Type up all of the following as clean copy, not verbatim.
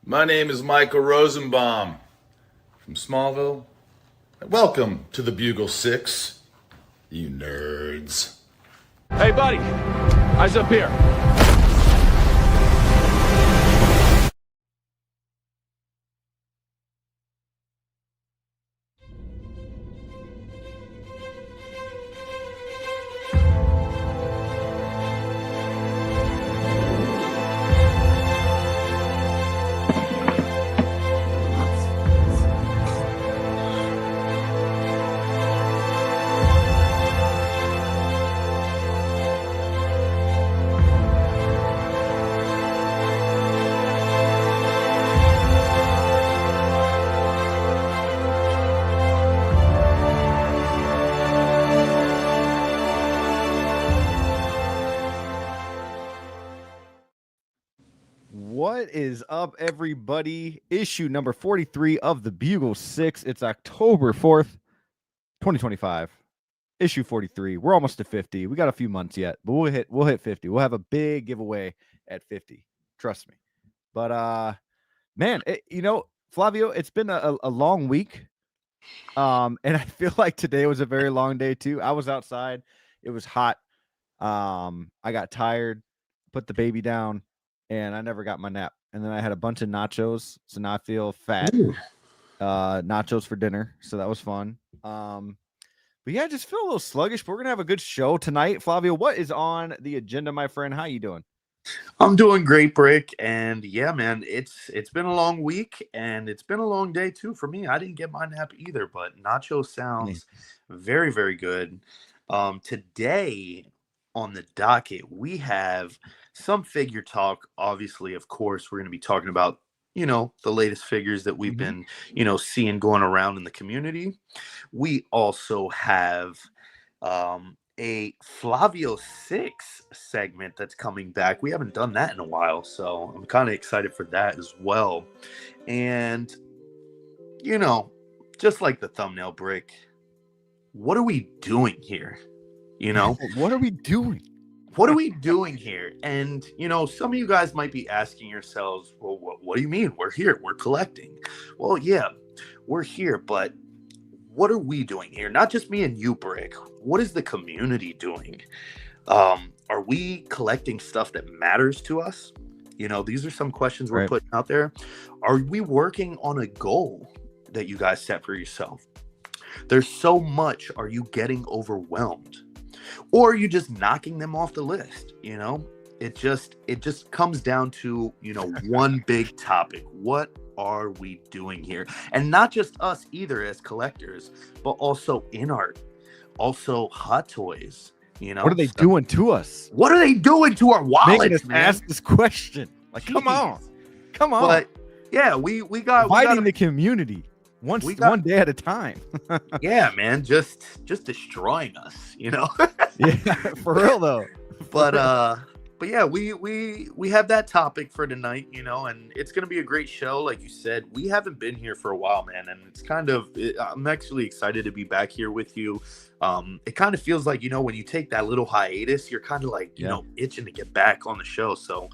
My name is Michael Rosenbaum from Smallville. Welcome to the Bugle 6, you nerds. Hey, buddy, eyes up here. What is up, everybody? Issue number 43 of the Bugle 6. It's October 4th, 2025. Issue 43. We're almost to 50. We got a few months yet, but we'll hit 50. We'll have a big giveaway at 50. Trust me. But man, Flavio, it's been a long week. And I feel like today was a very long day too. I was outside. It was hot. I got tired, put the baby down, and I never got my nap. And then I had a bunch of nachos, so now I feel fat. Nachos for dinner, so that was fun. But yeah, I just feel a little sluggish, but we're gonna have a good show tonight. Flavio, what is on the agenda, my friend? How you doing? I'm doing great, Brick. And yeah, man, it's been a long week, and it's been a long day too for me. I didn't get my nap either, but nacho sounds very, very good. Today on the docket, we have some figure talk. Obviously, of course, we're going to be talking about, the latest figures that we've been, seeing going around in the community. We also have a Flavio 6 segment that's coming back. We haven't done that in a while, so I'm kind of excited for that as well. And, just like the thumbnail, Brick, what are we doing here? What are we doing? What are we doing here? And, some of you guys might be asking yourselves, well, what do you mean? We're here. We're collecting. Well, yeah, we're here. But what are we doing here? Not just me and you, Brick. What is the community doing? Are we collecting stuff that matters to us? These are some questions we're putting out there. Are we working on a goal that you guys set for yourself? There's so much. Are you getting overwhelmed? Or are you just knocking them off the list? It just comes down to, one big topic. What are we doing here? And not just us either as collectors, but also Inart, also Hot Toys. What are they doing to us? What are they doing to our wallets, Making us man? ask this question. Like, come on. But yeah, we got fighting the community. One day at a time. Yeah, man, just destroying us, Yeah, for real though. But But yeah, we have that topic for tonight, and it's gonna be a great show. Like you said, we haven't been here for a while, man, and it's I'm actually excited to be back here with you. It kind of feels like, when you take that little hiatus, you're kind of like, itching to get back on the show. So,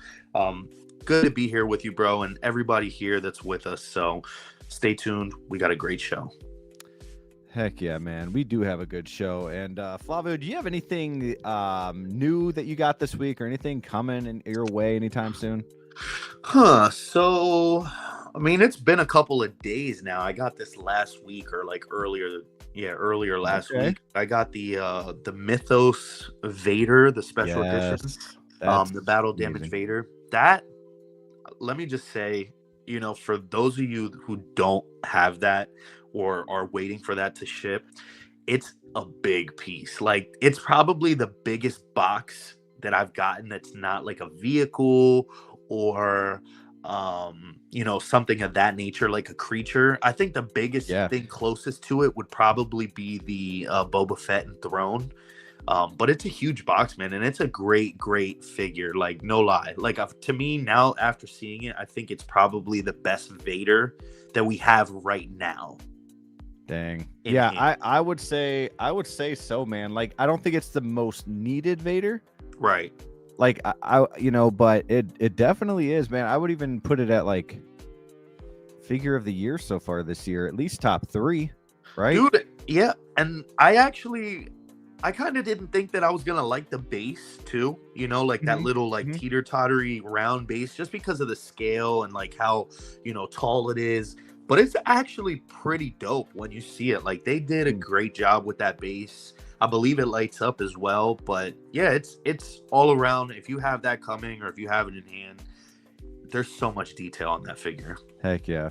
good to be here with you, bro, and everybody here that's with us. So, stay tuned. We got a great show. Heck yeah, man. We do have a good show. And Flavio, do you have anything new that you got this week or anything coming in your way anytime soon? So, I mean, it's been a couple of days now. I got this last week or like earlier last week. I got the Mythos Vader, the special edition, the battle damage Vader. That, let me just say, for those of you who don't have that or are waiting for that to ship, it's a big piece. Like, it's probably the biggest box that I've gotten that's not like a vehicle or something of that nature, like a creature. I think the biggest thing closest to it would probably be the Boba Fett and throne. But it's a huge box, man, and it's a great figure. Like, no lie. Like, to me now, after seeing it, I think it's probably the best Vader that we have right now. Dang. Yeah, I would say so, man. Like, I don't think it's the most needed Vader. Right. Like, I but it definitely is, man. I would even put it at like figure of the year so far this year, at least top 3, right? Dude, yeah. And I kind of didn't think that I was gonna like the base too, like that little like teeter-tottery round base, just because of the scale and like how tall it is. But it's actually pretty dope when you see it. Like, they did a great job with that base. I believe it lights up as well. But yeah, it's all around. If you have that coming or if you have it in hand, there's so much detail on that figure. Heck yeah,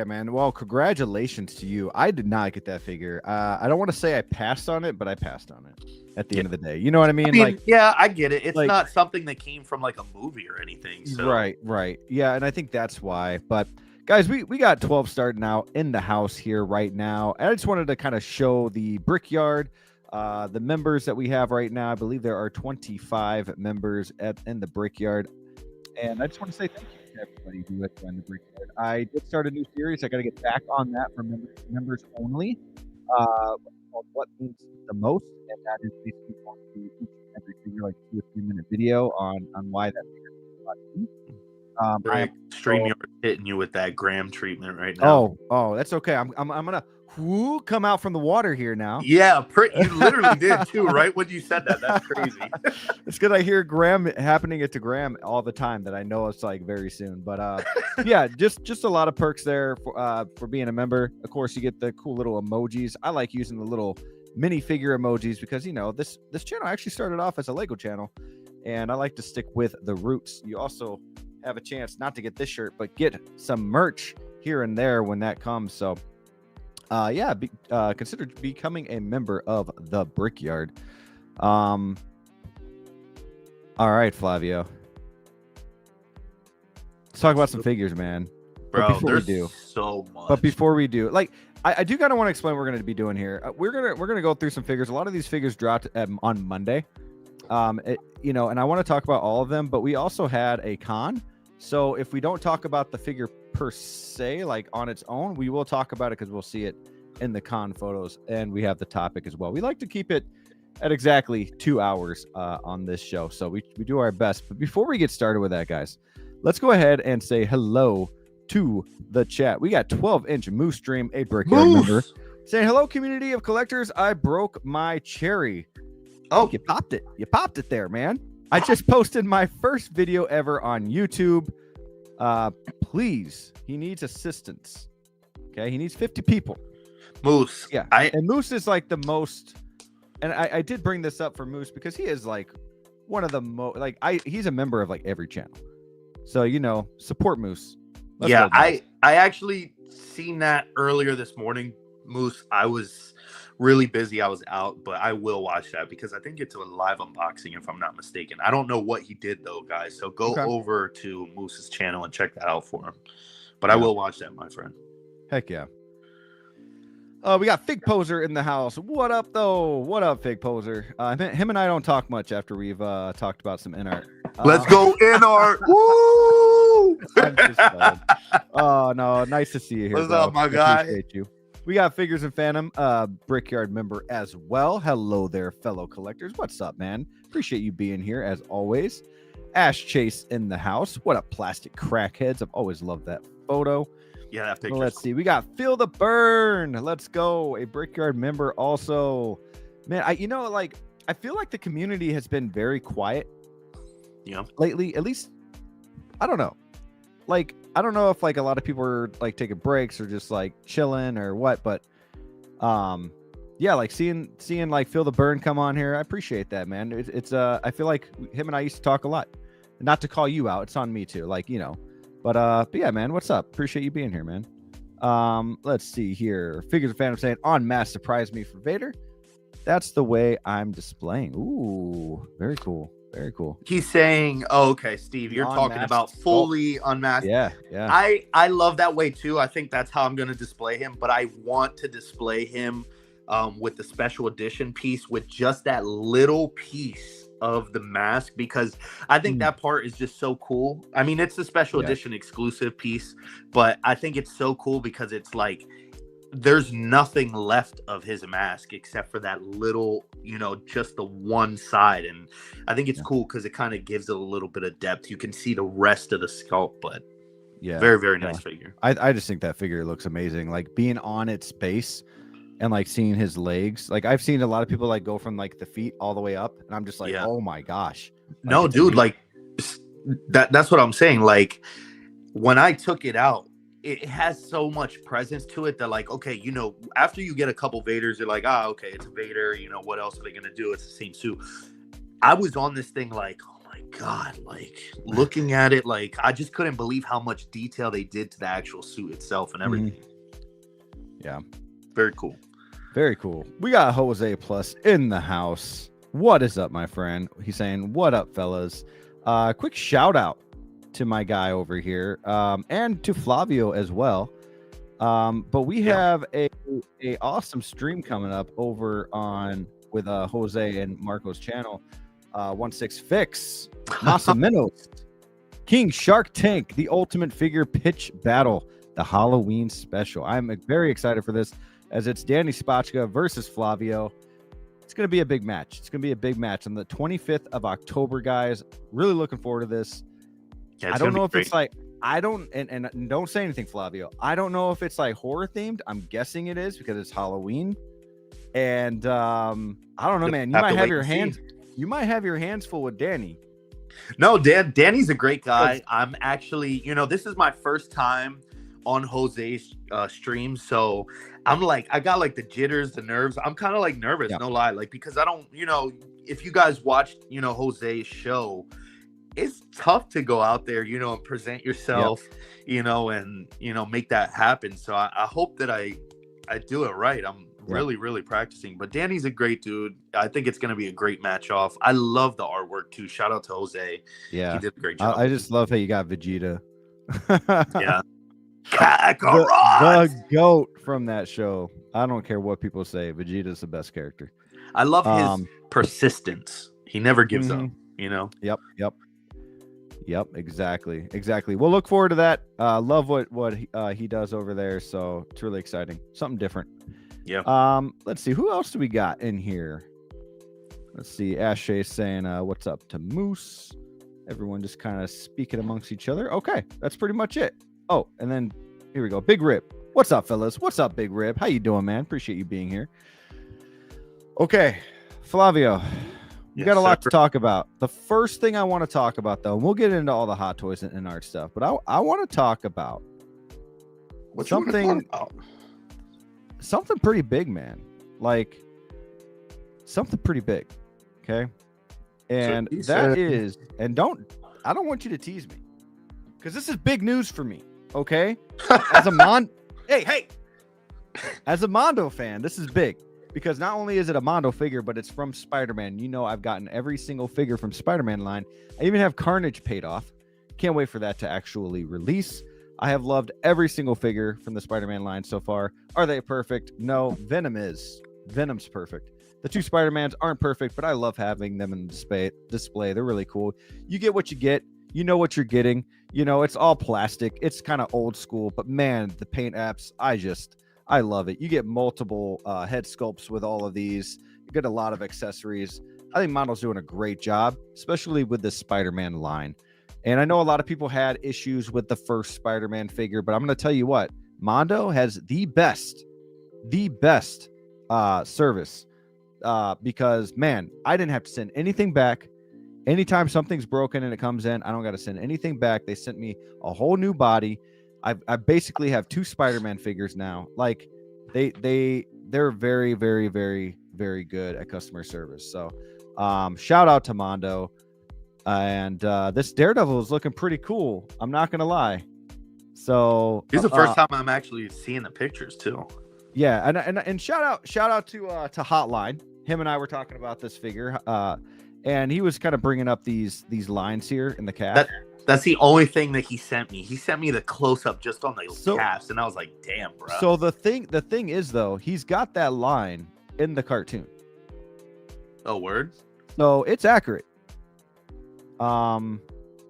man. Well, congratulations to you. I did not get that figure. I don't want to say I passed on it, but I passed on it at the end of the day. You know what I mean? Like, yeah, I get it. It's like, not something that came from like a movie or anything. So. Right. Yeah, and I think that's why. But guys, we got 12 starting out in the house here right now. And I just wanted to kind of show the Brickyard, the members that we have right now. I believe there are 25 members in the Brickyard. And I just want to say thank you to everybody who has joined the Brickyard. I did start a new series. I got to get back on that for members only. Called What Means the Most. And that is basically going to each and every figure, like 2 or 3 minute video on why that figure is a lot of meat. StreamYard hitting you with that gram treatment right now. Oh, that's okay. I'm gonna come out from the water here now. Yeah, you literally did too, right? When you said that, that's crazy. It's because I hear Graham happening it to Graham all the time that I know it's like very soon. But yeah, just a lot of perks there for being a member. Of course, you get the cool little emojis. I like using the little minifigure emojis because this channel actually started off as a Lego channel, and I like to stick with the roots. You also have a chance not to get this shirt, but get some merch here and there when that comes. So consider becoming a member of the Brickyard. All right, Flavio, let's talk about some figures, man. Bro, but before we do so much. But before we do, like, I do kind of want to explain what we're going to be doing here. We're gonna go through some figures. A lot of these figures dropped on Monday. And I want to talk about all of them, but we also had a con. So if we don't talk about the figure per se, like on its own, we will talk about it because we'll see it in the con photos, and we have the topic as well. We like to keep it at exactly 2 hours on this show, so we do our best. But before we get started with that, guys, let's go ahead and say hello to the chat. We got 12-inch Moose Dream, a Brickyard member, saying hello, community of collectors. I broke my cherry. Oh, you popped it there, man. I just posted my first video ever on YouTube. Please, he needs assistance. Okay, he needs 50 people. Moose. Yeah, and Moose is like the most. And I did bring this up for Moose because he is like one of the most, like, he's a member of like every channel. So support Moose. I actually seen that earlier this morning, Moose. I was really busy. I was out, but I will watch that because I think it's a live unboxing, if I'm not mistaken. I don't know what he did though, guys. So go over to Moose's channel and check that out for him. But I will watch that, my friend. Heck yeah. We got Fig Poser in the house. What up, though? What up, Fig Poser? Him and I don't talk much after we've talked about some Inart. Let's go, Inart. Woo! I'm just playing. Oh, no. Nice to see you here. What's bro. up, my I guy? appreciate you. We got Figures and Phantom, Brickyard member as well. Hello there, fellow collectors. What's up, man? Appreciate you being here as always. Ash Chase in the house. What up, plastic crackheads? I've always loved that photo. Yeah, that picture. Let's see. We got Feel the Burn. Let's go. A Brickyard member also. Man, I feel like the community has been very quiet. Yeah. Lately, at least, I don't know. Like, I don't know if like a lot of people are like taking breaks or just like chilling or what, but yeah, like seeing like Feel the Burn come on here. I appreciate that, man. It's I feel like him and I used to talk a lot. Not to call you out, it's on me too. Like, you know. But yeah, man, what's up? Appreciate you being here, man. Let's see here. Figures of Phantom saying on mass surprise me for Vader. That's the way I'm displaying. Ooh, very cool. Very cool. He's saying, oh, okay, Steve, you're talking about fully unmasked. Yeah, yeah. I love that way too. I think that's how I'm going to display him, but I want to display him with the special edition piece with just that little piece of the mask, because I think that part is just so cool. I mean, it's a special edition exclusive piece, but I think it's so cool because it's like there's nothing left of his mask except for that little, you know, just the one side. And I think it's cool because it kind of gives it a little bit of depth. You can see the rest of the sculpt, but yeah, very, very nice figure. I just think that figure looks amazing. Like being on its base and like seeing his legs. Like I've seen a lot of people like go from like the feet all the way up, and I'm just like, oh my gosh. No, dude, like that's what I'm saying. Like when I took it out, it has so much presence to it that like, okay, you know, after you get a couple Vaders, you're like, okay, it's a Vader, you know, what else are they gonna do? It's the same suit. I was on this thing like, oh my God, like looking at it, like I just couldn't believe how much detail they did to the actual suit itself and everything. Yeah. Very cool. Very cool. We got Jose Plus in the house. What is up, my friend? He's saying, what up, fellas? Quick shout out to my guy over here, and to Flavio as well. But we have a awesome stream coming up over on with Jose and Marco's channel. 16 Fix, Masaminos, King Shark Tank, the Ultimate Figure Pitch Battle, the Halloween special. I'm very excited for this, as it's Danny Spotchka versus Flavio. It's going to be a big match. It's going to be a big match on the 25th of October, guys. Really looking forward to this. Yeah, I don't know if it's like, I don't, and don't say anything, Flavio. I don't know if it's like horror themed. I'm guessing it is because it's Halloween. And I don't know, man. You might have your hands. You might have your hands full with Danny. No, Danny's a great guy. I'm actually, you know, this is my first time on Jose's stream, so I'm like, I got like the jitters, the nerves. I'm kind of like nervous, no lie, like because I don't, you know, if you guys watched, you know, Jose's show, it's tough to go out there, you know, and present yourself, you know, and you know, make that happen. So I hope that I do it right. I'm really practicing, but Danny's a great dude. I think it's going to be a great match off. I love the artwork too. Shout out to Jose. Yeah, he did a great job. I just love how you got Vegeta. Yeah. The GOAT from that show. I don't care what people say. Vegeta's the best character. I love his persistence. He never gives up, you know? Yep, exactly. We'll look forward to that. Love what he does over there, so it's really exciting. Something different. Yeah. Let's see. Who else do we got in here? Let's see. Ashay saying, what's up to Moose? Everyone just kind of speaking amongst each other. Okay, that's pretty much it. Oh, and then here we go. Big Rib. What's up, fellas? What's up, Big Rib? How you doing, man? Appreciate you being here. Okay, Flavio, we got a lot to talk about. The first thing I want to talk about, though, and we'll get into all the hot toys and art stuff, but I want to talk about something pretty big, man. Like something pretty big. Okay. And that is, and I don't want you to tease me, because this is big news for me. Okay. As a as a Mondo fan, this is big, because not only is it a Mondo figure, but it's from Spider-Man. You know, I've gotten every single figure from Spider-Man line. I even have Carnage paid off. Can't wait for that to actually release. I have loved every single figure from the Spider-Man line so far. Are they perfect? No. Venom is. Venom's perfect. The two Spider-Mans aren't perfect, but I love having them in display. They're really cool. You get what you get. You know what you're getting. You know, it's all plastic. It's kind of old school, but man, the paint apps, I love it. You get multiple head sculpts with all of these. You get a lot of accessories. I think Mondo's doing a great job, especially with the Spider-Man line. And I know a lot of people had issues with the first Spider-Man figure, but I'm going to tell you what, Mondo has the best service because, man, I didn't have to send anything back. Anytime something's broken and it comes in, I don't got to send anything back. They sent me a whole new body. I basically have two Spider-Man figures now. Like they're very, very, very, very good at customer service. So shout out to Mondo. And this Daredevil is looking pretty cool. I'm not gonna lie. So this is the first time I'm actually seeing the pictures too. Yeah, and shout out to Hotline. Him and I were talking about this figure, and he was kind of bringing up these lines here in the calf. That's the only thing that he sent me. He sent me the close up just on the calves, and I was like, "Damn, bro." So the thing is though, he's got that line in the cartoon. Oh, word. So it's accurate. Now,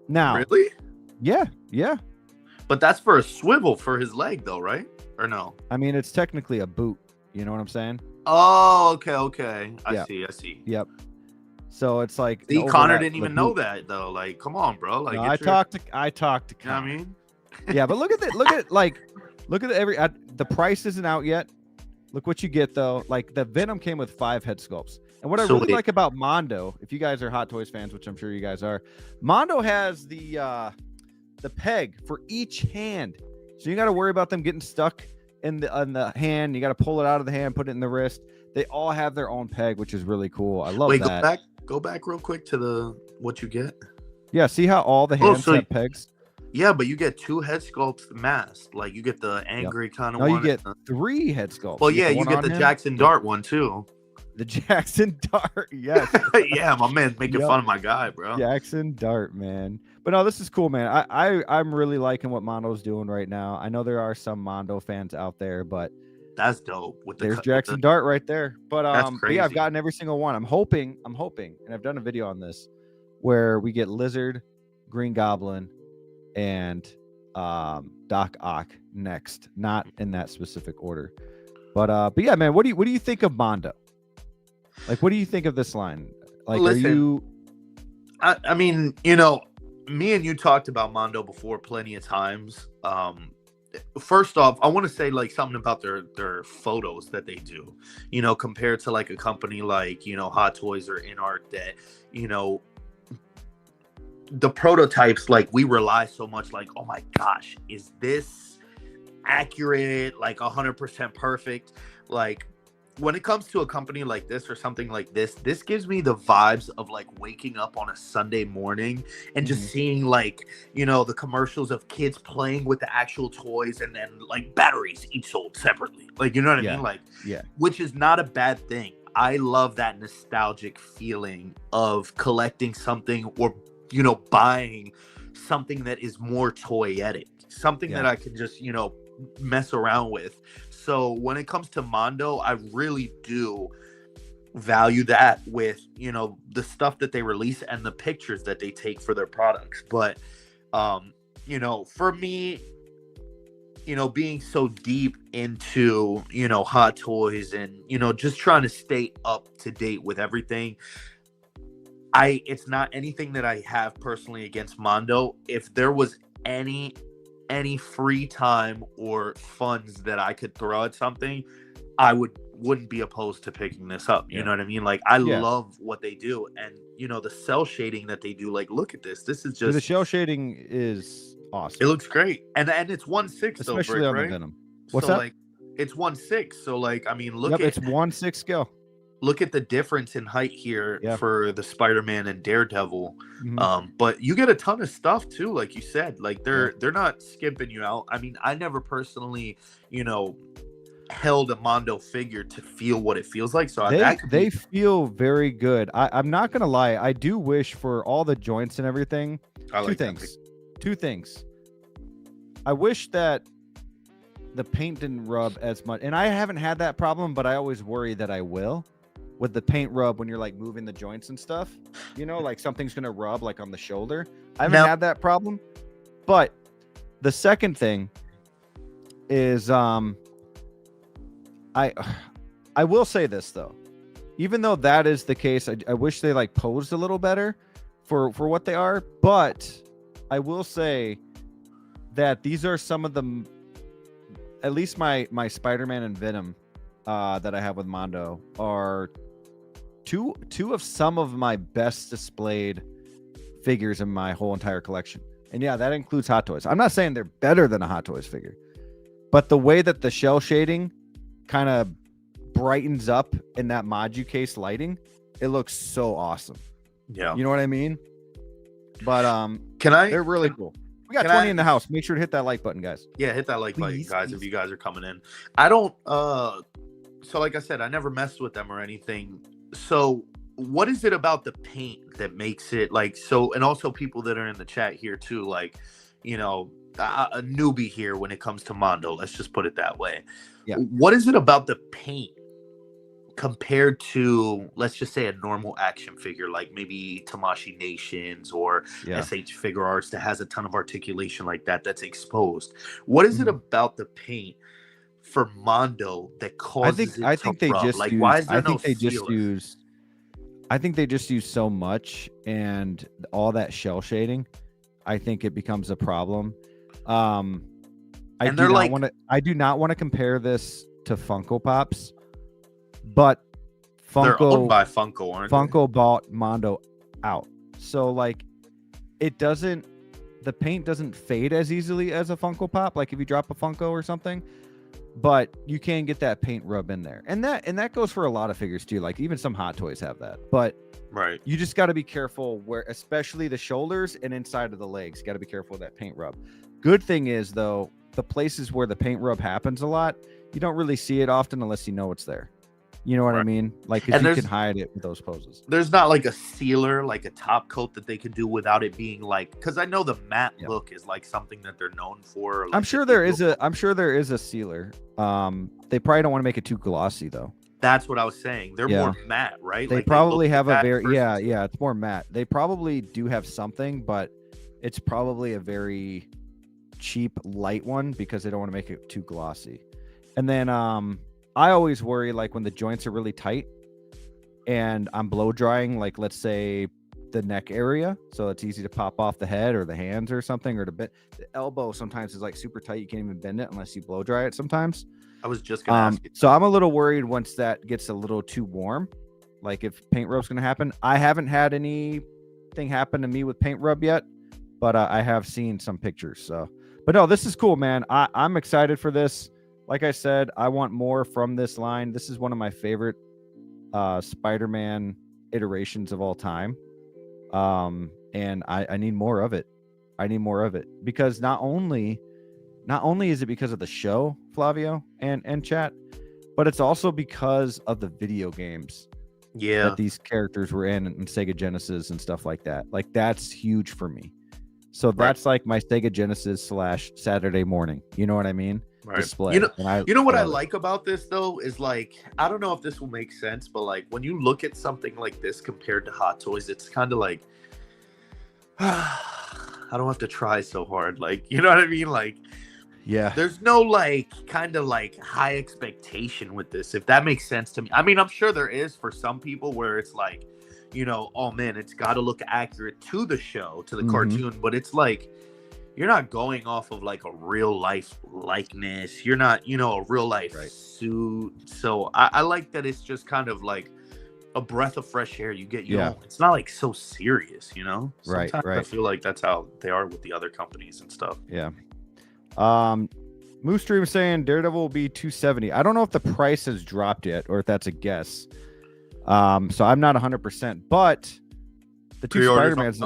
really? Yeah. But that's for a swivel for his leg, though, right? Or no? I mean, it's technically a boot. You know what I'm saying? Oh, okay. I see. Yep. So it's like Connor didn't even know that though. Like, come on, bro. Like, no, I talked to Connor. You know what I mean? Yeah, but look at the price isn't out yet. Look what you get though. Like the Venom came with 5 head sculpts. And what I really like about Mondo, if you guys are Hot Toys fans, which I'm sure you guys are, Mondo has the peg for each hand. So you got to worry about them getting stuck on the hand. You got to pull it out of the hand, put it in the wrist. They all have their own peg, which is really cool. I love that. Go back real quick to what you get. Yeah, see how all the hands have pegs? Yeah, but you get 2 head sculpts masked. Like you get the angry kind of one. No, you get 3 head sculpts. Well, yeah, you get the Jackson Dart one too. The Jackson Dart, yes. Yeah, my man making fun of my guy, bro. Jackson Dart, man. But no, this is cool, man. I'm really liking what Mondo's doing right now. I know there are some Mondo fans out there, but that's dope. There's Jackson Dart right there. But but yeah, I've gotten every single one. I'm hoping, and I've done a video on this where we get Lizard, Green Goblin, and Doc Ock next, not in that specific order. But yeah, man, what do you think of Mondo? Like, what do you think of this line? Like, listen, I mean, you know, me and you talked about Mondo before plenty of times. First off, I want to say like something about their photos that they do, you know, compared to like a company like, you know, Hot Toys or Inart that, you know, the prototypes, like we rely so much like, oh my gosh, is this accurate? Like 100% perfect? Like, when it comes to a company like this or something like this gives me the vibes of like waking up on a Sunday morning and just seeing like, you know, the commercials of kids playing with the actual toys and then like batteries each sold separately. Like, you know what I mean? Like, which is not a bad thing. I love that nostalgic feeling of collecting something or, you know, buying something that is more toyetic, something that I can just, you know, mess around with. So when it comes to Mondo, I really do value that with, you know, the stuff that they release and the pictures that they take for their products. But, you know, for me, you know, being so deep into, you know, Hot Toys and, you know, just trying to stay up to date with everything, it's not anything that I have personally against Mondo. If there was any free time or funds that I could throw at something, I wouldn't be opposed to picking this up. You know what I mean? Like, I love what they do, and you know, the cell shading that they do. Like, look at this. This is just the cell shading is awesome. It looks great, and it's 1/6, especially though, on right? the Venom. What's so, that? Like, it's 1/6. So, like, I mean, look at it's 1/6 scale. Look at the difference in height here for the Spider-Man and Daredevil. But you get a ton of stuff too, like you said. Like they're not skimping you out. I mean, I never personally, you know, held a Mondo figure to feel what it feels like. So they feel very good. I'm not gonna lie. I do wish for all the joints and everything. Two things. I wish that the paint didn't rub as much, and I haven't had that problem, but I always worry that I will with the paint rub when you're like moving the joints and stuff, you know, like something's gonna rub like on the shoulder. I haven't had that problem. But the second thing is I will say this though, even though that is the case, I wish they like posed a little better for what they are. But I will say that these are some of the, at least my Spider-Man and Venom that I have with Mondo are two of some of my best displayed figures in my whole entire collection. And yeah, that includes Hot Toys. I'm not saying they're better than a Hot Toys figure, but the way that the shell shading kind of brightens up in that Modu case lighting, it looks so awesome. Yeah. You know what I mean? But they're really cool. We got 20 in the house. Make sure to hit that like button, guys. Yeah, hit that like button, guys, please. if you guys are coming in. I don't so like I said, I never messed with them or anything. So what is it about the paint that makes it like so? And also people that are in the chat here too, like, you know, a newbie here when it comes to Mondo, let's just put it that way. Yeah. What is it about the paint compared to, let's just say, a normal action figure like maybe Tamashii Nations or SH Figure Arts that has a ton of articulation like that that's exposed? What is it about the paint for Mondo that causes I think they rub? just like use, why is there I think no they just sealer? use I think they just use so much, and all that shell shading, I think it becomes a problem. I do not want to compare this to Funko Pops, but They're owned by Funko, aren't Funko bought Mondo out. So like the paint doesn't fade as easily as a Funko Pop, like if you drop a Funko or something, but you can get that paint rub in there. And that goes for a lot of figures too. Like even some Hot Toys have that. But right, you just got to be careful where, especially the shoulders and inside of the legs, got to be careful with that paint rub. Good thing is though, the places where the paint rub happens a lot, you don't really see it often unless you know it's there. You know what I mean? Like, if you can hide it with those poses. There's not like a sealer, like a top coat that they could do without it being like, because I know the matte look is like something that they're known for. Like I'm sure there is a sealer. They probably don't want to make it too glossy though. That's what I was saying. They're more matte, right? They like probably have a very it's more matte. They probably do have something, but it's probably a very cheap light one because they don't want to make it too glossy. And then I always worry like when the joints are really tight and I'm blow drying, like let's say the neck area, so it's easy to pop off the head or the hands or something, or the elbow sometimes is like super tight, you can't even bend it unless you blow dry it sometimes. I was just gonna ask you. So I'm a little worried once that gets a little too warm, like if paint rub's gonna happen. I haven't had anything happen to me with paint rub yet, but I have seen some pictures. So, but no, this is cool, man. I'm excited for this. Like I said, I want more from this line. This is one of my favorite Spider-Man iterations of all time. And I need more of it. I need more of it because not only is it because of the show, Flavio and chat, but it's also because of the video games that these characters were in Sega Genesis and stuff like that. Like that's huge for me. So that's like my Sega Genesis / Saturday morning. You know what I mean? Right. Display. You know what I like about this though is like, I don't know if this will make sense, but like when you look at something like this compared to Hot Toys, it's kind of like I don't have to try so hard. Like, you know what I mean? Like, yeah, there's no like kind of like high expectation with this, if that makes sense to me. I mean, I'm sure there is for some people where it's like, you know, oh man, it's got to look accurate to the show, to the cartoon, but it's like you're not going off of like a real life likeness. You're not, you know, a real life suit. So I like that it's just kind of like a breath of fresh air. You get, you know, it's not like so serious, you know? Sometimes I feel like that's how they are with the other companies and stuff. Yeah. Moose Dream saying Daredevil will be $270. I don't know if the price has dropped yet or if that's a guess. So I'm not 100%, but the two Spider-Mans,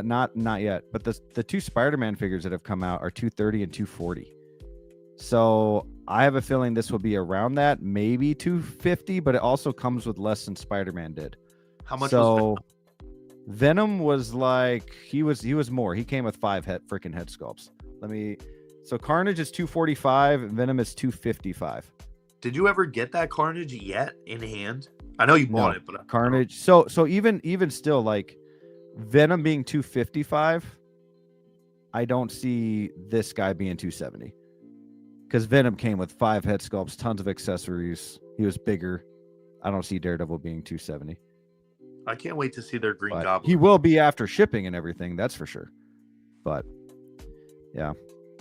not yet, but the two Spider-Man figures that have come out are $230 and $240. So I have a feeling this will be around that, maybe $250, but it also comes with less than Spider-Man did. How much was Venom? Was like he was more. He came with 5 freaking head sculpts. So Carnage is 245, and Venom is 255. Did you ever get that Carnage yet in hand? I know you bought it, but Carnage. So even still, like Venom being 255, I don't see this guy being 270. Because Venom came with 5 head sculpts, tons of accessories. He was bigger. I don't see Daredevil being 270. I can't wait to see their Green But Goblin. he will be after shipping and everything, that's for sure. But yeah.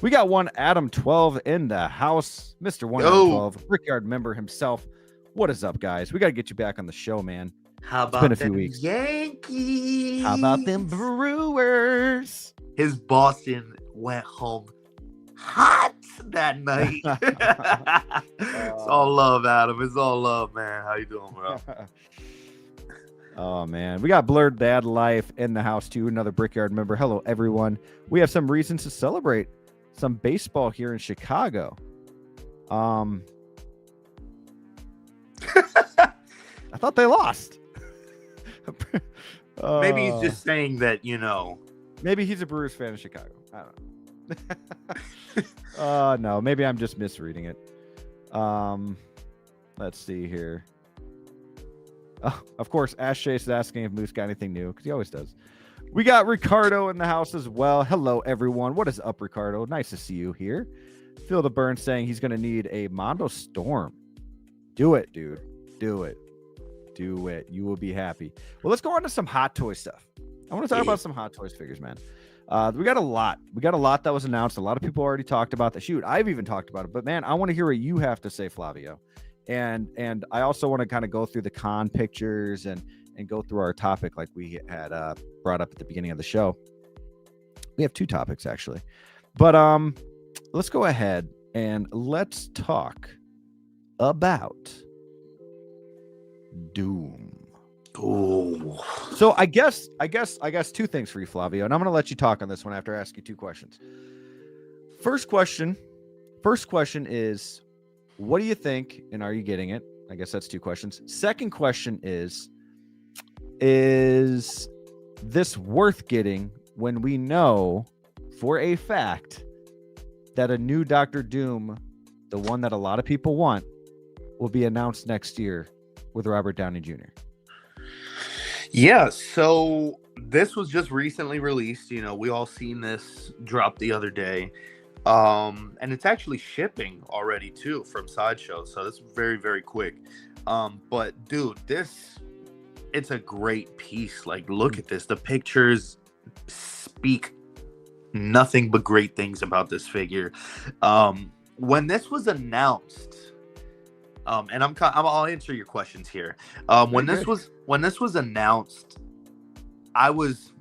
We got one Adam 12 in the house. Mr. 112, Brickyard member himself. What is up, guys? We got to get you back on the show, man. How It's about been a few them weeks. Yankees? How about them Brewers? His Boston went home hot that night. It's all love, Adam. It's all love, man. How you doing, bro? Oh, man. We got Blurred Dad Life in the house, too. Another Brickyard member. Hello, everyone. We have some reasons to celebrate some baseball here in Chicago. I thought they lost. Maybe he's just saying that, Maybe he's a Brewers fan in Chicago. I don't know. No, maybe I'm just misreading it. Let's see here. Oh, of course, Ash Chase is asking if Moose got anything new, because he always does. We got Ricardo in the house as well. Hello, everyone. What is up, Ricardo? Nice to see you here. Feel the Burn saying he's going to need a Mondo Storm. Do it, dude. Do it. Do it. You will be happy. Well, let's go on to some Hot Toy stuff. I want to talk about some Hot Toys figures, man. We got a lot. We got a lot that was announced. A lot of people already talked about that. Shoot, I've even talked about it. But, man, I want to hear what you have to say, Flavio. And I also want to kind of go through the con pictures and go through our topic like we had brought up at the beginning of the show. We have 2 topics, actually. But let's go ahead and let's talk about Doom. Oh. So I guess 2 things for you, Flavio, and I'm going to let you talk on this one after I ask you 2 questions. First question is, what do you think, and are you getting it? I guess that's 2 questions. Second question is this worth getting when we know for a fact that a new Doctor Doom, the one that a lot of people want, will be announced next year with Robert Downey Jr.? Yeah, so this was just recently released. We all seen this drop the other day. And it's actually shipping already too from Sideshow, so that's very, very quick. But dude, it's a great piece. Like, look at this. The pictures speak nothing but great things about this figure. When this was announced, and I'll answer your questions here. When this was announced, I was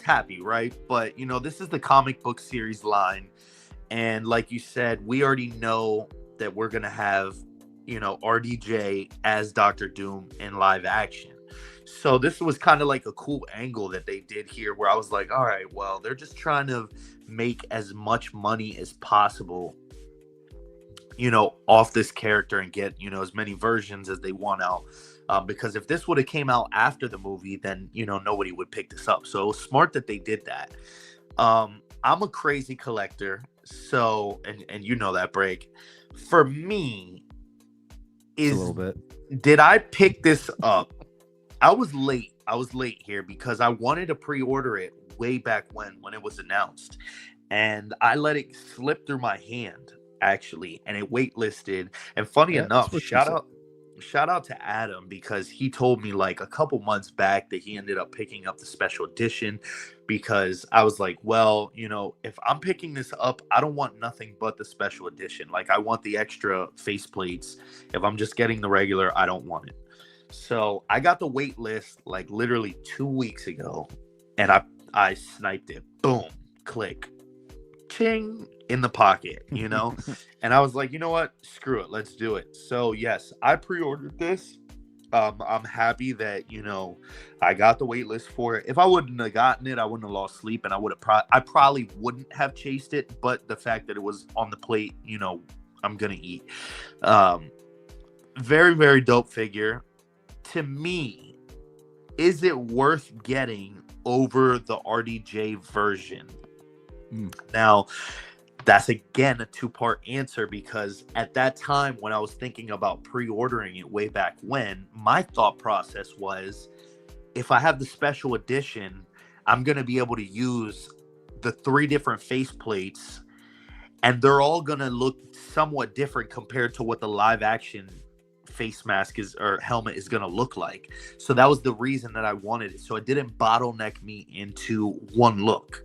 happy, right? But this is the comic book series line, and like you said, we already know that we're gonna have RDJ as Doctor Doom in live action. So this was kind of like a cool angle that they did here, where I was like, all right, well, they're just trying to make as much money as possible, off this character and get, as many versions as they want out. Because if this would have came out after the movie, then, nobody would pick this up. So it was smart that they did that. I'm a crazy collector. So, and that, Break. For me, A little bit. Did I pick this up? I was late here because I wanted to pre-order it way back when it was announced. And I let it slip through my hand, actually, and it waitlisted. And funny enough, shout out to Adam, because he told me like a couple months back that he ended up picking up the special edition, because I was like, well, if I'm picking this up, I don't want nothing but the special edition. Like, I want the extra faceplates. If I'm just getting the regular, I don't want it. So I got the wait list like literally 2 weeks ago, and I sniped it. Boom, click, ching, in the pocket, and I was like, you know what? Screw it. Let's do it. So yes, I pre-ordered this. I'm happy that, I got the wait list for it. If I wouldn't have gotten it, I wouldn't have lost sleep, and I probably wouldn't have chased it. But the fact that it was on the plate, I'm going to eat. Very, very dope figure. To me, is it worth getting over the RDJ version? Now, that's again a two-part answer, because at that time when I was thinking about pre-ordering it way back when, my thought process was, if I have the special edition, I'm going to be able to use the 3 different faceplates, and they're all going to look somewhat different compared to what the live action face mask is or helmet is going to look like. So that was the reason that I wanted it. So it didn't bottleneck me into one look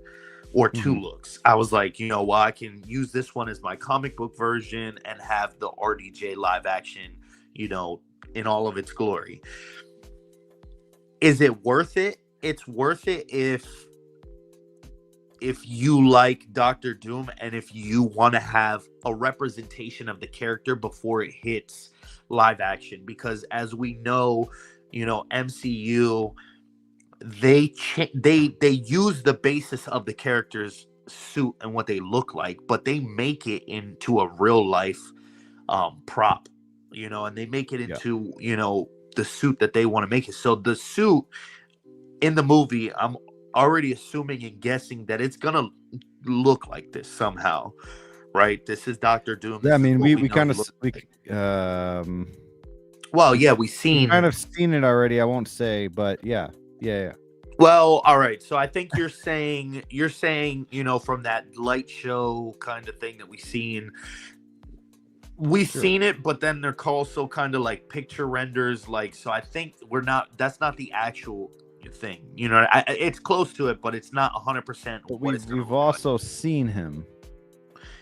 or 2 looks. I was like, you know, well, I can use this one as my comic book version and have the RDJ live action, you know, in all of its glory. Is it worth it? It's worth it if you like Doctor Doom and if you want to have a representation of the character before it hits live action, because as we know, you know, MCU, they use the basis of the character's suit and what they look like, but they make it into a real life prop, you know, and they make it into, you know, the suit that they want to make it. So the suit in the movie, I'm already assuming and guessing that it's gonna look like this somehow, right? This is Doctor Doom. Yeah, I mean, we kind of well, yeah, we've kind of seen it already. I won't say, but yeah. Well, all right. So I think you're saying, you know, from that light show kind of thing that we've seen it, but then they're also kind of like picture renders, like, so I think that's not the actual thing, you know. It's close to it, but it's not 100%. We've also seen him.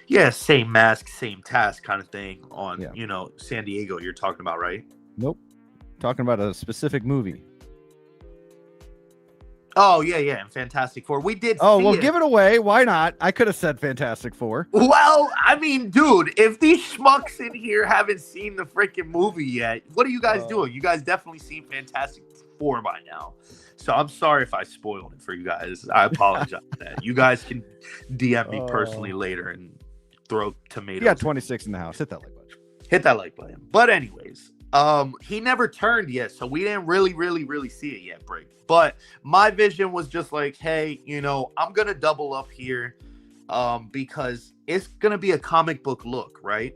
Yeah, same mask, same task kind of thing on, you know, San Diego. You're talking about, right? Nope. Talking about a specific movie. Oh yeah, and Fantastic Four. We did. Oh well, give it away. Why not? I could have said Fantastic Four. Well, I mean, dude, if these schmucks in here haven't seen the freaking movie yet, what are you guys doing? You guys definitely seen Fantastic Four by now. So I'm sorry if I spoiled it for you guys. I apologize for that. You guys can DM me personally later and throw tomatoes. You got 26 in the house. Hit that like button. Hit that like button. But anyways, he never turned yet, so we didn't really see it yet, Brig. But my vision was just like, hey, you know, I'm gonna double up here, because it's gonna be a comic book look, right?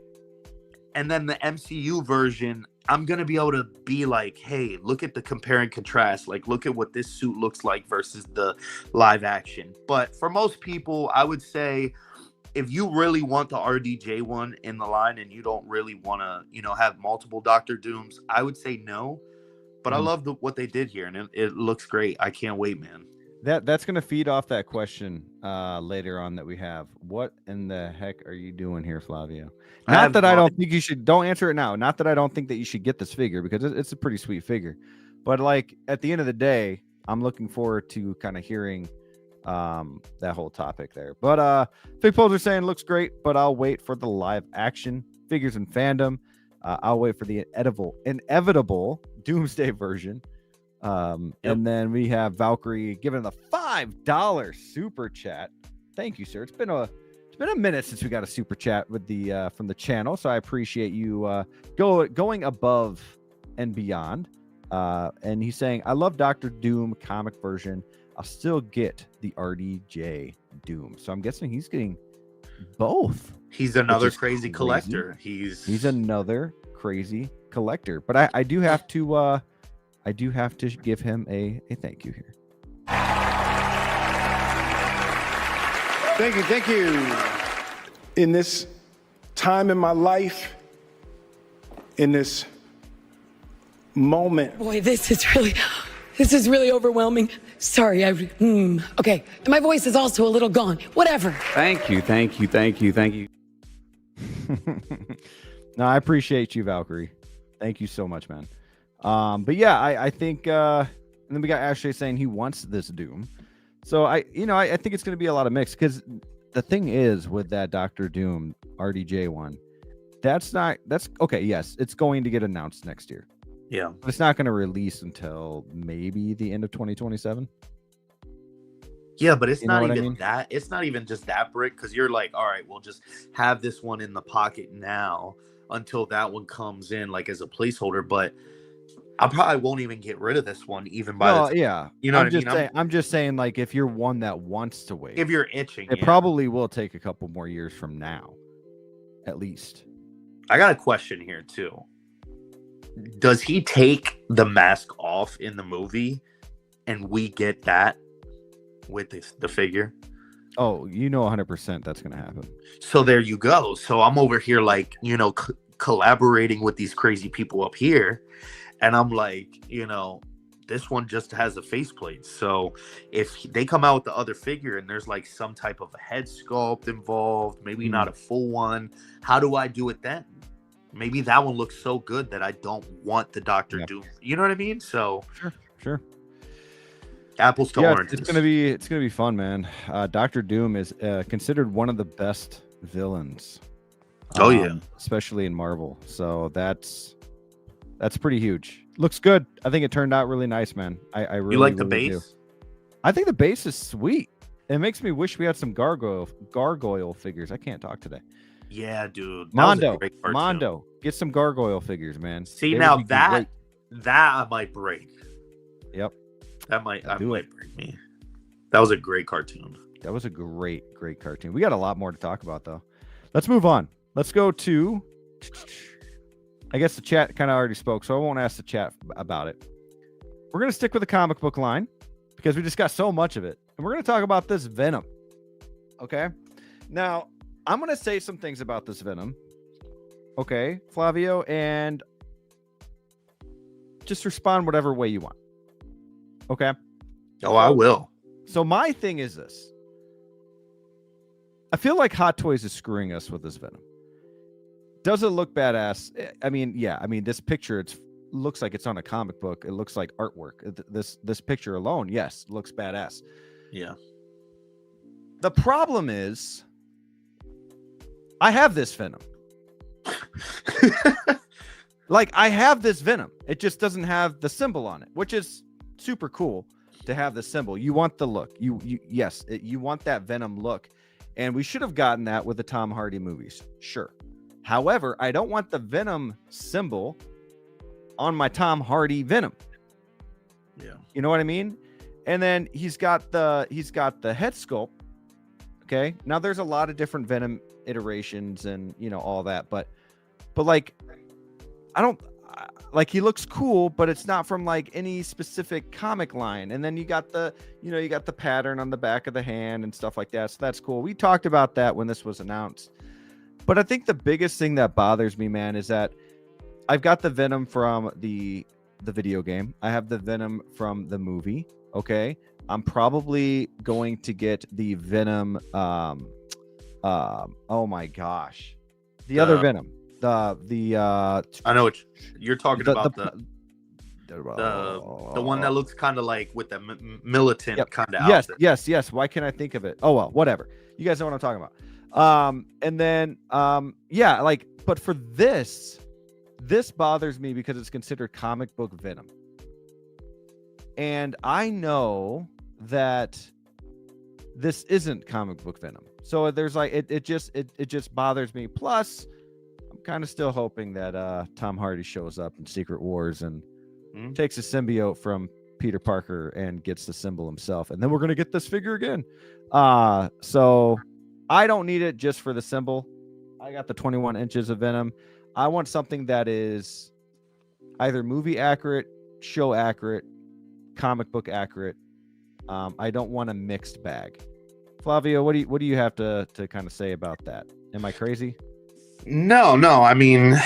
And then the MCU version, I'm gonna be able to be like, hey, look at the compare and contrast. Like, look at what this suit looks like versus the live action. But for most people, I would say, if you really want the RDJ one in the line and you don't really want to, you know, have multiple Doctor Dooms, I would say no. But I love what they did here, and it looks great. I can't wait, man. That's going to feed off that question later on that we have. What in the heck are you doing here, Flavio? Not that I don't think you should. Don't answer it now. Not that I don't think that you should get this figure, because it's a pretty sweet figure. But like at the end of the day, I'm looking forward to kind of hearing that whole topic there. But Fig Poles are saying looks great, but I'll wait for the live action figures in fandom. I'll wait for the inevitable Doomsday version. And then we have Valkyrie giving the $5 super chat. Thank you, sir. It's been a minute since we got a super chat with the from the channel, so I appreciate you going above and beyond. And he's saying, I love Doctor Doom comic version. I'll still get the RDJ Doom. So I'm guessing he's getting both. He's another crazy collector. He's another crazy collector. But I do have to give him a thank you here. Thank you. In this time in my life, in this moment. Boy, this is really overwhelming. Sorry, okay. And my voice is also a little gone. Whatever. Thank you. No, I appreciate you, Valkyrie. Thank you so much, man. But yeah, I think and then we got Ashley saying he wants this Doom. So I think it's going to be a lot of mix, because the thing is with that Doctor Doom RDJ one, that's okay. Yes, it's going to get announced next year. Yeah, but it's not going to release until maybe the end of 2027. Yeah, but it's not even that. It's not even just that, Brick, because you're like, all right, we'll just have this one in the pocket now until that one comes in, like as a placeholder. But I probably won't even get rid of this one even by No, the time. yeah. You know I'm what I just mean? saying. I'm just saying, like, if you're one that wants to wait, If you're itching, it yeah. probably will take a couple more years from now, at least. I got a question here too. Does he take the mask off in the movie, and we get that with the figure? Oh, 100% that's gonna happen. So there you go. So I'm over here like, collaborating with these crazy people up here, and I'm like, this one just has a faceplate. So if they come out with the other figure and there's like some type of a head sculpt involved, maybe not a full one, how do I do it then? Maybe that one looks so good that I don't want the Doctor Doom. You know what I mean? So Sure. apples to oranges. It's gonna be fun, man. Doctor Doom is considered one of the best villains. Oh yeah, especially in Marvel. So that's pretty huge. Looks good. I think it turned out really nice, man. I really you like the really base? do. I think the base is sweet. It makes me wish we had some gargoyle figures. I can't talk today. Yeah, dude. Mondo, get some gargoyle figures, man. See, They now would be that great. I might break. Yep. That might Do it. break me. That was a great cartoon. That was a great cartoon. We got a lot more to talk about though. Let's move on. Let's go to, I guess the chat kind of already spoke, so I won't ask the chat about it. We're going to stick with the comic book line because we just got so much of it. And we're going to talk about this Venom. Okay. Now, I'm going to say some things about this Venom. Okay, Flavio, and just respond whatever way you want. Okay. Oh, I will. So my thing is this. I feel like Hot Toys is screwing us with this Venom. Does it look badass? I mean, yeah. I mean, this picture, it looks like it's on a comic book. It looks like artwork. This picture alone, yes, looks badass. Yeah. The problem is, I have this Venom. Like, I have this Venom. It just doesn't have the symbol on it, which is super cool to have the symbol. You want the look. You want that Venom look. And we should have gotten that with the Tom Hardy movies. Sure. However, I don't want the Venom symbol on my Tom Hardy Venom. Yeah. You know what I mean? And then he's got the head sculpt. Okay. Now there's a lot of different Venom iterations and all that, but like, I don't like, he looks cool, but it's not from like any specific comic line. And then you got the pattern on the back of the hand and stuff like that. So that's cool. We talked about that when this was announced. But I think the biggest thing that bothers me, man, is that I've got the Venom from the video game. I have the Venom from the movie. Okay. I'm probably going to get the Venom. Oh my gosh. The other Venom. I know what you're talking about. The one that looks kind of like with the militant kind of outfit. Yes. Why can't I think of it? Oh well, whatever. You guys know what I'm talking about. And then but for this bothers me because it's considered comic book Venom. And I know that this isn't comic book Venom. So there's like it just bothers me. Plus, I'm kind of still hoping that Tom Hardy shows up in Secret Wars and takes a symbiote from Peter Parker and gets the symbol himself. And then we're gonna get this figure again. So I don't need it just for the symbol. I got the 21 inches of Venom. I want something that is either movie accurate, show accurate, comic book accurate. I don't want a mixed bag. Flavio, what do you have to kind of say about that? Am I crazy? No. I mean,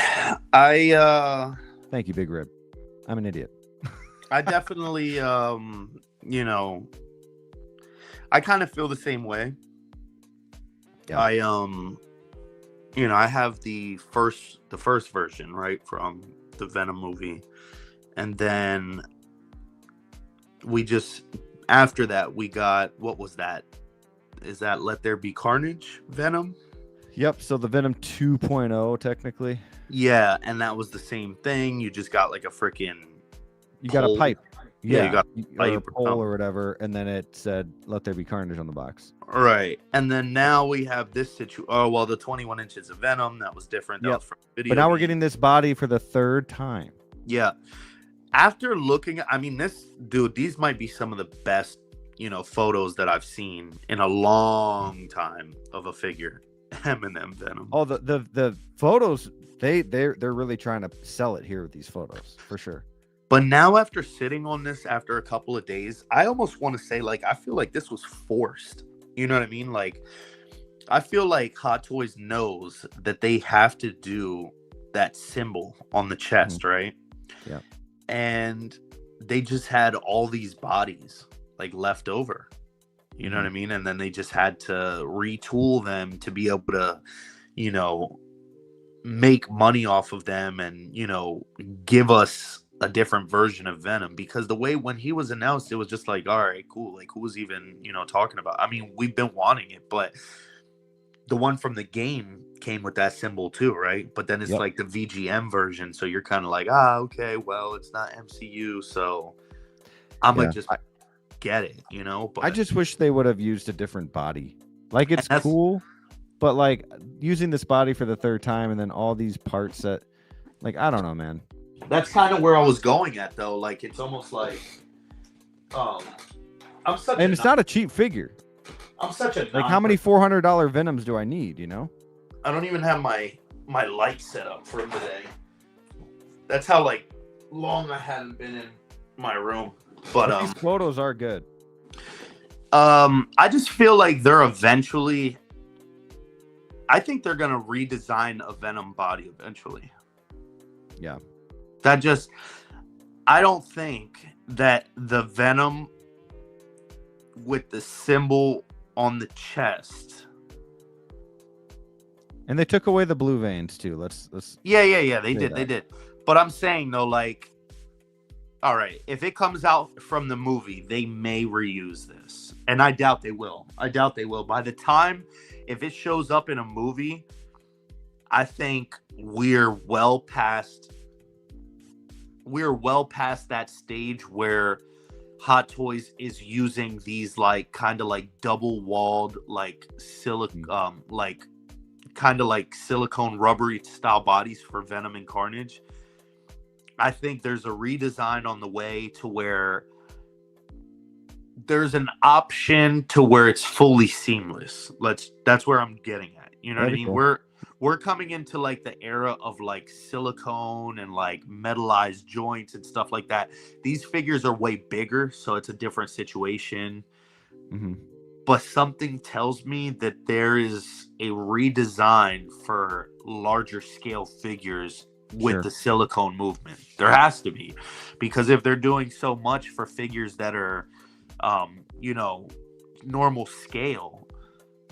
Thank you, Big Rib. I'm an idiot. I definitely, I kind of feel the same way. Yeah. I have the first version, right, from the Venom movie, and then after that we got, what was that? Is that Let There Be Carnage Venom? Yep. So the Venom 2.0 technically. Yeah, and that was the same thing. You just got like a freaking. You got a pipe. Yeah, you got a pipe or a pole or whatever, and then it said "Let There Be Carnage" on the box. Right, and then now we have this situation. Oh well, the 21 inches of Venom, that was different. That was from the video. But now we're getting this body for the third time. Yeah, After looking, I mean, these might be some of the best, photos that I've seen in a long time of a figure. Eminem Venom. Oh, the photos, they're really trying to sell it here with these photos for sure. But now, after sitting on this after a couple of days, I almost want to say, like, I feel like this was forced. You know what I mean? Like, I feel like Hot Toys knows that they have to do that symbol on the chest, right? Yeah. And they just had all these bodies like left over. You know what I mean? And then they just had to retool them to be able to, make money off of them and, give us a different version of Venom. Because the way when he was announced, it was just like, all right, cool. Like, who was even, talking about? I mean, we've been wanting it, but the one from the game came with that symbol too, right? But then it's like the VGM version. So you're kind of like, okay, well, it's not MCU. So I'm going to just get it, But I just wish they would have used a different body. Like, it's cool, but like using this body for the third time and then all these parts that, like, I don't know, man. That's kind of where I was going at, though. Like, it's almost like, and it's not a cheap figure. I'm such a like, how many $400 Venoms do I need? I don't even have my light set up for today. That's how like long I hadn't been in my room. But these photos are good. I just feel like they're eventually. I think they're gonna redesign a Venom body eventually. Yeah. I don't think that the Venom with the symbol on the chest. And they took away the blue veins too. Let's Yeah, they did. But I'm saying though, like, all right, if it comes out from the movie, they may reuse this. And I doubt they will. By the time, if it shows up in a movie, I think we're well past that stage where Hot Toys is using these like kind of like double walled like silicone rubbery style bodies for Venom and Carnage. I think there's a redesign on the way to where there's an option to where it's fully seamless. That's where I'm getting at. You know what I mean? Cool. We're coming into like the era of like silicone and like metallized joints and stuff like that. These figures are way bigger, so it's a different situation. Mm-hmm. But something tells me that there is a redesign for larger scale figures with the silicone movement. There has to be, because if they're doing so much for figures that are, normal scale,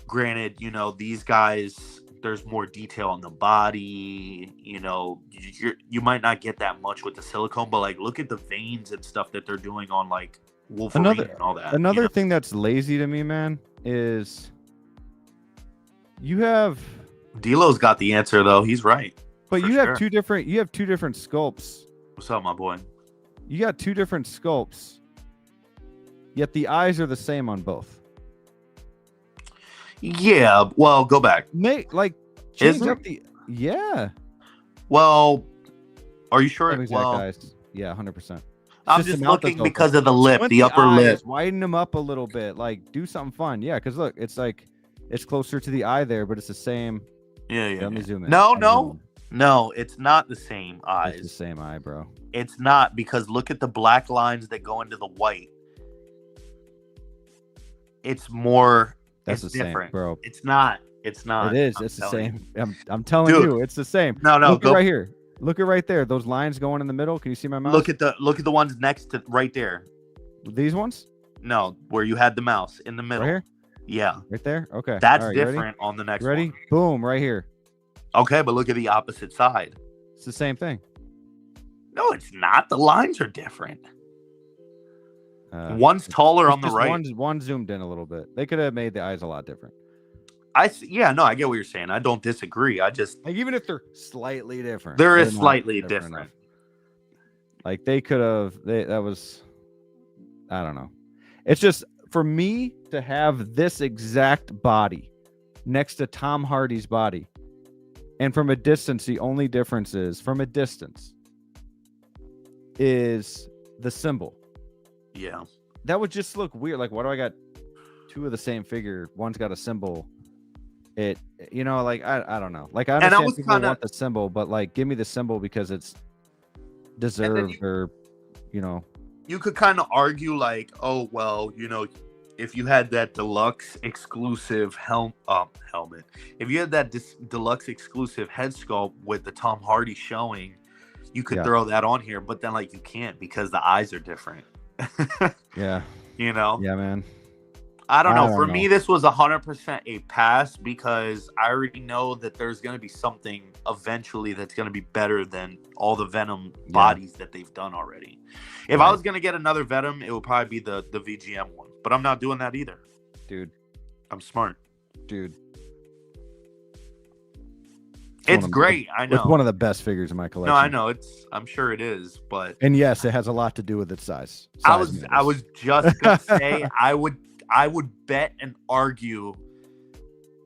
granted, these guys, there's more detail on the body, you might not get that much with the silicone, but like, look at the veins and stuff that they're doing on like Wolverine and all that. Another thing that's lazy to me, man, is you have D'Lo's got the answer though. He's right. But you have two different sculpts. What's up, my boy? You got two different sculpts, yet the eyes are the same on both. Yeah, well, go back. Change up the Well, are you sure? Eyes. Yeah, 100%. I'm just looking because of the lip, the upper lip. Widen them up a little bit. Like, do something fun. Yeah, because look, it's like it's closer to the eye there, but it's the same. Yeah. Let me zoom in. No, it's not the same eyes. It's the same eye, bro. It's not, because look at the black lines that go into the white. It's more. That's it's the different, same, bro. It's not. It's not. It is. It's the same. I'm telling you, it's the same. No. Look right here. Look at right there. Those lines going in the middle. Can you see my mouse? Look at the ones next to right there. These ones? No, where you had the mouse in the middle. Right here? Yeah. Right there? Okay. That's right, different on the next one. Ready? Boom, right here. Okay, but look at the opposite side. It's the same thing. No, it's not. The lines are different. One's taller on the right. One zoomed in a little bit. They could have made the eyes a lot different. I get what you're saying. I don't disagree. I just like, even if they're slightly different, they're slightly different. Like they could have. That was. I don't know. It's just for me to have this exact body next to Tom Hardy's body, and from a distance, the only difference is from a distance. is the symbol. Yeah. That would just look weird. Like, why do I got two of the same figure? One's got a symbol. It, like, I don't know. Like, I understand people want the symbol, but like, give me the symbol because it's deserved, or you could kind of argue like, oh well, if you had that deluxe exclusive helmet, if you had that deluxe exclusive head sculpt with the Tom Hardy showing, you could throw that on here, but then like you can't because the eyes are different. Yeah. You know? Yeah, man. I don't know. For me, this was 100% a pass because I already know that there's going to be something eventually that's going to be better than all the Venom bodies that they've done already. If I was going to get another Venom, it would probably be the VGM one. But I'm not doing that either. Dude. I'm smart. Dude. It's great. I know. It's one of the best figures in my collection. No, I know. I'm sure it is, but and yes, it has a lot to do with its size. I was just gonna say I would bet and argue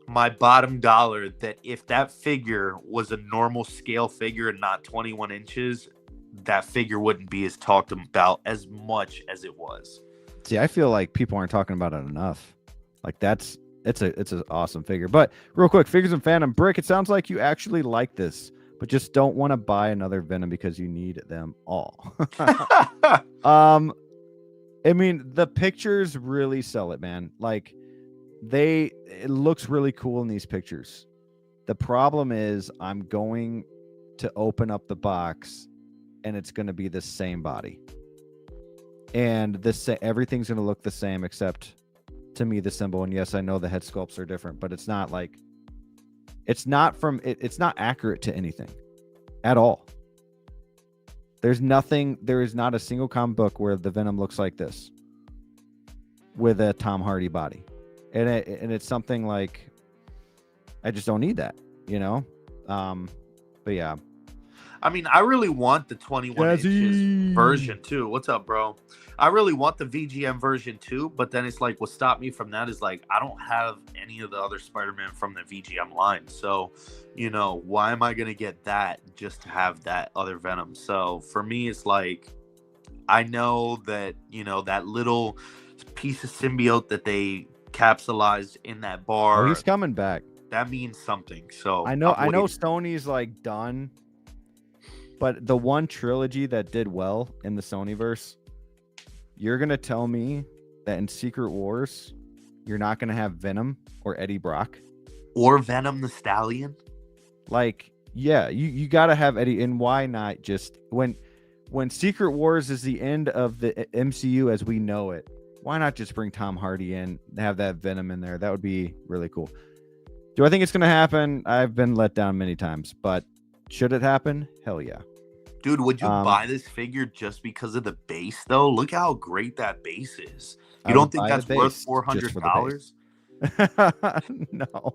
my bottom dollar that if that figure was a normal scale figure and not 21 inches, that figure wouldn't be as talked about as much as it was. See, I feel like people aren't talking about it enough. Like it's an awesome figure. But real quick, Figures and Phantom Brick, it sounds like you actually like this, but just don't want to buy another Venom because you need them all. I mean, the pictures really sell it, man. Like it looks really cool in these pictures. The problem is I'm going to open up the box and it's going to be the same body. And everything's going to look the same except, to me, the symbol. And yes, I know the head sculpts are different, but it's not like it's not accurate to anything at all. There is not a single comic book where the Venom looks like this with a Tom Hardy body. And it's something like I just don't need that, but yeah. I mean, I really want the 21 inches version too. What's up, bro? I really want the VGM version too, but then it's like what stopped me from that is like I don't have any of the other Spider-Man from the VGM line. So, why am I going to get that just to have that other Venom? So, for me it's like I know that, that little piece of symbiote that they capsulized in that bar. Oh, he's coming back. That means something. So, I know Sony's like done. But the one trilogy that did well in the Sonyverse, you're going to tell me that in Secret Wars, you're not going to have Venom or Eddie Brock? Or Venom the Stallion? Like, yeah, you got to have Eddie. And why not just, when Secret Wars is the end of the MCU as we know it, why not just bring Tom Hardy in, have that Venom in there? That would be really cool. Do I think it's going to happen? I've been let down many times, but should it happen? Hell yeah. Dude, would you buy this figure just because of the base, though? Look how great that base is. You don't think that's worth $400? No.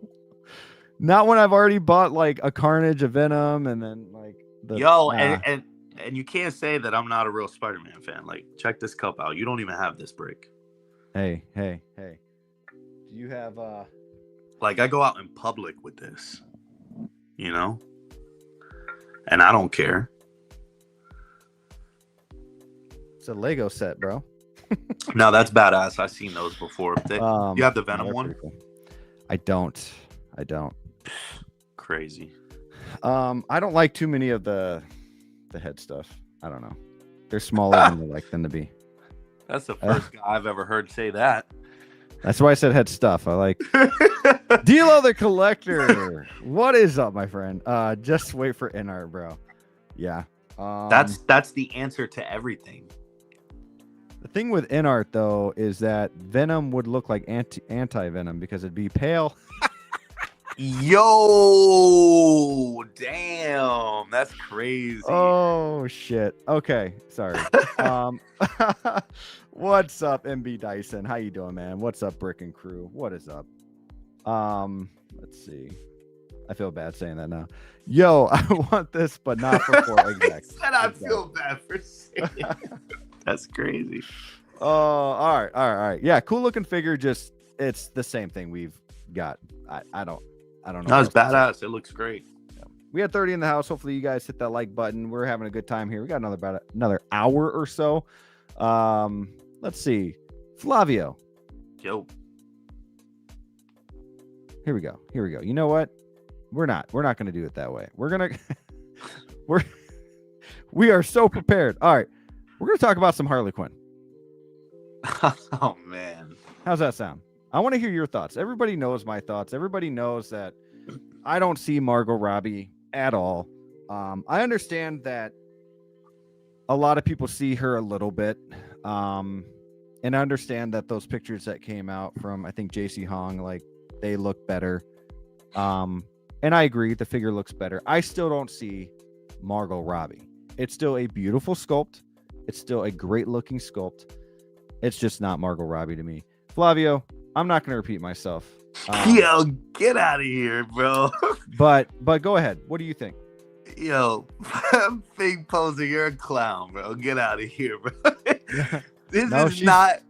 Not when I've already bought like a Carnage, a Venom, and then like and you can't say that I'm not a real Spider-Man fan. Like, check this cup out. You don't even have this brick. Hey. Do you have like I go out in public with this, and I don't care. It's a Lego set, bro. No, that's badass. I've seen those before. You have the Venom one? Cool. I don't. Crazy. I don't like too many of the head stuff. I don't know. They're smaller than I like them to be. That's the first guy I've ever heard say that. That's why I said head stuff. I like D'Lo the Collector. What is up, my friend? Just wait for Inart, bro. Yeah. That's the answer to everything. The thing with Inart though is that Venom would look like anti-Venom because it'd be pale. Yo, damn, that's crazy. Oh shit. Okay, sorry. What's up, MB Dyson? How you doing, man? What's up, Brick and Crew? What is up? Let's see. I feel bad saying that now. Yo, I want this, but not for 4. Exactly. I feel bad for saying it. That's crazy. Oh, all right. Yeah, cool looking figure. Just it's the same thing we've got. I don't know. No, it's badass. It looks great. We had 30 in the house. Hopefully you guys hit that like button. We're having a good time here. We got about another hour or so. Let's see. Flavio. Yo. Here we go. You know what? We're not going to do it that way. We are so prepared. All right. We're going to talk about some Harley Quinn. Oh man. How's that sound? I want to hear your thoughts. Everybody knows my thoughts. Everybody knows that I don't see Margot Robbie at all. I understand that a lot of people see her a little bit. And I understand that those pictures that came out from, I think, JC Hong, like, they look better. And I agree, the figure looks better. I still don't see Margot Robbie. It's still a beautiful sculpt. It's still a great looking sculpt. It's just not Margot Robbie to me. Flavio, I'm not going to repeat myself. Yo, get out of here, bro. But go ahead. What do you think? Yo, Fig Poser, you're a clown, bro. Get out of here, bro. This is not.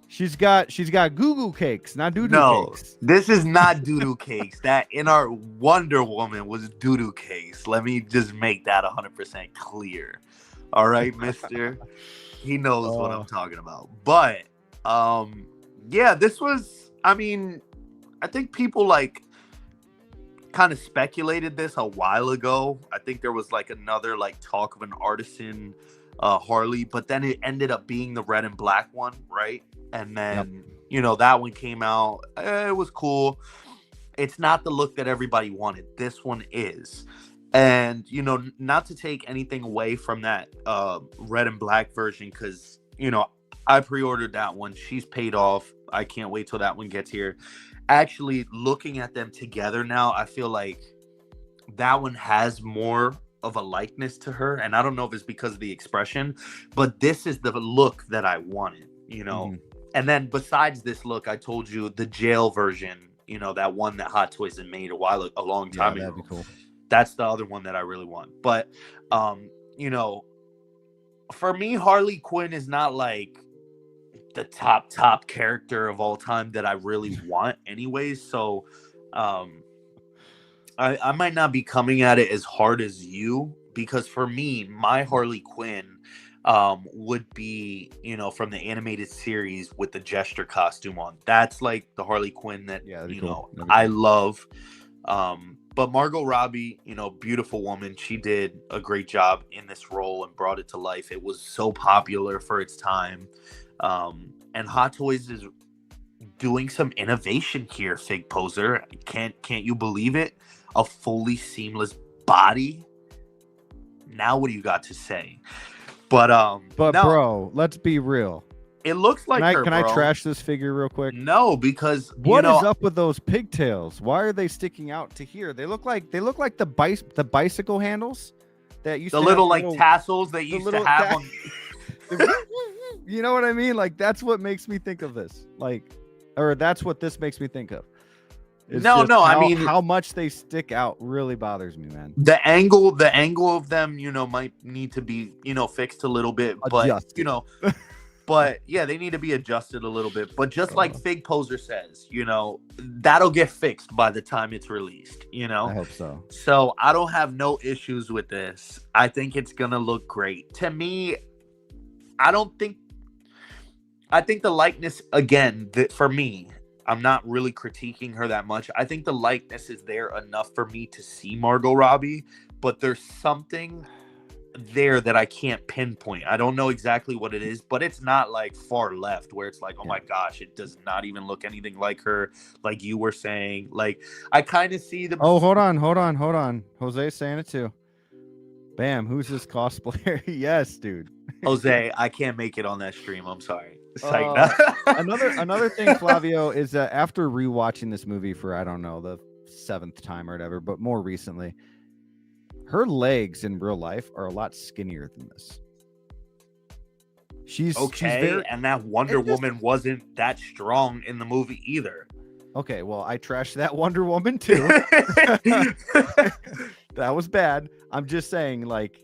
She's got goo-goo cakes, not doo-doo cakes. This is not doo-doo cakes. That in our Wonder Woman was doo-doo cakes. Let me just make that 100% clear. All right, mister? He knows what I'm talking about. But, yeah, this was, I mean, I think people, like, kind of speculated this a while ago. I think there was, like, another, like, talk of an artisan Harley, but then it ended up being the red and black one, right? And then, you know, that one came out. It was cool. It's not the look that everybody wanted. This one is. And, you know, not to take anything away from that red and black version, because, you know, I pre-ordered that one. She's paid off. I can't wait till that one gets here. Actually, looking at them together now, I feel like that one has more of a likeness to her. And I don't know if it's because of the expression, but this is the look that I wanted, you know. Mm-hmm. And then besides this look, I told you the jail version, you know, that one that Hot Toys had made a long time ago. That'd be cool. That's the other one that I really want. But, you know, for me, Harley Quinn is not like the top character of all time that I really want anyways. So I might not be coming at it as hard as you, because for me, my Harley Quinn would be, you know, from the animated series with the Jester costume on. That's like the Harley Quinn that, you know, I love. But Margot Robbie, you know, beautiful woman. She did a great job in this role and brought it to life. It was so popular for its time. And Hot Toys is doing some innovation here, Fig Poser. Can't you believe it? A fully seamless body. Now what do you got to say? But no, bro, let's be real. It looks like Can I trash this figure real quick? No, because what is up with those pigtails? Why are they sticking out to here? They look like the bicycle handles that used the to little have like tassels they used to have on. You know what I mean? Like, that's what makes me think of this. Like, or that's what this makes me think of. I mean, how much they stick out really bothers me, man. The angle of them, you know, might need to be, you know, fixed a little bit, but you know, but yeah, they need to be adjusted a little bit. But just like Fig Poser says, you know, that'll get fixed by the time it's released, you know? I hope so. So I don't have no issues with this. I think it's going to look great. To me, I think the likeness, again, for me, I'm not really critiquing her that much. I think the likeness is there enough for me to see Margot Robbie, but there's something there that I can't pinpoint. I don't know exactly what it is, but it's not like far left where it's like, oh my gosh, it does not even look anything like her, like you were saying. Like, I kind of see the... Oh, hold on. Jose's saying it too. Bam, who's this cosplayer? Yes, dude. Jose, I can't make it on that stream. I'm sorry. Another thing, Flavio, is that after rewatching this movie for, I don't know, the 7th time or whatever, but more recently, her legs in real life are a lot skinnier than this. She's and that Wonder Woman wasn't that strong in the movie either. Okay, well, I trashed that Wonder Woman too. That was bad. I'm just saying, like,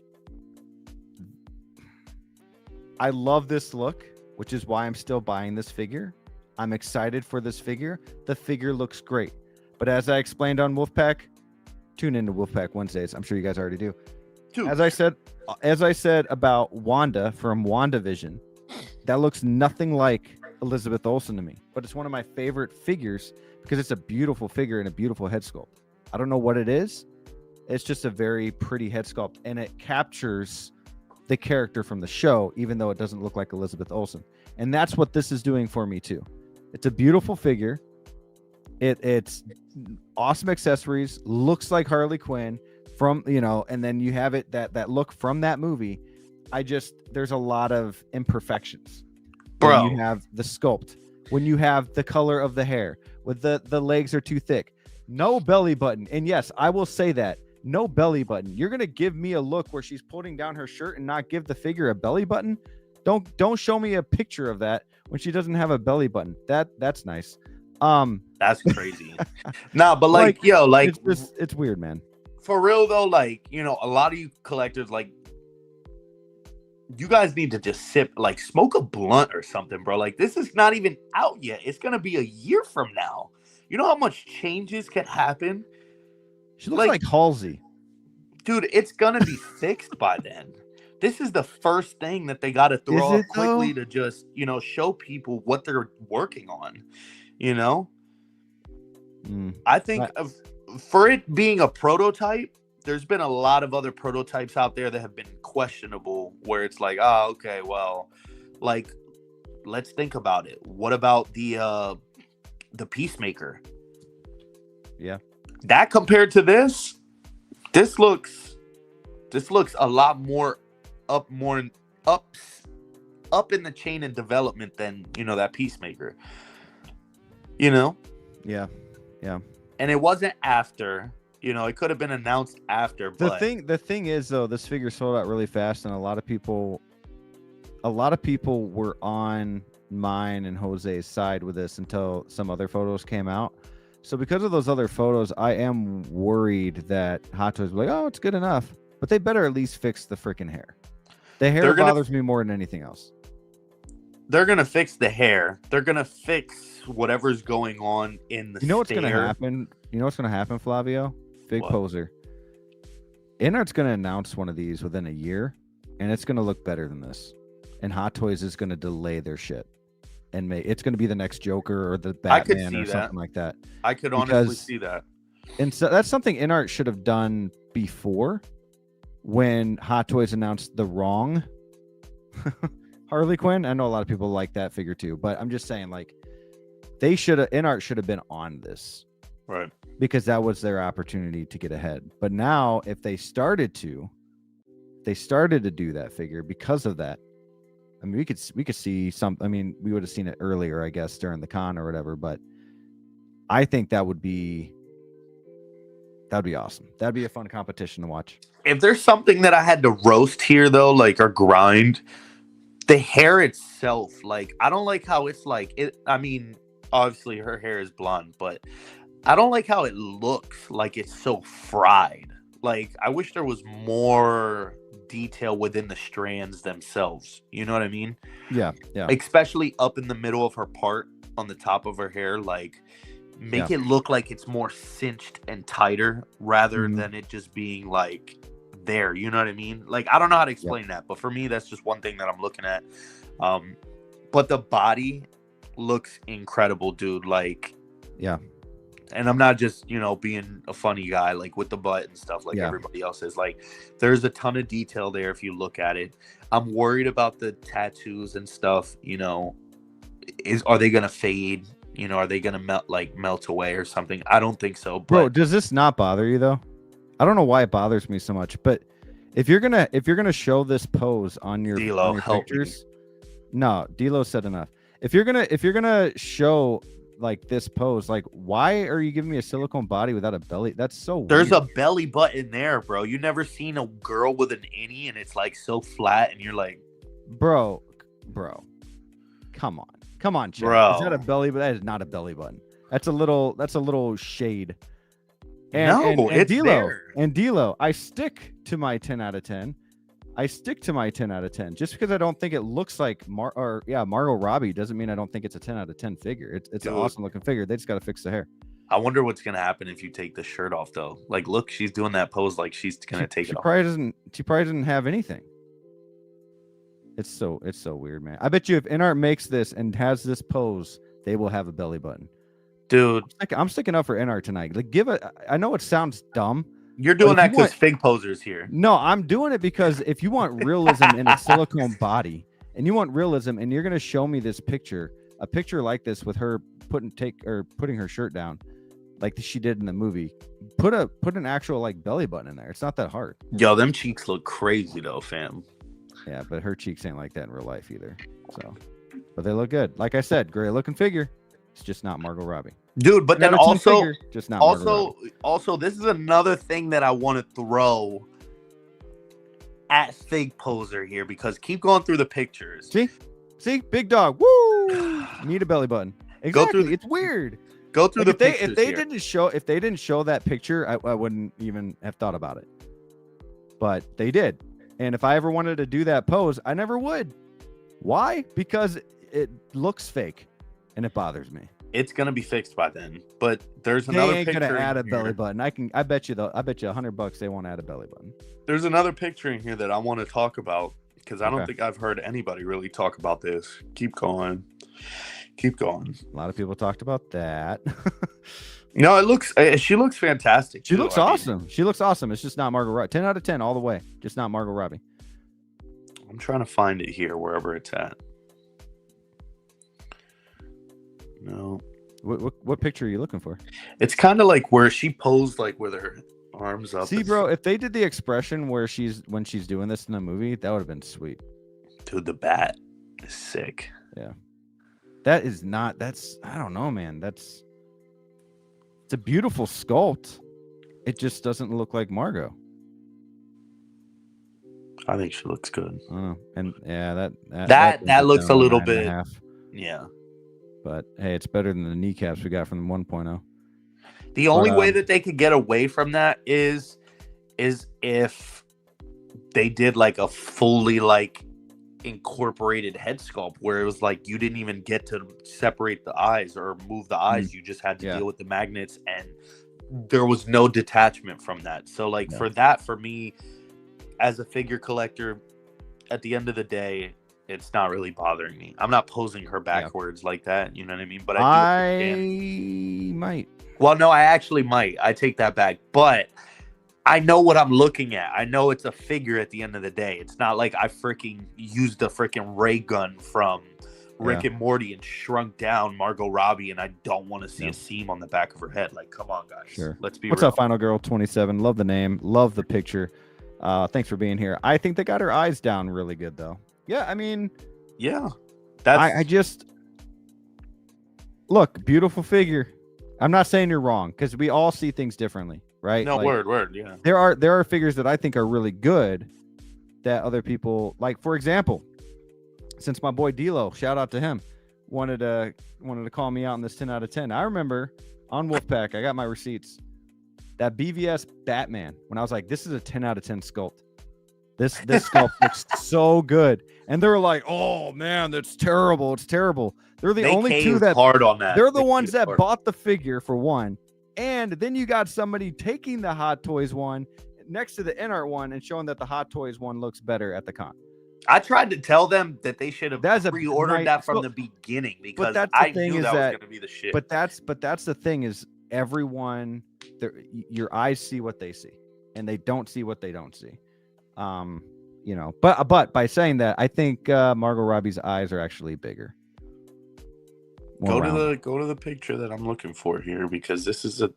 I love this look, which is why I'm still buying this figure. I'm excited for this figure. The figure looks great. But as I explained on Wolfpack, tune into Wolfpack Wednesdays. I'm sure you guys already do. Dude. As I said about Wanda from WandaVision, that looks nothing like Elizabeth Olsen to me, but it's one of my favorite figures because it's a beautiful figure and a beautiful head sculpt. I don't know what it is. It's just a very pretty head sculpt, and it captures the character from the show, even though it doesn't look like Elizabeth Olsen. And that's what this is doing for me too. It's a beautiful figure. It's awesome accessories, looks like Harley Quinn from, and then you have it that look from that movie. There's a lot of imperfections. Bro. When you have the sculpt, when you have the color of the hair, with the legs are too thick, no belly button. And yes, I will say that, no belly button. You're gonna give me a look where she's putting down her shirt and not give the figure a belly button? Don't show me a picture of that when she doesn't have a belly button. That's nice. That's crazy. Nah, but like it's weird, man. For real though, like, a lot of you collectors, like, you guys need to just smoke a blunt or something, bro. Like, this is not even out yet. It's gonna be a year from now. You know how much changes can happen? She looks like Halsey. Dude, it's gonna be fixed by then. This is the first thing that they got to throw up quickly to just, show people what they're working on. I think for it being a prototype, there's been a lot of other prototypes out there that have been questionable, where it's like, oh, okay, well, like, let's think about it. What about the Peacemaker? Yeah. That compared to this looks a lot more up in the chain and development than, that Peacemaker. Yeah. And it wasn't after. It could have been announced after. But the thing is, though, this figure sold out really fast, and a lot of people were on mine and Jose's side with this until some other photos came out. So because of those other photos, I am worried that Hot Toys will be like, oh, it's good enough, but they better at least fix the freaking hair. The hair bothers me more than anything else. They're gonna fix the hair. They're gonna fix whatever's going on in the. What's gonna happen? You know what's gonna happen, Flavio? Big poser. Inart's gonna announce one of these within a year, and it's gonna look better than this. And Hot Toys is gonna delay their shit, and it's gonna be the next Joker or the Batman or something like that. I could honestly see that. And so that's something Inart should have done before, when Hot Toys announced the wrong Harley Quinn. I know a lot of people like that figure too, but I'm just saying, like, Inart should have been on this. Right. Because that was their opportunity to get ahead. But now, if they started to do that figure because of that, I mean, we could see some. I mean, we would have seen it earlier, I guess, during the con or whatever. But I think that'd be awesome. That'd be a fun competition to watch. If there's something that I had to roast here, though, like, or grind, the hair itself, like, I don't like how it's like it. I mean, obviously her hair is blonde, but I don't like how it looks like it's so fried. Like, I wish there was more detail within the strands themselves. You know what I mean? Yeah. Especially up in the middle of her part on the top of her hair. Like, make it look like it's more cinched and tighter rather than it just being like there. You know what I mean? Like, I don't know how to explain that, but for me, that's just one thing that I'm looking at. But the body looks incredible, dude. Like, yeah. And I'm not just, being a funny guy, like, with the butt and stuff like everybody else is. Like, there's a ton of detail there if you look at it. I'm worried about the tattoos and stuff. Are they gonna fade? Are they gonna melt away or something? I don't think so. But bro, does this not bother you though? I don't know why it bothers me so much, but if you're gonna show this pose on your pictures, no, D-Lo said enough. If you're gonna show like this pose, like, why are you giving me a silicone body without a belly? That's so weird. There's a belly button there, bro. You never seen a girl with an innie and it's like so flat and you're like, bro, come on, Chad. Bro. Is that a belly? But that is not a belly button. That's a little shade. And it's D-Lo, there. And D-Lo, I stick to my 10 out of 10. Just because I don't think it looks like Margot Robbie doesn't mean I don't think it's a 10 out of 10 figure. It's an awesome looking figure. They just got to fix the hair. I wonder what's gonna happen if you take the shirt off, though. Like, look, she's doing that pose like she's gonna take it off. She probably doesn't have anything. It's so weird, man. I bet you if Inart makes this and has this pose, they will have a belly button. Dude, I'm sticking up for Inart tonight. Like, I know it sounds dumb. you're doing that because Fig Poser's here. No, I'm doing it because if you want realism in a silicone body, and you want realism, and you're gonna show me this picture, a picture like this with her putting her shirt down, like she did in the movie, put an actual like belly button in there. It's not that hard. Yo, them cheeks look crazy though, fam. Yeah, but her cheeks ain't like that in real life either. So, but they look good. Like I said, great looking figure. It's just not Margot Robbie. Dude, but then also, figure, just not also, this is another thing that I want to throw at Fig Poser here, because keep going through the pictures. See, big dog. Woo! Need a belly button. Exactly. It's weird. Go through like the pictures. If they didn't show that picture, I wouldn't even have thought about it. But they did. And if I ever wanted to do that pose, I never would. Why? Because it looks fake and it bothers me. It's gonna be fixed by then. But there's another they ain't picture. Gonna add a belly button. I bet you $100 they won't add a belly button. There's another picture in here that I want to talk about, because I don't think I've heard anybody really talk about this. Keep going. A lot of people talked about that. No, she looks fantastic. She looks awesome. She looks awesome. It's just not Margot Robbie. 10 out of 10 all the way. Just not Margot Robbie. I'm trying to find it here, wherever it's at. No. What picture are you looking for? It's kind of like where she posed, like with her arms up. See, bro, if they did the expression when she's doing this in the movie, that would have been sweet. Dude, the bat is sick. Yeah. I don't know, man. It's a beautiful sculpt. It just doesn't look like Margot. I think she looks good. And yeah, that looks a little bit. Yeah. But hey, it's better than the kneecaps we got from the 1.0. The only way that they could get away from that is if they did like a fully like incorporated head sculpt where it was like you didn't even get to separate the eyes or move the eyes. You just had to deal with the magnets, and there was no detachment from that. So like for me as a figure collector, at the end of the day, it's not really bothering me. I'm not posing her backwards like that. You know what I mean? But I might. Well, no, I actually might. I take that back. But I know what I'm looking at. I know it's a figure at the end of the day. It's not like I freaking used the freaking ray gun from Rick and Morty and shrunk down Margot Robbie, and I don't want to see a seam on the back of her head. Like, come on, guys. Sure. Let's be What's real. up, Final Girl 27? Love the name. Love the picture. Thanks for being here. I think they got her eyes down really good, though. Yeah, I mean, yeah. I just look, beautiful figure. I'm not saying you're wrong, because we all see things differently, right? No, like, word, yeah. There are figures that I think are really good that other people like. For example, since my boy D'Lo, shout out to him, wanted to call me out in this 10 out of 10. I remember on Wolfpack, I got my receipts. That BVS Batman, when I was like, this is a 10 out of 10 sculpt. This sculpt looks so good. And they're like, oh man, that's terrible. It's terrible. They're the only two that hard on that. They're the ones that bought the figure for one. And then you got somebody taking the Hot Toys one next to the Inart one and showing that the Hot Toys one looks better at the con. I tried to tell them that they should have pre-ordered that from the beginning, because I knew that was going to be the shit. But that's the thing is everyone, your eyes see what they see, and they don't see what they don't see. But by saying that, I think Margot Robbie's eyes are actually bigger. Go to the picture that I'm looking for here, because this is a.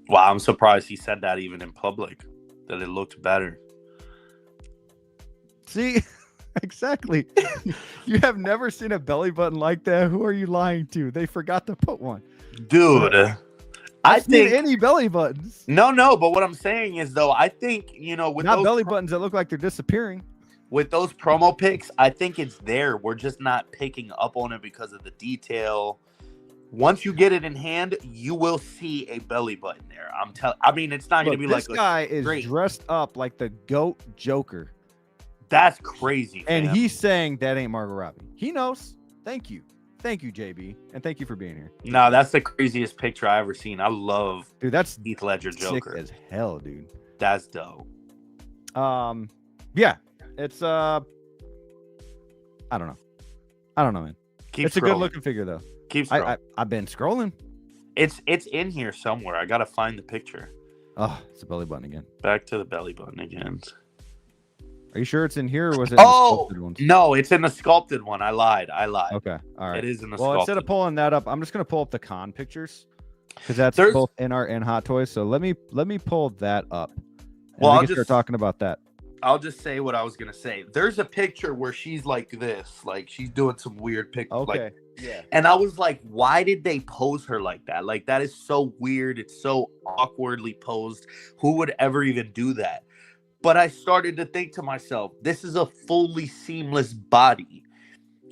Wow, I'm surprised he said that even in public, that it looked better. See, exactly. You have never seen a belly button like that. Who are you lying to? They forgot to put one, dude. I think any belly buttons. No. But what I'm saying is, though, I think with not those belly buttons that look like they're disappearing. With those promo pics, I think it's there. We're just not picking up on it because of the detail. Once you get it in hand, you will see a belly button there. I mean, it's not going to be like this guy is dressed up like the GOAT Joker. That's crazy. And he's saying that ain't Margot Robbie. He knows. Thank you. Thank you, JB, and thank you for being here. No, that's the craziest picture I ever seen. I love Dude, that's Heath Ledger sick Joker. as hell, dude. That's dope. Yeah, it's I don't know, man. Keep It's a scrolling. good looking figure though. Keep scrolling. I've been scrolling. It's in here somewhere. I gotta find the picture. Oh, it's a belly button again. Back to the belly button again. Are you sure it's in here or was it? Oh in the sculpted ones? no, it's in the sculpted one. I lied. Okay, all right. It is in the Well, sculpted. instead of pulling that up, I'm just gonna pull up the con pictures because that's There's- both Inart and Hot Toys. So let me pull that up. And Well, we I'll can start just- talking about that. I'll just say what I was gonna say. There's a picture where she's like this, like she's doing some weird picture. Okay. Like, Yeah. and I was like, why did they pose her like that? Like that is so weird. It's so awkwardly posed. Who would ever even do that? But I started to think to myself, this is a fully seamless body.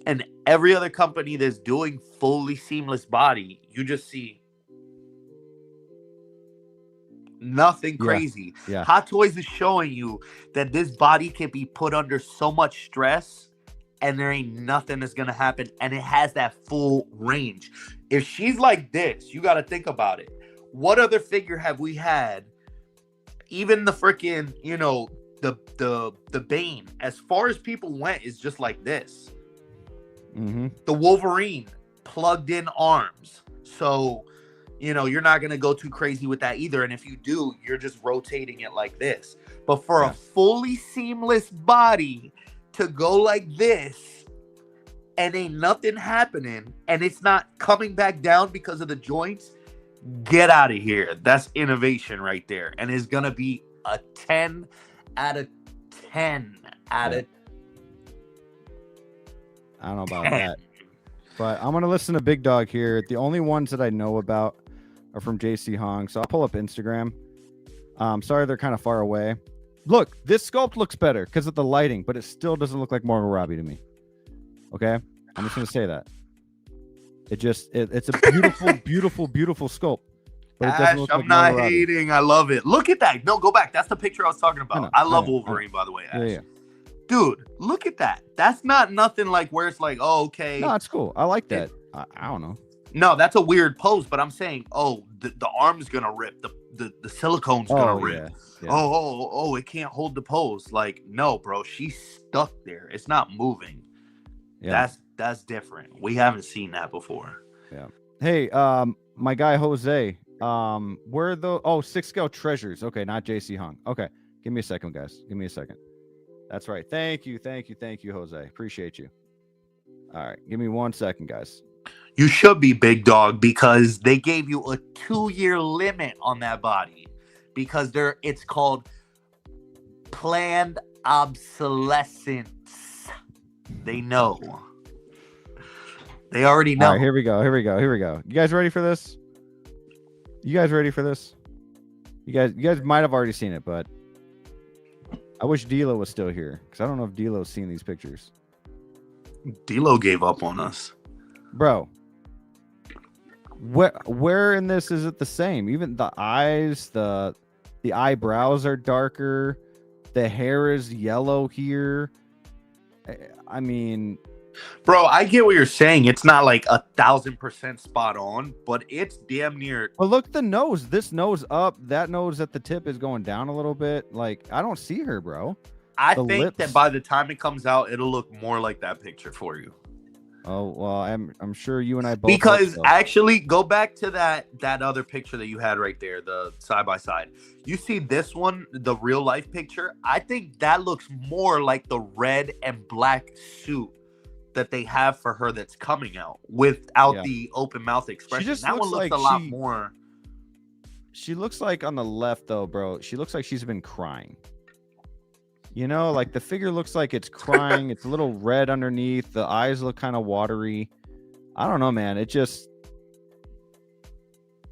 And every other company that's doing fully seamless body, you just see nothing crazy. Yeah. Hot Toys is showing you that this body can be put under so much stress and there ain't nothing that's gonna happen, and it has that full range. If she's like this, you got to think about it. What other figure have we had? Even the freaking, the Bane, as far as people went, is just like this. Mm-hmm. The Wolverine, plugged in arms. So, you're not going to go too crazy with that either. And if you do, you're just rotating it like this. But for a fully seamless body to go like this and ain't nothing happening and it's not coming back down because of the joints, get out of here. That's innovation right there. And it's going to be a 10 out of 10 out of I don't know about that. But I'm going to listen to Big Dog here. The only ones that I know about are from JC Hong. So I'll pull up Instagram. Sorry, they're kind of far away. Look, this sculpt looks better because of the lighting, but it still doesn't look like Margot Robbie to me. Okay? I'm just going to say that. It's a beautiful, beautiful sculpt. But it doesn't Ash, look I'm like not Margot Robbie. hating. I love it. Look at that. No, go back. That's the picture I was talking about. I love Wolverine, by the way, Ash. Yeah. Dude, look at that. That's not nothing like where it's like, oh, okay. No, it's cool. I like that. I don't know. No, that's a weird pose, but I'm saying, the arm's gonna rip, the silicone's gonna rip. Yeah. Oh, it can't hold the pose. Like, no, bro, she's stuck there. It's not moving. Yeah. That's different. We haven't seen that before. Yeah. Hey, my guy Jose. Where are the 6-scale treasures? Okay, not JC Hung. Okay, give me a second, guys. Give me a second. That's right. Thank you, Jose. Appreciate you. All right, give me 1 second, guys. You should be, Big Dog, because they gave you a 2-year limit on that body because it's called planned obsolescence. They know. They already know. All right, here we go. You guys ready for this? You guys might have already seen it, but I wish D'Lo was still here because I don't know if D'Lo's seen these pictures. D'Lo gave up on us. Bro, where in this is it the same? Even the eyes, the eyebrows are darker. The hair is yellow here. I mean, bro, I get what you're saying. It's not like 1,000% spot on, but it's damn near. Well, look at the nose. This nose up, that nose at the tip is going down a little bit. Like, I don't see her, bro. I The think lips. that by the time it comes out, it'll look more like that picture for you. Oh well, I'm sure you and I both. Because hope so. actually, go back to that other picture that you had right there, the side by side. You see this one, the real life picture. I think that looks more like the red and black suit that they have for her that's coming out without the open mouth expression. just That one looks looks like a lot she- more. She looks like on the left though, bro. She looks like she's been crying. You know, like the figure looks like it's crying. It's a little red underneath. The eyes look kind of watery. I don't know, man. It just,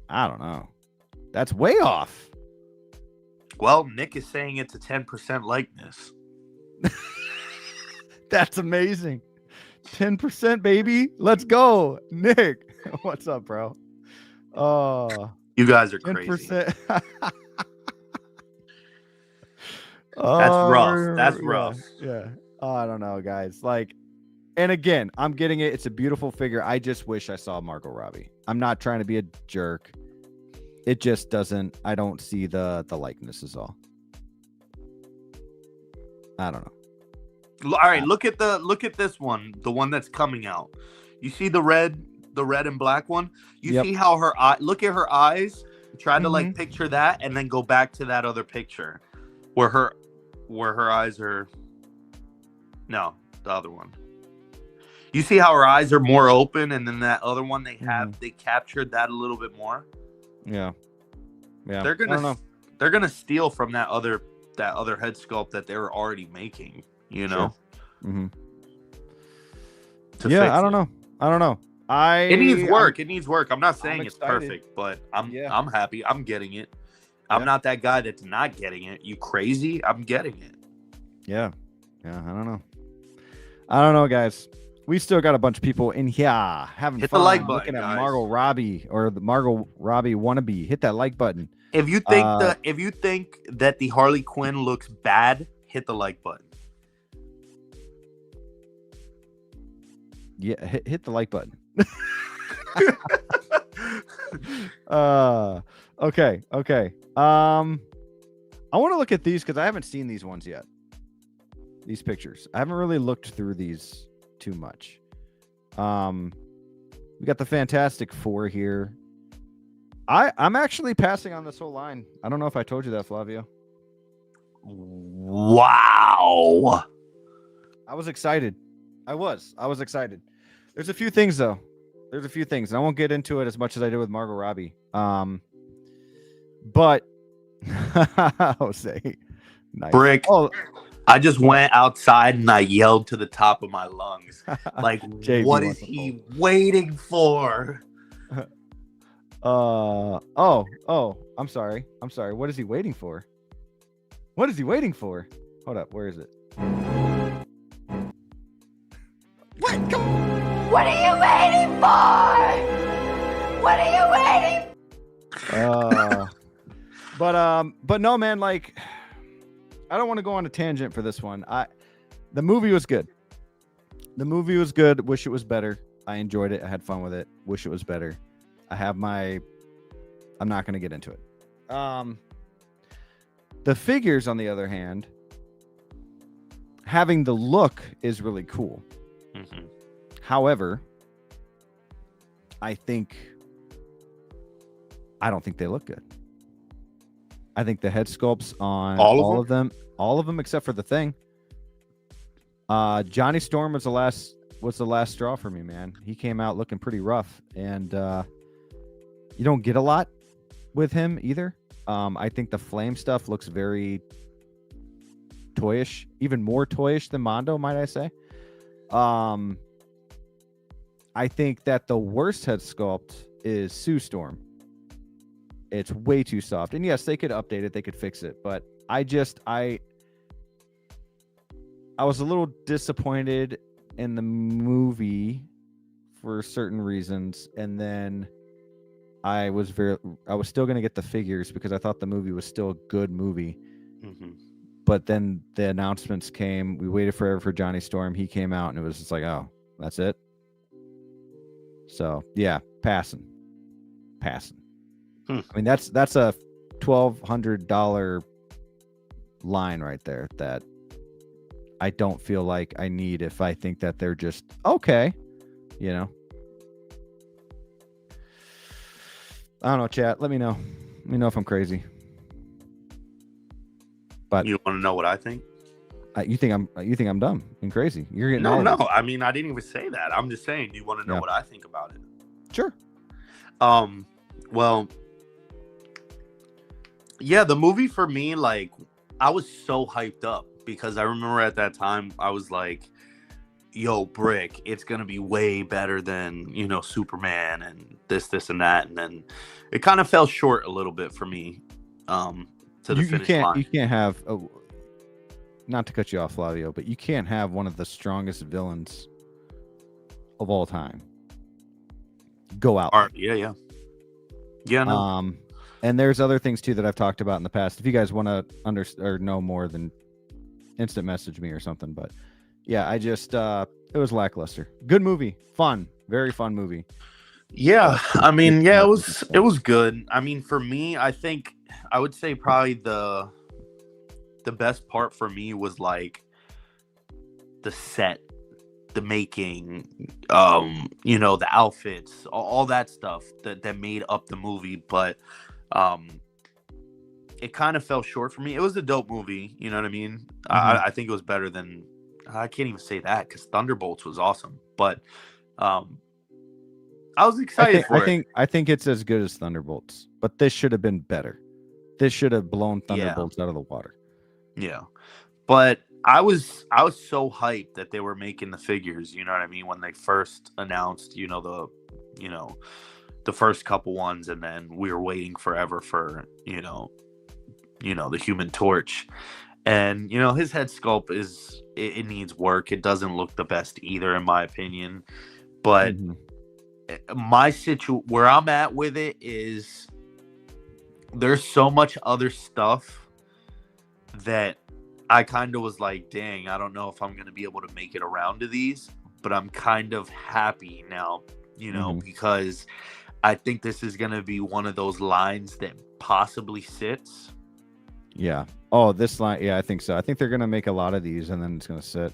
I don't know. That's way off. Well, Nick is saying it's a 10% likeness. That's amazing. 10%, baby. Let's go. Nick, what's up, bro? Oh, You guys are crazy. 10%. That's rough. That's rough. Yeah. Oh, I don't know, guys. Like, And again, I'm getting it. It's a beautiful figure. I just wish I saw Margot Robbie. I'm not trying to be a jerk. It just doesn't. I don't see the likeness is all. I don't know. All right, look at this one, the one that's coming out. You see the red and black one? You see how her eye, look at her eyes. Try to like picture that and then go back to that other picture where her eyes are. No, the other one. You see how her eyes are more open, and then that other one they captured that a little bit more. Yeah. They're gonna steal from that other head sculpt that they were already making, you know. Sure. Yeah, I don't know. It needs work. It needs work. I'm not saying it's perfect, but I'm happy. I'm getting it. I'm not that guy that's not getting it. You crazy? I'm getting it. Yeah. I don't know, guys. We still got a bunch of people in here having Hit fun the like button, looking at guys. Margot Robbie or the Margot Robbie wannabe. Hit that like button. If you think that the Harley Quinn looks bad, hit the like button. Yeah, hit the like button. Okay. I want to look at these because I haven't seen these ones yet. These pictures. I haven't really looked through these too much. We got the Fantastic Four here. I'm actually passing on this whole line. I don't know if I told you that, Flavio. Wow. I was excited. I was excited. There's a few things though. And I won't get into it as much as I did with Margot Robbie. But I'll say nice. Brick. Oh, I just went outside and I yelled to the top of my lungs. Like, JB what is he waiting for? Oh, I'm sorry. What is he waiting for? Hold up, where is it? What? What are you waiting for? What are you waiting? But no, man. Like, I don't want to go on a tangent for this one. The movie was good. Wish it was better. I enjoyed it. I had fun with it. Wish it was better. I'm not going to get into it. The figures, on the other hand, having the look is really cool. Mm-hmm. However, I don't think they look good. I think the head sculpts on all of them except for the Thing. Johnny Storm was the last straw for me, man. He came out looking pretty rough, and you don't get a lot with him either. I think the Flame stuff looks very toyish, even more toyish than Mondo, might I say. I think that the worst head sculpt is Sue Storm. It's way too soft. And yes, they could update it, they could fix it, but I was a little disappointed in the movie for certain reasons, and then I was still going to get the figures because I thought the movie was still a good movie. Mm-hmm. But then the announcements came. We waited forever for Johnny Storm. He came out, and it was just like, oh, that's it. So yeah, passing. I mean, that's a $1,200 line right there that I don't feel like I need if I think that they're just okay, you know. I don't know, chat. Let me know. Let me know if I'm crazy. But You want to know what I think? you think I'm dumb and crazy? You're getting No. I mean, I didn't even say that. I'm just saying. Do you want to know what I think about it? Sure. Well, yeah, the movie for me, like, I was so hyped up because I remember at that time I was like, yo, Brick, it's going to be way better than, you know, Superman and this, and that. And then it kind of fell short a little bit for me to the finish line. You can't have, not to cut you off, Flavio, but you can't have one of the strongest villains of all time go out. Yeah. No. And there's other things too that I've talked about in the past. If you guys want to know more, then instant message me or something. But yeah, I just was lackluster. Good movie, fun, very fun movie. Yeah, I mean, yeah, it was good. I mean, for me, I think I would say probably the best part for me was like the set, the making, you know, the outfits, all that stuff that made up the movie. But it kind of fell short for me. It was a dope movie, you know what I mean? I think it was better than, I can't even say that because Thunderbolts was awesome. But I was excited for it. I think it's as good as Thunderbolts, but this should have been better. This should have blown Thunderbolts out of the water. Yeah, but I was so hyped that they were making the figures. You know what I mean? When they first announced, the first couple ones, and then we were waiting forever for the Human Torch, and his head sculpt it needs work. It doesn't look the best either, in my opinion, but. Where I'm at with it is there's so much other stuff that I kind of was like, dang, I don't know if I'm going to be able to make it around to these, but I'm kind of happy now, because I think this is going to be one of those lines that possibly sits. Yeah. Oh, this line. Yeah, I think so. I think they're going to make a lot of these and then it's going to sit.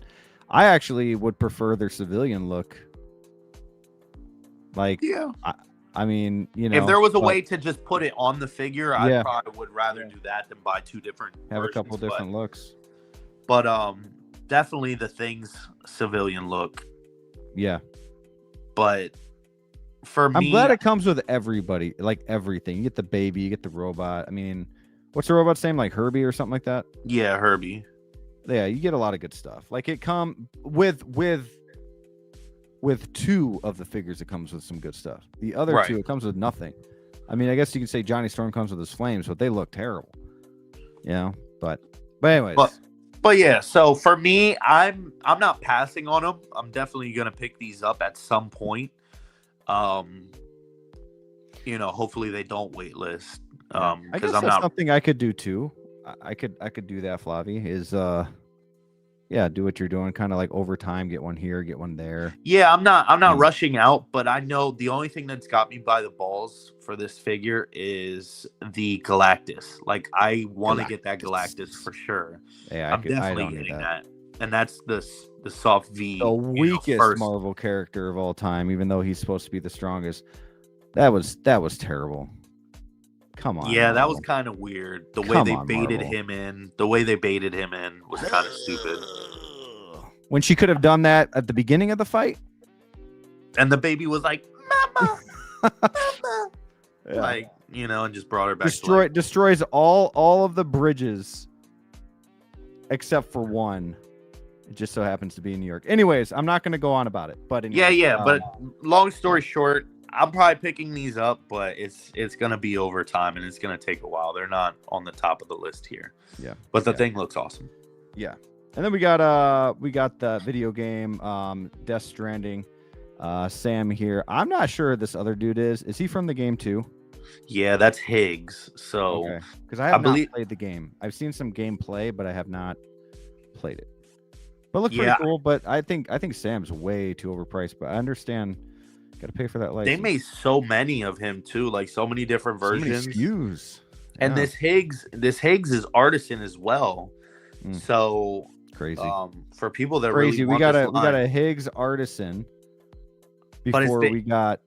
I actually would prefer their civilian look. Like, yeah, I mean, if there was a way to just put it on the figure, I probably would rather do that than buy two different have versions, a couple different looks. But definitely the Thing's civilian look. Yeah. But for me, I'm glad it comes with everybody, like everything. You get the baby, you get the robot. I mean, what's the robot's name? Like Herbie or something like that? Yeah, Herbie. Yeah, you get a lot of good stuff. Like it come with two of the figures, it comes with some good stuff. The other two, it comes with nothing. I mean, I guess you can say Johnny Storm comes with his flames, but they look terrible. But anyways. But yeah, so for me, I'm not passing on them. I'm definitely gonna pick these up at some point. Hopefully they don't waitlist. I guess that's something I could do too. I could do that, Flavio, is do what you're doing, kind of like over time, get one here, get one there. Yeah, I'm not rushing out, but I know the only thing that's got me by the balls for this figure is the Galactus. Like, I want to get that Galactus for sure. Yeah, I'm definitely getting that. And that's the soft V. The weakest Marvel character of all time, even though he's supposed to be the strongest. That was terrible. Come on. Yeah, that was kind of weird. The way they baited him in was kind of stupid. When she could have done that at the beginning of the fight. And the baby was like, Mama, Mama. Yeah. Like, and just brought her back. Destroys all of the bridges except for one. It just so happens to be in New York. Anyways, I'm not going to go on about it. But anyways, but long story short, I'm probably picking these up, but it's gonna be over time and it's gonna take a while. They're not on the top of the list here. Yeah. But the thing looks awesome. Yeah. And then we got the video game, Death Stranding. Sam here. I'm not sure who this other dude is. Is he from the game too? Yeah, that's Higgs. So because I have not played the game. I've seen some gameplay, but I have not played it. But looks pretty cool. But I think Sam's way too overpriced. But I understand. Got to pay for that license. They made so many of him too, like so many different versions. So many SKUs. And this Higgs is artisan as well. So crazy. For people that crazy. really we got a Higgs artisan before we got.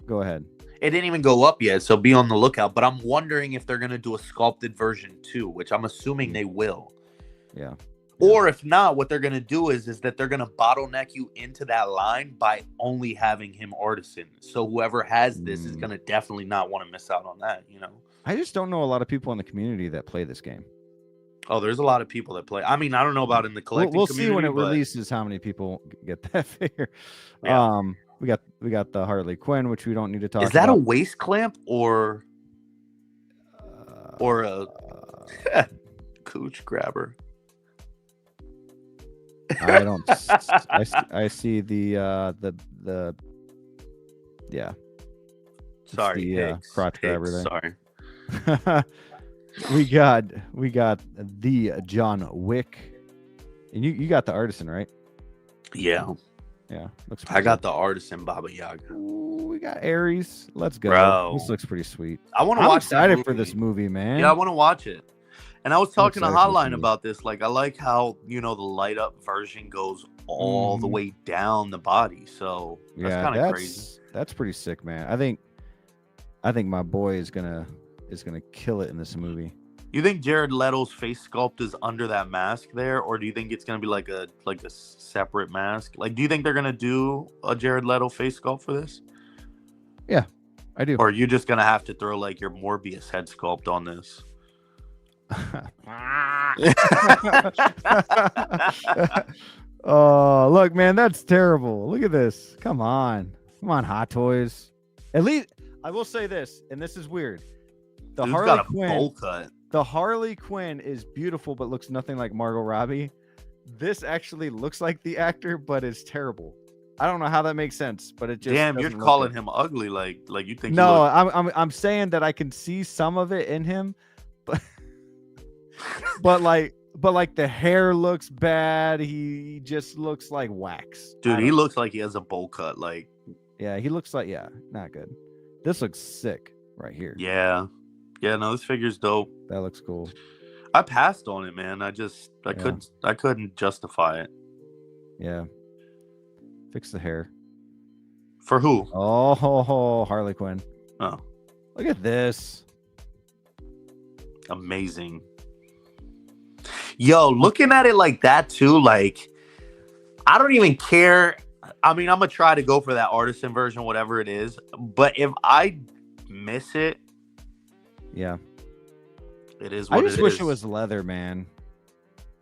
Go ahead. It didn't even go up yet, so be on the lookout. But I'm wondering if they're gonna do a sculpted version too, which I'm assuming they will. Yeah. Or if not, what they're going to do is that they're going to bottleneck you into that line by only having him artisan. So whoever has this is going to definitely not want to miss out on that, I just don't know a lot of people in the community that play this game. Oh, there's a lot of people that play. I mean, I don't know about in the collecting we'll community. We'll see when it releases how many people get that figure. Yeah. We got the Harley Quinn, which we don't need to talk about. Is that a waist clamp or a cooch grabber? I don't. I see the yeah. Sorry, the crotch grabber there. Sorry. we got the John Wick, and you got the artisan, right? Yeah. Yeah, looks. I got the artisan Baba Yaga. Ooh, we got Aries. Let's go. Bro. This looks pretty sweet. I want to I'm watch that excited for this movie, man. Yeah, I want to watch it. And I was talking to excited for this Hotline movie. about this. Like, I like how, the light up version goes all the way down the body. So that's kind of crazy. That's pretty sick, man. I think my boy is gonna kill it in this movie. You think Jared Leto's face sculpt is under that mask there, or do you think it's gonna be like a separate mask? Like, do you think they're gonna do a Jared Leto face sculpt for this? Yeah, I do. Or are you just gonna have to throw like your Morbius head sculpt on this? Oh, look, man, that's terrible. Look at this. Come on, Hot Toys. At least I will say this, and this is weird. The Dude's Harley got a Quinn. bowl cut. The Harley Quinn is beautiful, but looks nothing like Margot Robbie. This actually looks like the actor, but it's terrible. I don't know how that makes sense, but it just Damn, you're calling him ugly, like you think? No, I'm saying that I can see some of it in him, but but like the hair looks bad. He just looks like wax. Dude, he looks like he has a bowl cut. Like, yeah, he looks like not good. This looks sick right here. yeah. No, this figure's dope. That looks cool. I passed on it, man. I couldn't justify it. Yeah. Fix the hair. For who? Oh, Harley Quinn. Oh, Look at this. amazing. Yo, looking at it like that too, like, I don't even care. I mean, I'm gonna try to go for that artisan version, whatever it is. But if I miss it, Yeah. it is what it is. I just wish it was leather, man.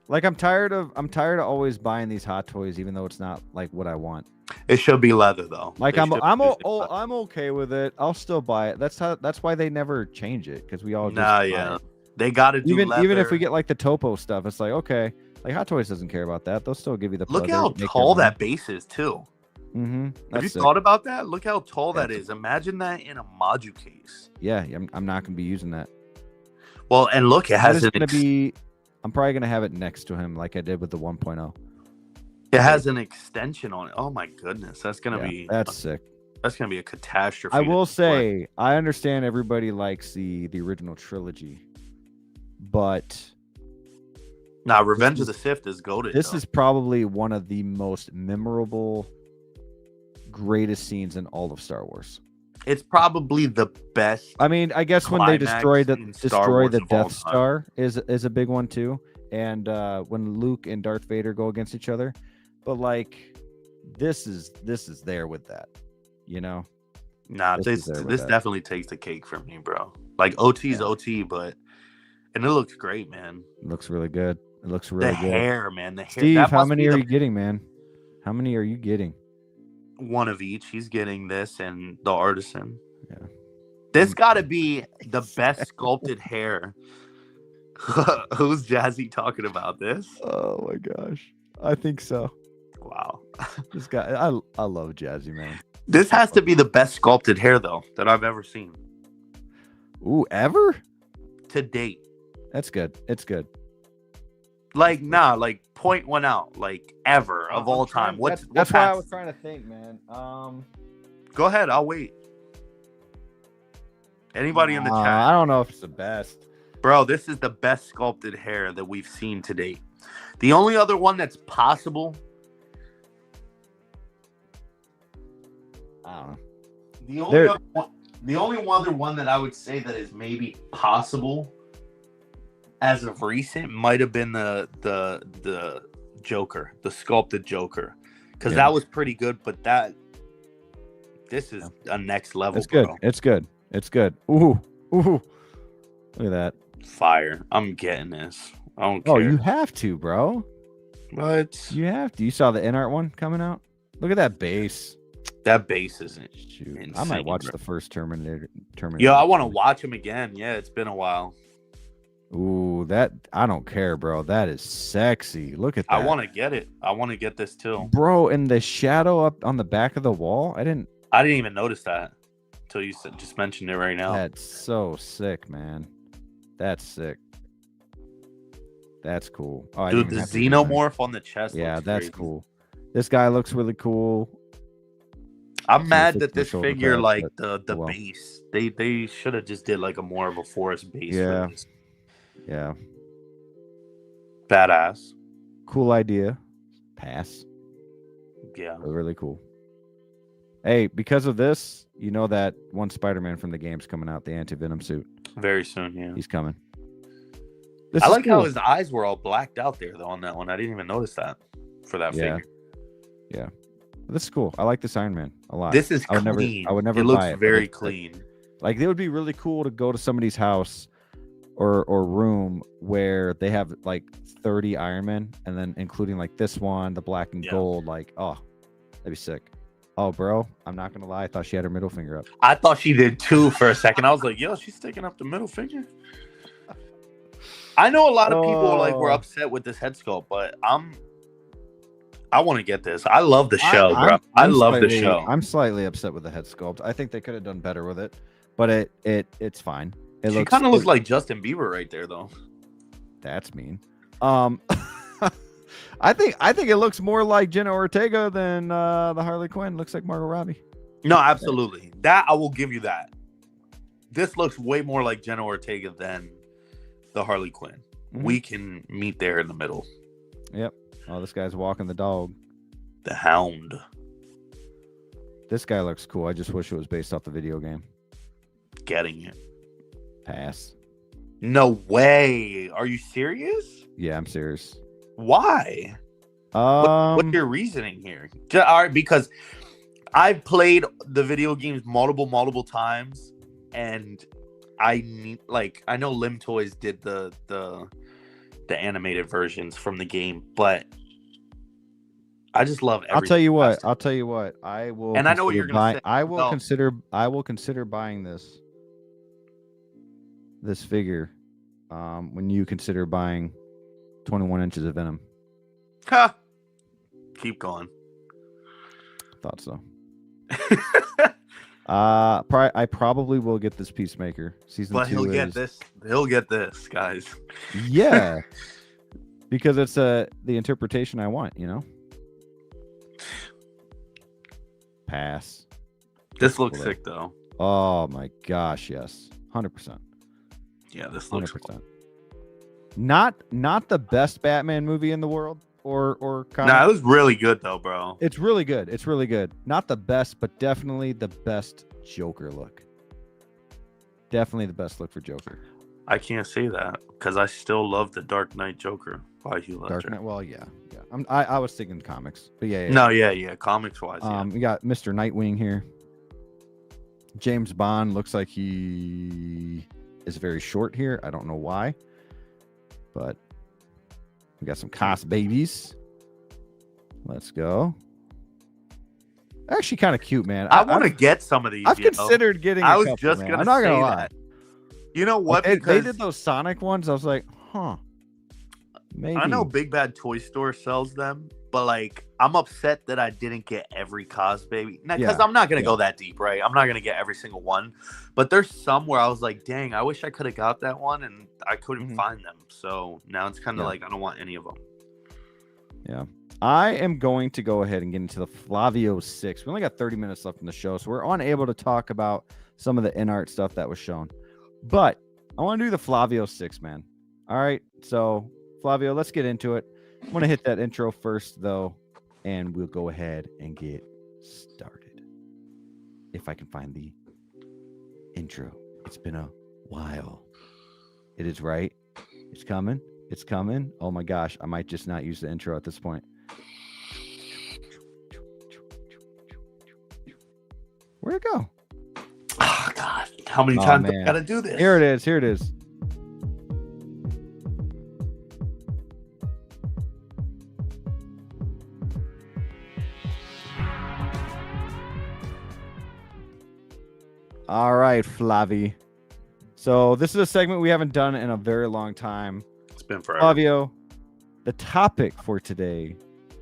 Like I'm tired of always buying these Hot Toys, even though it's not like what I want. It should be leather though. Like They I'm should be leather. okay with it. I'll still buy it. That's why they never change it, because we all just Nah, buy yeah. it. They gotta do Even leather. if we get like the Topo stuff, it's like okay. Like Hot Toys doesn't care about that. They'll still give you the. Look how tall that base is too. Mm-hmm. Have you thought about that? Look how tall that is. Imagine that in a module case. Yeah, I'm not gonna be using that. Well, and look, it has I'm probably gonna have it next to him, like I did with the 1.0. It has an extension on it. Oh my goodness, that's gonna be sick. That's gonna be a catastrophe. I will say, I understand everybody likes the original trilogy, but nah, Revenge of the Sith is goated. This is probably one of the most memorable, greatest scenes in all of Star Wars. It's probably the best. I mean, I guess when they destroy the of all Death Star is a big one too, and when Luke and Darth Vader go against each other. But like, this is there with that, you know. Nah, this definitely takes the cake from me, bro. Like OT's OT, and it looks great, man. It looks really good. It looks really good. The hair, man. The hair. Steve, how many are you getting, man? How many are you getting? One of each. He's getting this and the artisan. Yeah. This got to be the best sculpted hair. Who's Jazzy talking about this? Oh my gosh, I think so. Wow. This guy, I love Jazzy, man. This has to be the best sculpted hair though that I've ever seen. Ooh, ever? To date. That's good. It's good. Like, nah, like point one out, like ever of all time. That's why I was trying to think, man. Go ahead, I'll wait. Anybody in the chat? I don't know if it's the best. Bro, this is the best sculpted hair that we've seen to date. The only other one that's possible, I don't know. The only other one that I would say that is maybe possible as of recent might have been the Joker, the sculpted Joker, because that was pretty good. But this is a next level. It's good. Bro. It's good. It's good. Ooh. Look at that. Fire. I'm getting this. I don't care. Oh, you have to, bro. What? You have to. You saw the Inart one coming out? Look at that base. That base isn't. Shoot. Insane, I might watch bro. the first Terminator. Yo, I want to watch him again. Yeah, it's been a while. Ooh, that I don't care, bro. That is sexy. Look at that. I want to get it. I want to get this too, bro. And the shadow up on the back of the wall. I didn't even notice that until you just mentioned it right now. That's so sick, man. That's sick. That's cool. Oh, dude, the xenomorph on the chest. Yeah, that's crazy. cool. This guy looks really cool. I'm mad fix that my this shoulder figure, pads, like but, the well. base, they should have just did like a more of a forest base. Yeah. For this. Yeah. Badass. Cool idea. Pass. Yeah. Really cool. Hey, because of this, you know that one Spider-Man from the game's coming out, the anti-venom suit. Very soon, yeah. He's coming. This I is like how cool. his eyes were all blacked out there though on that one. I didn't even notice that for that Yeah. figure. Yeah. This is cool. I like this Iron Man a lot. This is I would clean. Never, I would never it buy looks it. But very it's clean. Like it would be really cool to go to somebody's house or room where they have like 30 Iron Men and then including like this one, the black and gold. Like, oh, that'd be sick. Oh, bro, I'm not gonna lie. I thought she had her middle finger up. I thought she did too for a second. I was like, yo, she's sticking up the middle finger. I know a lot of people like were upset with this head sculpt, but I want to get this. I love the show, bro. I love the show. I'm slightly upset with the head sculpt. I think they could have done better with it, but it's fine. She kind of looks like Justin Bieber right there, though. That's mean. I think it looks more like Jenna Ortega than the Harley Quinn. Looks like Margot Robbie. No, absolutely. That I will give you that. This looks way more like Jenna Ortega than the Harley Quinn. Mhm. We can meet there in the middle. Yep. Oh, this guy's walking the dog. The Hound. This guy looks cool. I just wish it was based off the video game. Getting it. Pass. No way. Are you serious? Yeah, I'm serious. Why? What's your reasoning here? All right, because I've played the video games multiple times, and I know Lim Toys did the animated versions from the game, but I just love everything. I'll tell you what. I will. And I know what you're gonna say. I will No. consider buying this figure. When you consider buying 21 inches of Venom. Ha! Keep going. Thought so. I probably will get this Peacemaker season 2. But he'll get this. He'll get this, guys. Yeah, because it's the interpretation I want. You know. Pass. This looks sick, though. Oh my gosh, yes, 100%. Yeah, this looks 100%. cool. Not the best Batman movie in the world or comic. Nah, it was really good though, bro. It's really good. It's really good. Not the best, but definitely the best Joker look. Definitely the best look for Joker. I can't say that because I still love the Dark Knight Joker by Heath Ledger. Dark Knight. Well, yeah. I was thinking comics, but yeah. No, yeah. Comics wise, yeah. We got Mr. Nightwing here. James Bond looks like he is very short here. I don't know why, but we got some cost babies. Let's go. Actually, kind of cute, man. I want to get some of these. I've considered getting. I a was couple, just man. gonna I'm not say gonna lie. that. You know what? They Because did those Sonic ones. I was like, huh. Maybe. I know Big Bad Toy Store sells them, but like I'm upset that I didn't get every cos baby. Because I'm not gonna go that deep, right? I'm not gonna get every single one. But there's some where I was like, dang, I wish I could have got that one, and I couldn't find them. So now it's kind of like I don't want any of them. Yeah. I am going to go ahead and get into the Flavio 6. We only got 30 minutes left in the show, so we're unable to talk about some of the Inart stuff that was shown. But I want to do the Flavio 6, man. All right. So, Flavio, let's get into it. I'm going to hit that intro first, though, and we'll go ahead and get started. If I can find the intro. It's been a while. It is right. It's coming. It's coming. Oh, my gosh. I might just not use the intro at this point. Where'd it go? Oh, God. How many times I got to do this? Here it is. Here it is. All right, Flavi. So this is a segment we haven't done in a very long time. It's been forever. Flavio, the topic for today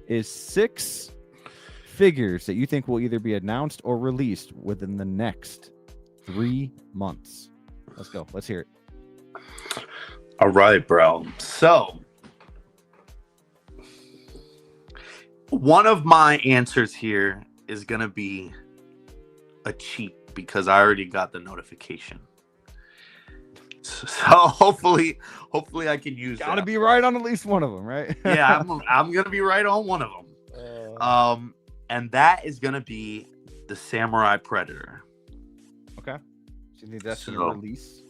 is 6 figures that you think will either be announced or released within the next 3 months. Let's go. Let's hear it. All right, bro. So One of my answers here is gonna be a cheat because I already got the notification. So hopefully I can use Gotta that. be right on at least one of them, right? Yeah, I'm gonna be right on one of them. And that is gonna be the Samurai Predator. Okay. So you think that's So- gonna release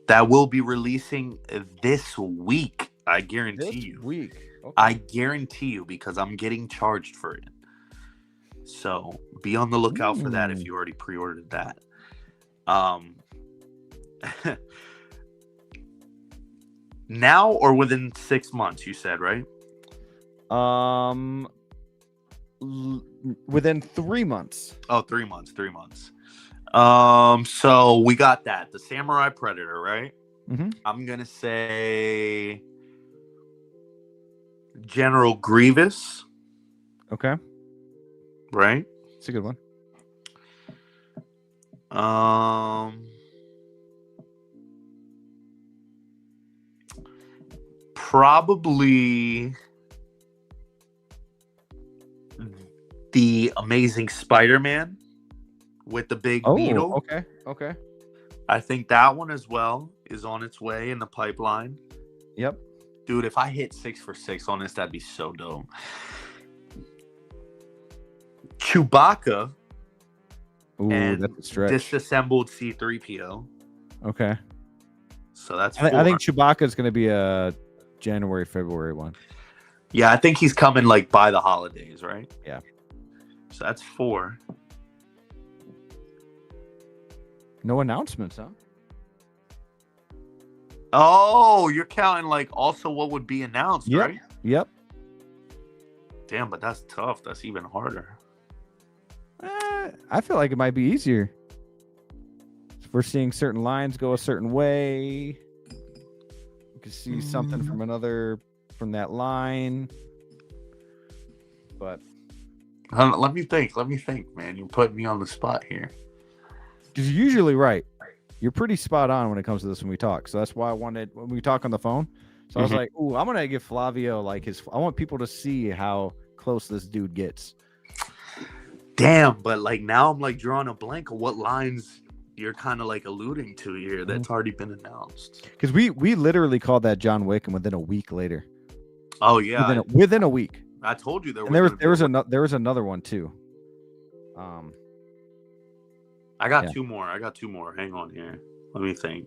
That will be releasing this week. I guarantee this you. week? Okay. I guarantee you because I'm getting charged for it. So be on the lookout for that if you already pre-ordered that. Now or within 6 months, you said, right? Within 3 months. Oh, 3 months. So we got that. The Samurai Predator, right? Mm-hmm. I'm gonna say General Grievous, Okay. right? It's a good one. Probably the Amazing Spider-Man with the big beetle. Okay. I think that one as well is on its way in the pipeline. Yep. Dude, if I hit 6 for 6 on this, that'd be so dope. Chewbacca Ooh, and that's a stretch. disassembled C-3PO. Okay. So that's I 4. think Chewbacca is going to be a January, February one. Yeah, I think he's coming like by the holidays, right? Yeah. So that's 4. No announcements, huh? Oh, you're counting like also what would be announced, Yep. right? Yep. Damn, but that's tough. That's even harder. I feel like it might be easier. If we're seeing certain lines go a certain way, we could see something from that line. But Let me think, man. You're putting me on the spot here. because you're usually right. You're pretty spot on when it comes to this when we talk. So that's why I wanted when we talk on the phone. So I was like, "Ooh, I'm gonna give Flavio like his. I want people to see how close this dude gets." Damn, but like now I'm like drawing a blank of what lines you're kind of like alluding to here. That's already been announced. Because we literally called that John Wick, and within a week later. Oh yeah, Within a week. I told you there was another one too. I got 2 more. Hang on here. Let me think.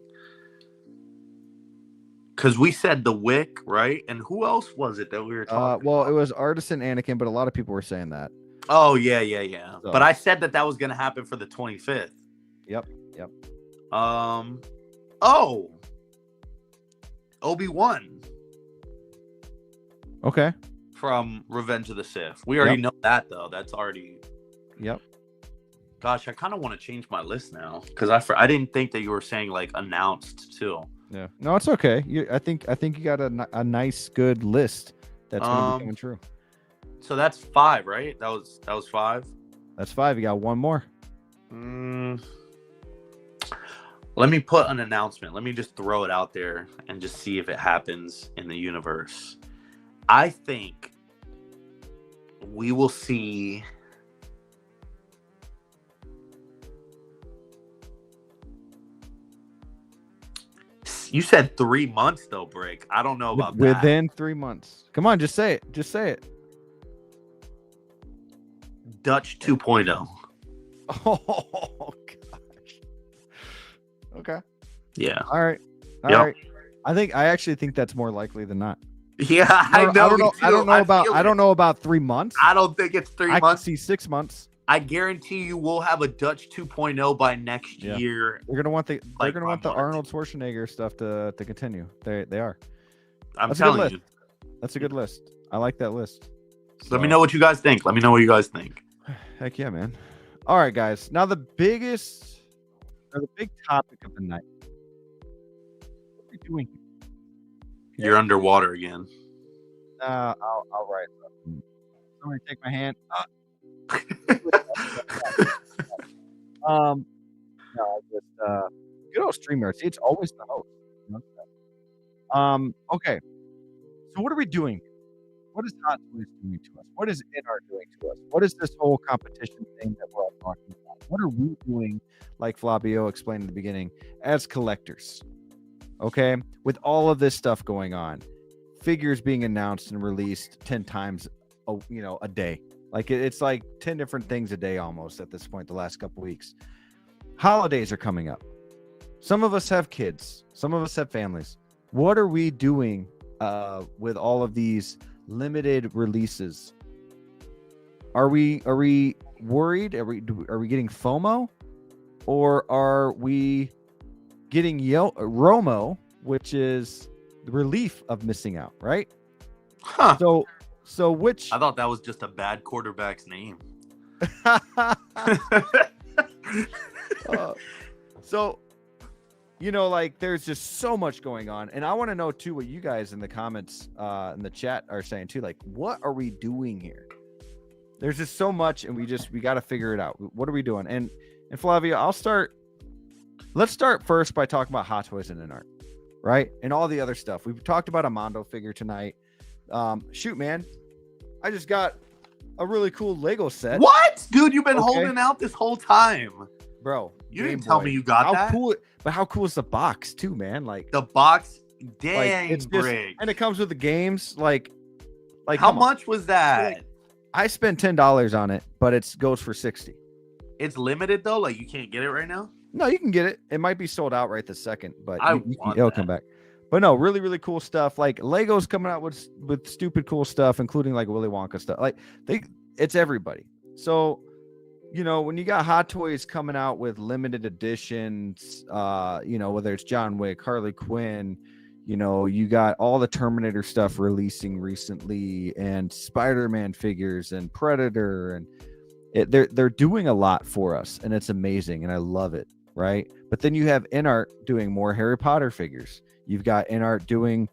Because we said the Wick, right? And who else was it that we were talking well, about? it was Artisan Anakin, but a lot of people were saying that. Oh, yeah. So- But I said that was going to happen for the 25th. Yep. Oh. Obi-Wan Okay. from Revenge of the Sith. We already know that, though. That's already... Yep. Gosh, I kind of want to change my list now. Because I didn't think that you were saying, like, announced, too. Yeah. No, it's okay. I think you got a nice, good list that's going to be coming true. So that's 5, right? That was 5? That's 5. You got one more. Let me put an announcement. Let me just throw it out there and just see if it happens in the universe. I think we will see you said 3 months though, Brick. I don't know about that. Within 3 months. Come on, just say it. Just say it. Dutch 2.0. Oh gosh. Okay. Yeah. All right. All right. I actually think that's more likely than not. Yeah, I know. I don't know about 3 months. I don't think it's 3 months. I can see 6 months. I guarantee you we'll have a Dutch 2.0 by next year. They're gonna want the March. Arnold Schwarzenegger stuff to continue. They are. I'm telling you. That's a good list. I like that list. So, let me know what you guys think. Heck yeah, man. All right, guys. Now the big topic of the night. What are we doing? You're underwater again. I'll write something. Somebody take my hand. No, good old streamer. See, it's always the host. Okay. So what are we doing? What is Hot Toys doing to us? What is Inart doing to us? What is this whole competition thing that we're all talking about? What are we doing, like Flavio explained in the beginning, as collectors? Okay, with all of this stuff going on, figures being announced and released 10 times a day. Like it's like 10 different things a day almost at this point the last couple weeks. Holidays are coming up. Some of us have kids, some of us have families. What are we doing with all of these limited releases? Are we worried? Are we getting FOMO, or are we getting ROMO, which is the relief of missing out, right? Huh. So which I thought that was just a bad quarterback's name. So like there's just so much going on, and I want to know too what you guys in the comments in the chat are saying too. Like, what are we doing here? There's just so much, and we got to figure it out. What are we doing? And Flavio, let's start first by talking about Hot Toys and Inart, right? And all the other stuff. We've talked about a Mondo figure tonight. Shoot, man, I just got a really cool Lego set. What, dude? You've been holding out this whole time, bro. You didn't tell me you got that. Cool! But how cool is the box too, man? Like the box, dang, like, it's just, and it comes with the games. Like how much was that? Like, I spent $10 on it, but it goes for $60. It's limited though. Like you can't get it right now. No, you can get it. It might be sold out right this second, but it'll come back. But no, really, really cool stuff. Like Lego's coming out with stupid cool stuff, including like Willy Wonka stuff. Like it's everybody. So, when you got Hot Toys coming out with limited editions, whether it's John Wick, Harley Quinn, you got all the Terminator stuff releasing recently, and Spider-Man figures and Predator, and they're doing a lot for us, and it's amazing, and I love it, right? But then you have Inart doing more Harry Potter figures. You've got Inart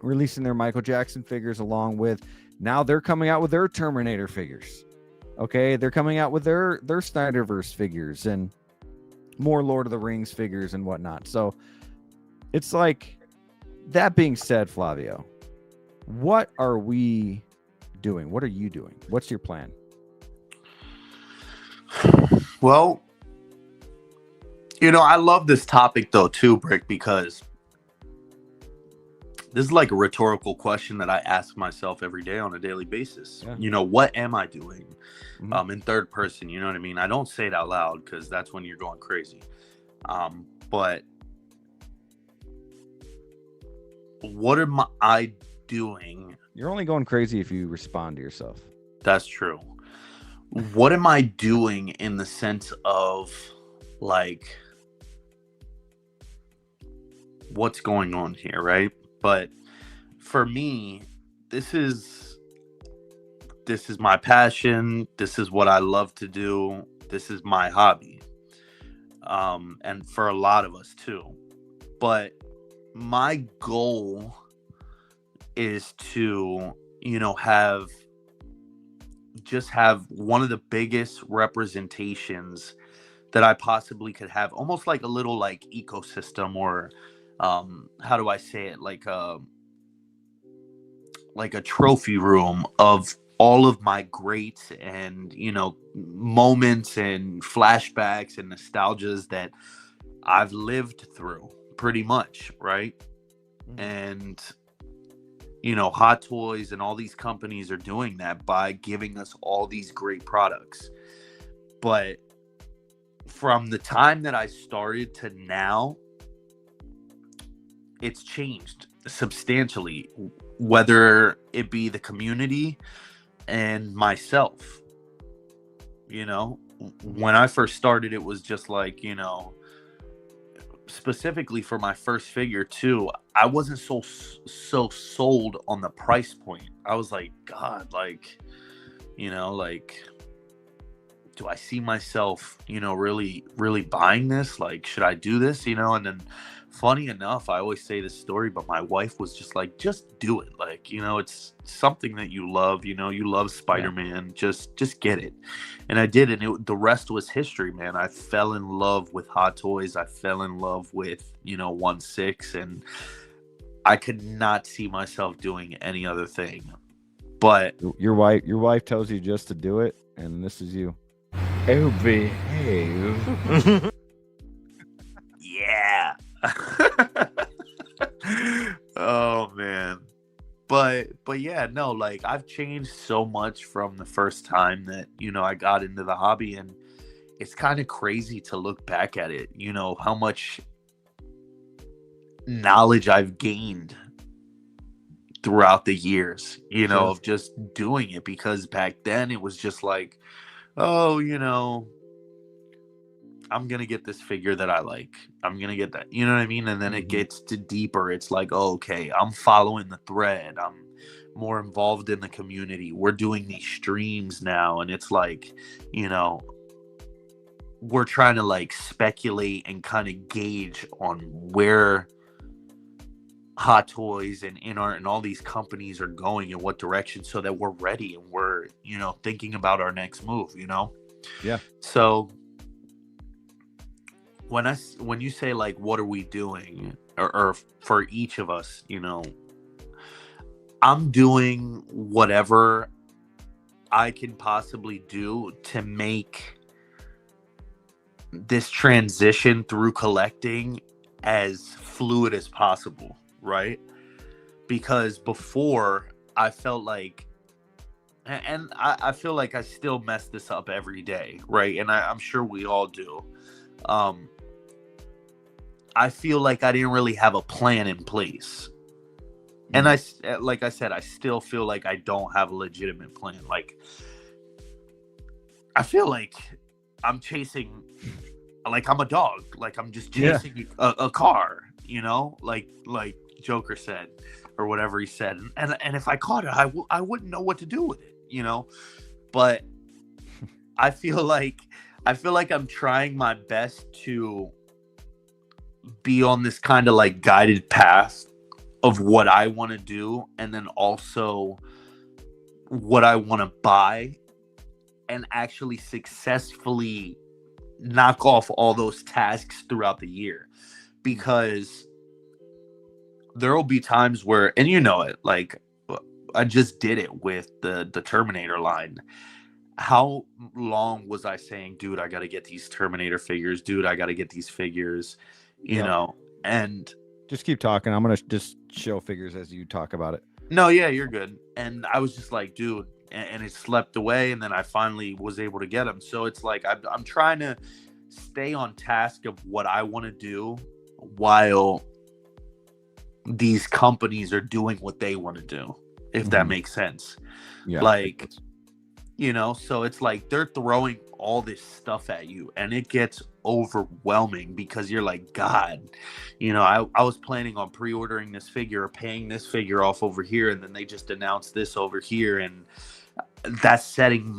releasing their Michael Jackson figures, along with now they're coming out with their Terminator figures. Okay, they're coming out with their Snyderverse figures and more Lord of the Rings figures and whatnot. So it's like, that being said, Flavio, what are we doing? What are you doing? What's your plan? Well, I love this topic though too, Brick, because this is like a rhetorical question that I ask myself every day on a daily basis. Yeah. What am I doing? In third person, you know what I mean? I don't say it out loud because that's when you're going crazy. But what am I doing? You're only going crazy if you respond to yourself. That's true. What am I doing in the sense of like what's going on here, right? But for me, this is my passion. This is what I love to do. This is my hobby. And for a lot of us too. But my goal is to, have one of the biggest representations that I possibly could have, almost like a little like ecosystem, or how do I say it? Like a trophy room of all of my greats and, moments and flashbacks and nostalgias that I've lived through pretty much. Right. And, Hot Toys and all these companies are doing that by giving us all these great products. But from the time that I started to now, it's changed substantially, whether it be the community and myself. When I first started, it was just like, specifically for my first figure too, I wasn't so sold on the price point. I was like, God, like, do I see myself, really, really buying this? Like, should I do this? And then funny enough, I always say this story, but my wife was just like, just do it. Like, it's something that you love, you love Spider-Man, just get it. And I did. And the rest was history, man. I fell in love with Hot Toys. I fell in love with, 1/6, and I could not see myself doing any other thing. But Your wife tells you just to do it, and this is you. Oh, behave. yeah. Oh man. But yeah, no, like I've changed so much from the first time that, I got into the hobby, and it's kind of crazy to look back at it, how much knowledge I've gained throughout the years, of just doing it, because back then it was just like, oh, I'm going to get this figure that I like. I'm going to get that, you know what I mean? And then it gets to deeper. It's like, oh, okay, I'm following the thread. I'm more involved in the community. We're doing these streams now. And it's like, we're trying to like speculate and kind of gauge on where Hot Toys and Inart and all these companies are going in what direction, so that we're ready and we're, thinking about our next move, Yeah. So when you say like, what are we doing, or for each of us, I'm doing whatever I can possibly do to make this transition through collecting as fluid as possible, right? Because before I felt like, and I feel like I still mess this up every day, right? And I'm sure we all do. I feel like I didn't really have a plan in place. And like I said, I still feel like I don't have a legitimate plan. Like, I feel like I'm chasing, like I'm a dog. Like I'm just chasing a car, like Joker said, or whatever he said. And if I caught it, I wouldn't know what to do with it, But I feel like I'm trying my best to be on this kind of like guided path of what I want to do, and then also what I want to buy, and actually successfully knock off all those tasks throughout the year. Because there will be times where, and it, like I just did it with the Terminator line. How long was I saying, dude, I got to get these Terminator figures, dude, I got to get these figures, and just keep talking. I'm going to just show figures as you talk about it. No, yeah, you're good. And I was just like, dude, and it slept away, and then I finally was able to get them. So it's like I'm trying to stay on task of what I want to do while these companies are doing what they want to do, if that makes sense. Yeah. Like, so it's like they're throwing all this stuff at you, and it gets overwhelming, because you're like, God, I was planning on pre-ordering this figure or paying this figure off over here, and then they just announced this over here, and that's setting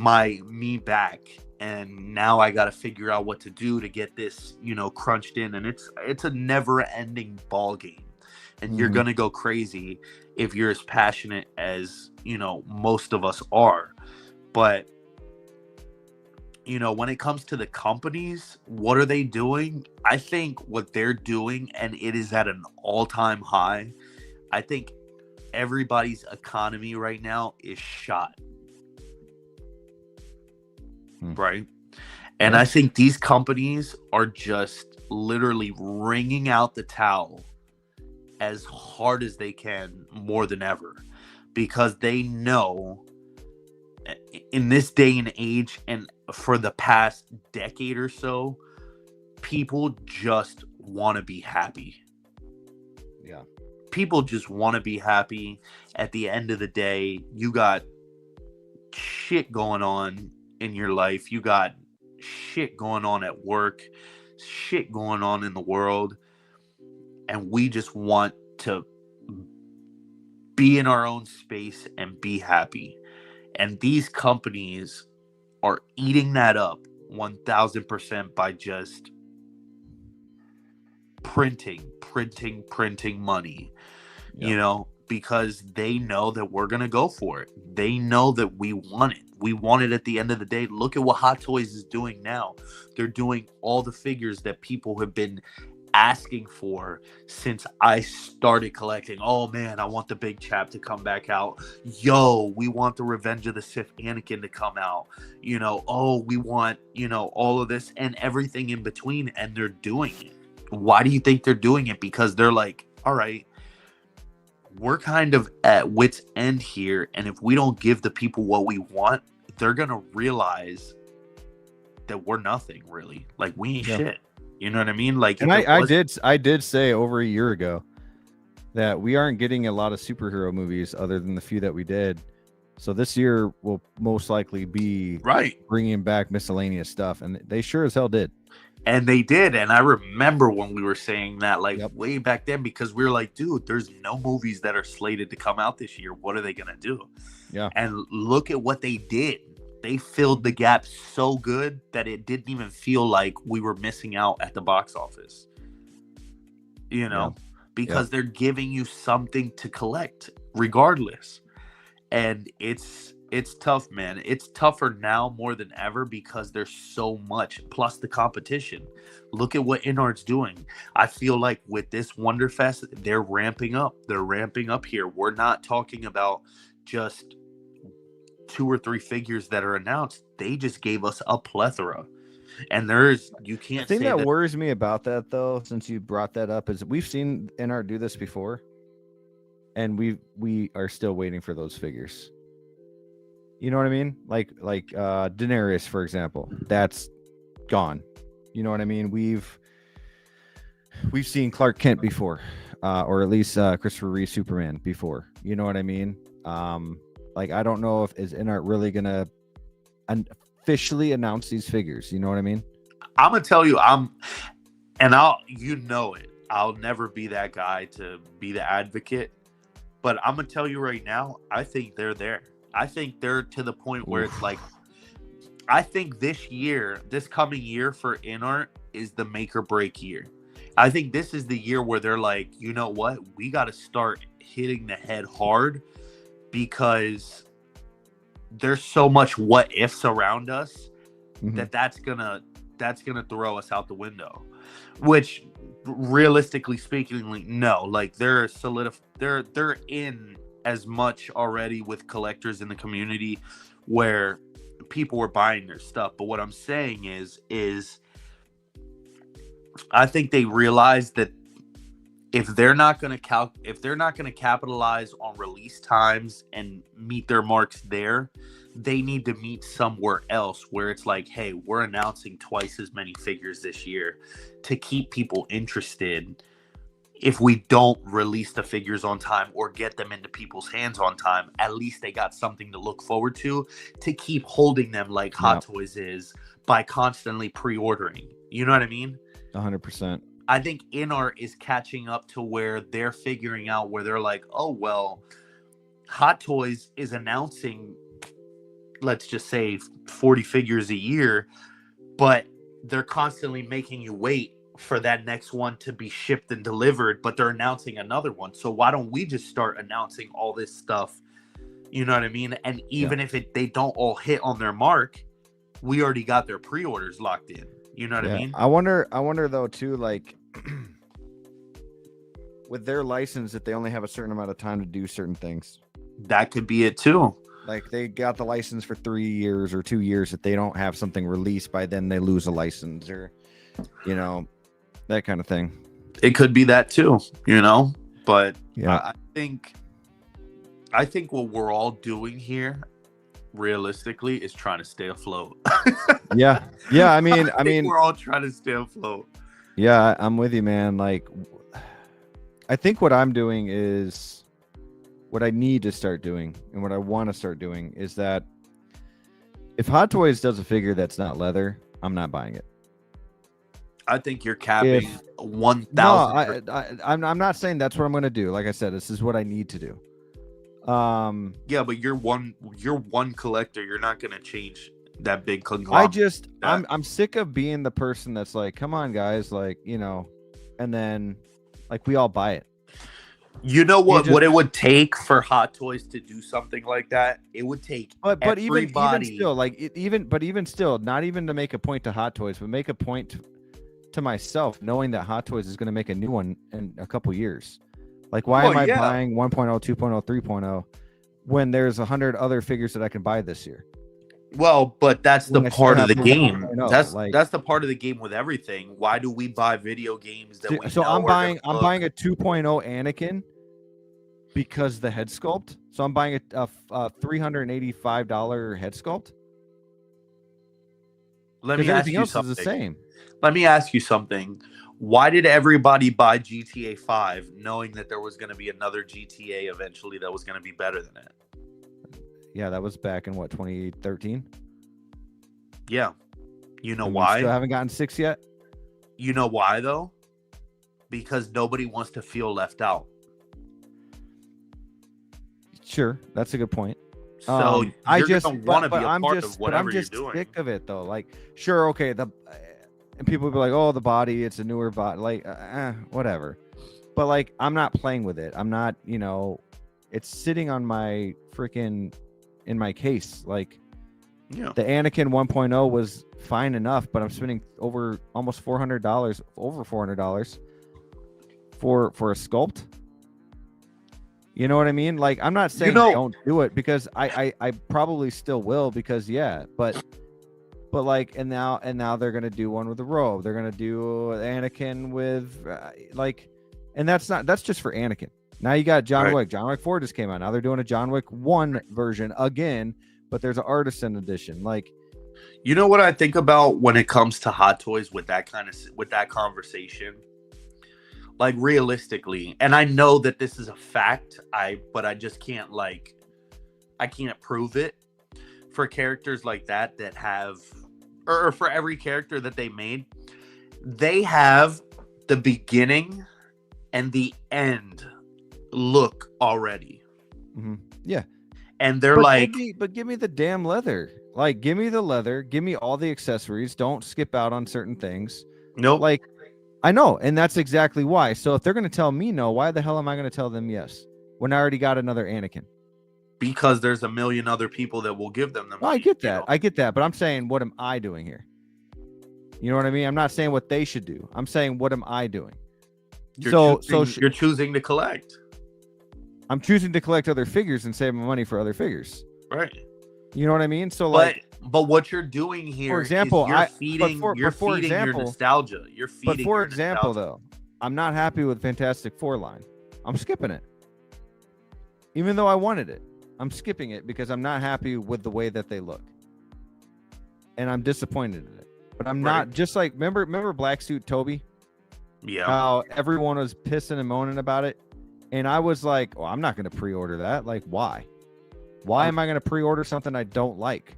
me back. And now I got to figure out what to do to get this, crunched in. And it's a never ending ball game. And you're going to go crazy if you're as passionate as, most of us are. But, when it comes to the companies, what are they doing? I think what they're doing, and it is at an all-time high, I think everybody's economy right now is shot. Right? And I think these companies are just literally wringing out the towel as hard as they can, more than ever, because they know in this day and age, and for the past decade or so, people just want to be happy. Yeah. People just want to be happy. At the end of the day, you got shit going on in your life. You got shit going on at work, shit going on in the world. And we just want to be in our own space and be happy. And these companies are eating that up 1000% by just printing money, because they know that we're going to go for it. They know that we want it. We want it at the end of the day. Look at what Hot Toys is doing now. They're doing all the figures that people have been asking for since I started collecting. Oh man, I want the big chap to come back out. Yo, we want the Revenge of the Sith Anakin to come out. You know, oh, we want, you know, all of this and everything in between, and they're doing it. Why do you think they're doing it? Because they're like, all right, we're kind of at wit's end here, and if we don't give the people what we want, they're gonna realize that we're nothing really. Like, we ain't shit. You know what I mean? Like, and I did say over a year ago that we aren't getting a lot of superhero movies other than the few that we did. So this year will most likely be bringing back miscellaneous stuff, and they sure as hell did. And they did. And I remember when we were saying that, like, way back then, because we were like, dude, there's no movies that are slated to come out this year. What are they gonna do? Yeah. And look at what they did. They filled the gap so good that it didn't even feel like we were missing out at the box office. You know, because they're giving you something to collect regardless. And it's tough, man. It's tougher now more than ever because there's so much, plus the competition. Look at what Inart's doing. I feel like with this Wonderfest, they're ramping up. They're ramping up here. We're not talking about just 2 or 3 figures that are announced. They just gave us a plethora, and you can't. The thing that worries me about that, though, since you brought that up, is we've seen Inart do this before, and we are still waiting for those figures. You know what I mean? Like Daenerys, for example, that's gone. You know what I mean? We've seen Clark Kent before, or at least Christopher Reeve Superman before. You know what I mean? Like, I don't know if is Inart really gonna officially announce these figures. You know what I mean? I'm gonna tell you, you know it. I'll never be that guy to be the advocate, but I'm gonna tell you right now, I think they're there. I think they're to the point where it's like, I think this coming year for Inart is the make or break year. I think this is the year where they're like, you know what, we got to start hitting the head hard, because there's so much what ifs around us that's gonna throw us out the window. Which, realistically speaking, like, no, like, they're in as much already with collectors in the community where people were buying their stuff. But what I'm saying is I think they realized that if they're not going to capitalize on release times and meet their marks there, they need to meet somewhere else where it's like, hey, we're announcing twice as many figures this year to keep people interested. If we don't release the figures on time or get them into people's hands on time, at least they got something to look forward to keep holding them like Hot Toys is, by constantly pre-ordering. You know what I mean? 100%. I think Inart is catching up to where they're figuring out where they're like, oh, well, Hot Toys is announcing, let's just say, 40 figures a year, but they're constantly making you wait for that next one to be shipped and delivered, but they're announcing another one. So why don't we just start announcing all this stuff? You know what I mean? And even if they don't all hit on their mark, we already got their pre-orders locked in. You know what I mean? I wonder though too, like with their license, that they only have a certain amount of time to do certain things. That could be it too. Like, they got the license for 3 years or 2 years. If they don't have something released by then, they lose a license, or, you know, that kind of thing. It could be that too, you know. But I think what we're all doing here, realistically, is trying to stay afloat. yeah. I mean, we're all trying to stay afloat. Yeah, I'm with you, man. Like, I think what I'm doing is what I need to start doing, and what I want to start doing is that if Hot Toys does a figure that's not leather, I'm not buying it. I think you're capping 1,000. No, I'm not saying that's what I'm going to do. Like I said, this is what I need to do. Yeah, but you're one collector. You're not going to change that big conglomerate. I'm sick of being the person that's like, come on, guys, like, you know, and then like we all buy it. You know what it would take for Hot Toys to do something like that? It would take but even still, like, even still, not even to make a point to Hot Toys, but make a point to myself knowing that Hot Toys is going to make a new one in a couple years? Like, why am I buying 1.0, 2.0, 3.0 when there's 100 other figures that I can buy this year? Well, but that's the part of the game. 1.0, That's the part of the game with everything. Why do we buy video games that we so know I'm are buying gonna I'm buying a 2.0 Anakin because the head sculpt. So I'm buying a $385 head sculpt. Let me Because ask everything you else something. is the same. Let me ask you something. Why did everybody buy GTA 5 knowing that there was going to be another GTA eventually that was going to be better than it? Yeah, that was back in what, 2013? Yeah. You know And why? We still haven't gotten 6 yet. You know why though? Because nobody wants to feel left out. Sure, that's a good point. So I you're just gonna want to be a I'm part just, of but whatever I'm just you're doing. sick of it though. Like, sure, okay, and people will be like, "Oh, the body, it's a newer body." Like, whatever. But like, I'm not playing with it. I'm not, it's sitting on my freaking in my case. Like, Yeah. the Anakin 1.0 was fine enough, but I'm spending over almost $400, over $400 for a sculpt. You know what I mean? Like, I'm not saying don't do it, because I probably still will, because but like, and now they're gonna do one with the robe. They're gonna do Anakin with and that's just for Anakin. Now you got John Wick. John Wick 4 just came out. Now they're doing a John Wick 1 version again, but there's an artisan edition. Like, you know what I think about when it comes to Hot Toys with that conversation? Like, realistically, and I know that this is a fact, but I just can't I can't prove it. For characters like that have, or for every character that they made, they have the beginning and the end look already. mm-hmm. Yeah. And they're give me the damn leather. Like, give me the leather. Give me all the accessories. Don't skip out on certain things. Nope. Like, I know, and that's exactly why. So if they're going to tell me no, why the hell am I going to tell them yes when I already got another Anakin? Because there's a million other people that will give them the money. Well, I get that. I get that. But I'm saying, what am I doing here? You know what I mean? I'm not saying what they should do. I'm saying, what am I doing? You're choosing to collect. I'm choosing to collect other figures and save my money for other figures. Right. You know what I mean? So, but what you're doing here, for example, you're feeding your nostalgia. You're feeding. But for example, though, I'm not happy with Fantastic Four line. I'm skipping it, even though I wanted it. I'm skipping it because I'm not happy with the way that they look, and I'm disappointed in it. But I'm not, just like, remember Black Suit Toby? Yeah. How everyone was pissing and moaning about it, and I was like, "Oh, I'm not going to pre-order that. Like, why? Why am I going to pre-order something I don't like?"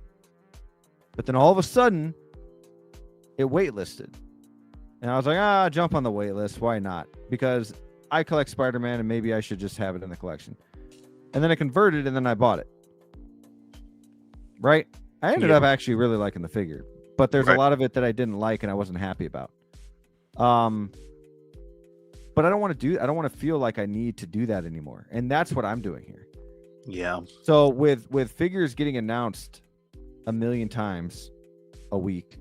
But then all of a sudden, it waitlisted. And I was like, jump on the wait list. Why not? Because I collect Spider-Man and maybe I should just have it in the collection. And then I converted and then I bought it. Right? I ended up actually really liking the figure. But there's a lot of it that I didn't like and I wasn't happy about. But I don't want to feel like I need to do that anymore. And that's what I'm doing here. Yeah. So with figures getting announced a million times a week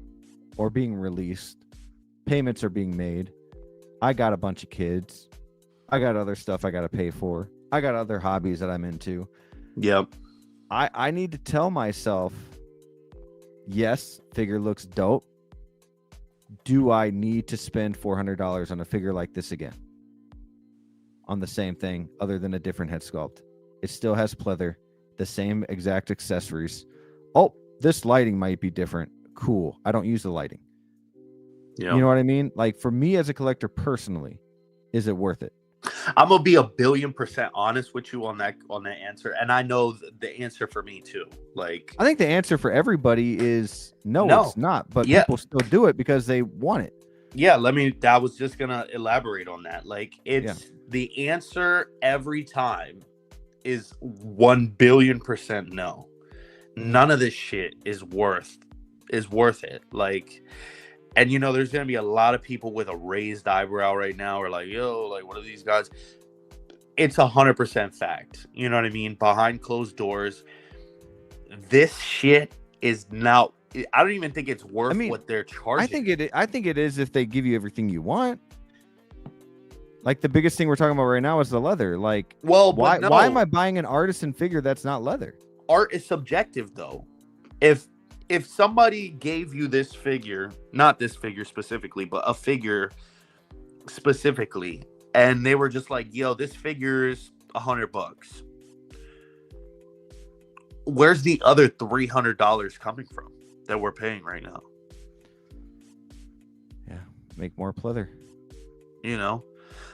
or being released, payments are being made. I got a bunch of kids. I got other stuff I got to pay for. I got other hobbies that I'm into. Yep. I need to tell myself, yes, figure looks dope. Do I need to spend $400 on a figure like this again? On the same thing, other than a different head sculpt. It still has pleather, the same exact accessories. Oh, this lighting might be different. Cool. I don't use the lighting. Yeah. You know what I mean? Like, for me as a collector personally, is it worth it? I'm gonna be 1,000,000,000% honest with you on that answer, and I know the answer for me too. Like, I think the answer for everybody is no. It's not. But people still do it because they want it. Yeah, I was just gonna elaborate on that. Like, the answer every time is 1,000,000,000% no. None of this shit is worth it. Like, and there's gonna be a lot of people with a raised eyebrow right now, or like, yo, like, what are these guys? It's 100% fact. You know what I mean? Behind closed doors, this shit is not I don't even think it's worth what they're charging. I think it is if they give you everything you want. Like the biggest thing we're talking about right now is the leather. Like, why am I buying an artisan figure that's not leather? Art is subjective, though. If somebody gave you this figure, not this figure specifically, but a figure specifically, and they were just like, "Yo, this figure is $100. Where's the other $300 coming from that we're paying right now?" Yeah, make more pleather. You know,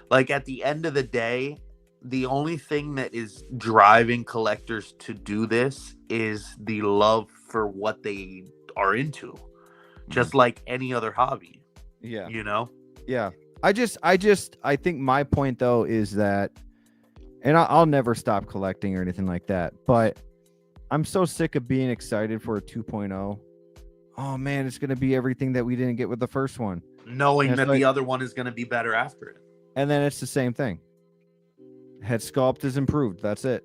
like at the end of the day, the only thing that is driving collectors to do this is the love for what they are into, just like any other hobby. Yeah. You know? Yeah. I think my point though is that, and I'll never stop collecting or anything like that, but I'm so sick of being excited for a 2.0. Oh man, it's going to be everything that we didn't get with the first one. Knowing that the other one is going to be better after it. And then it's the same thing. Head sculpt is improved. That's it.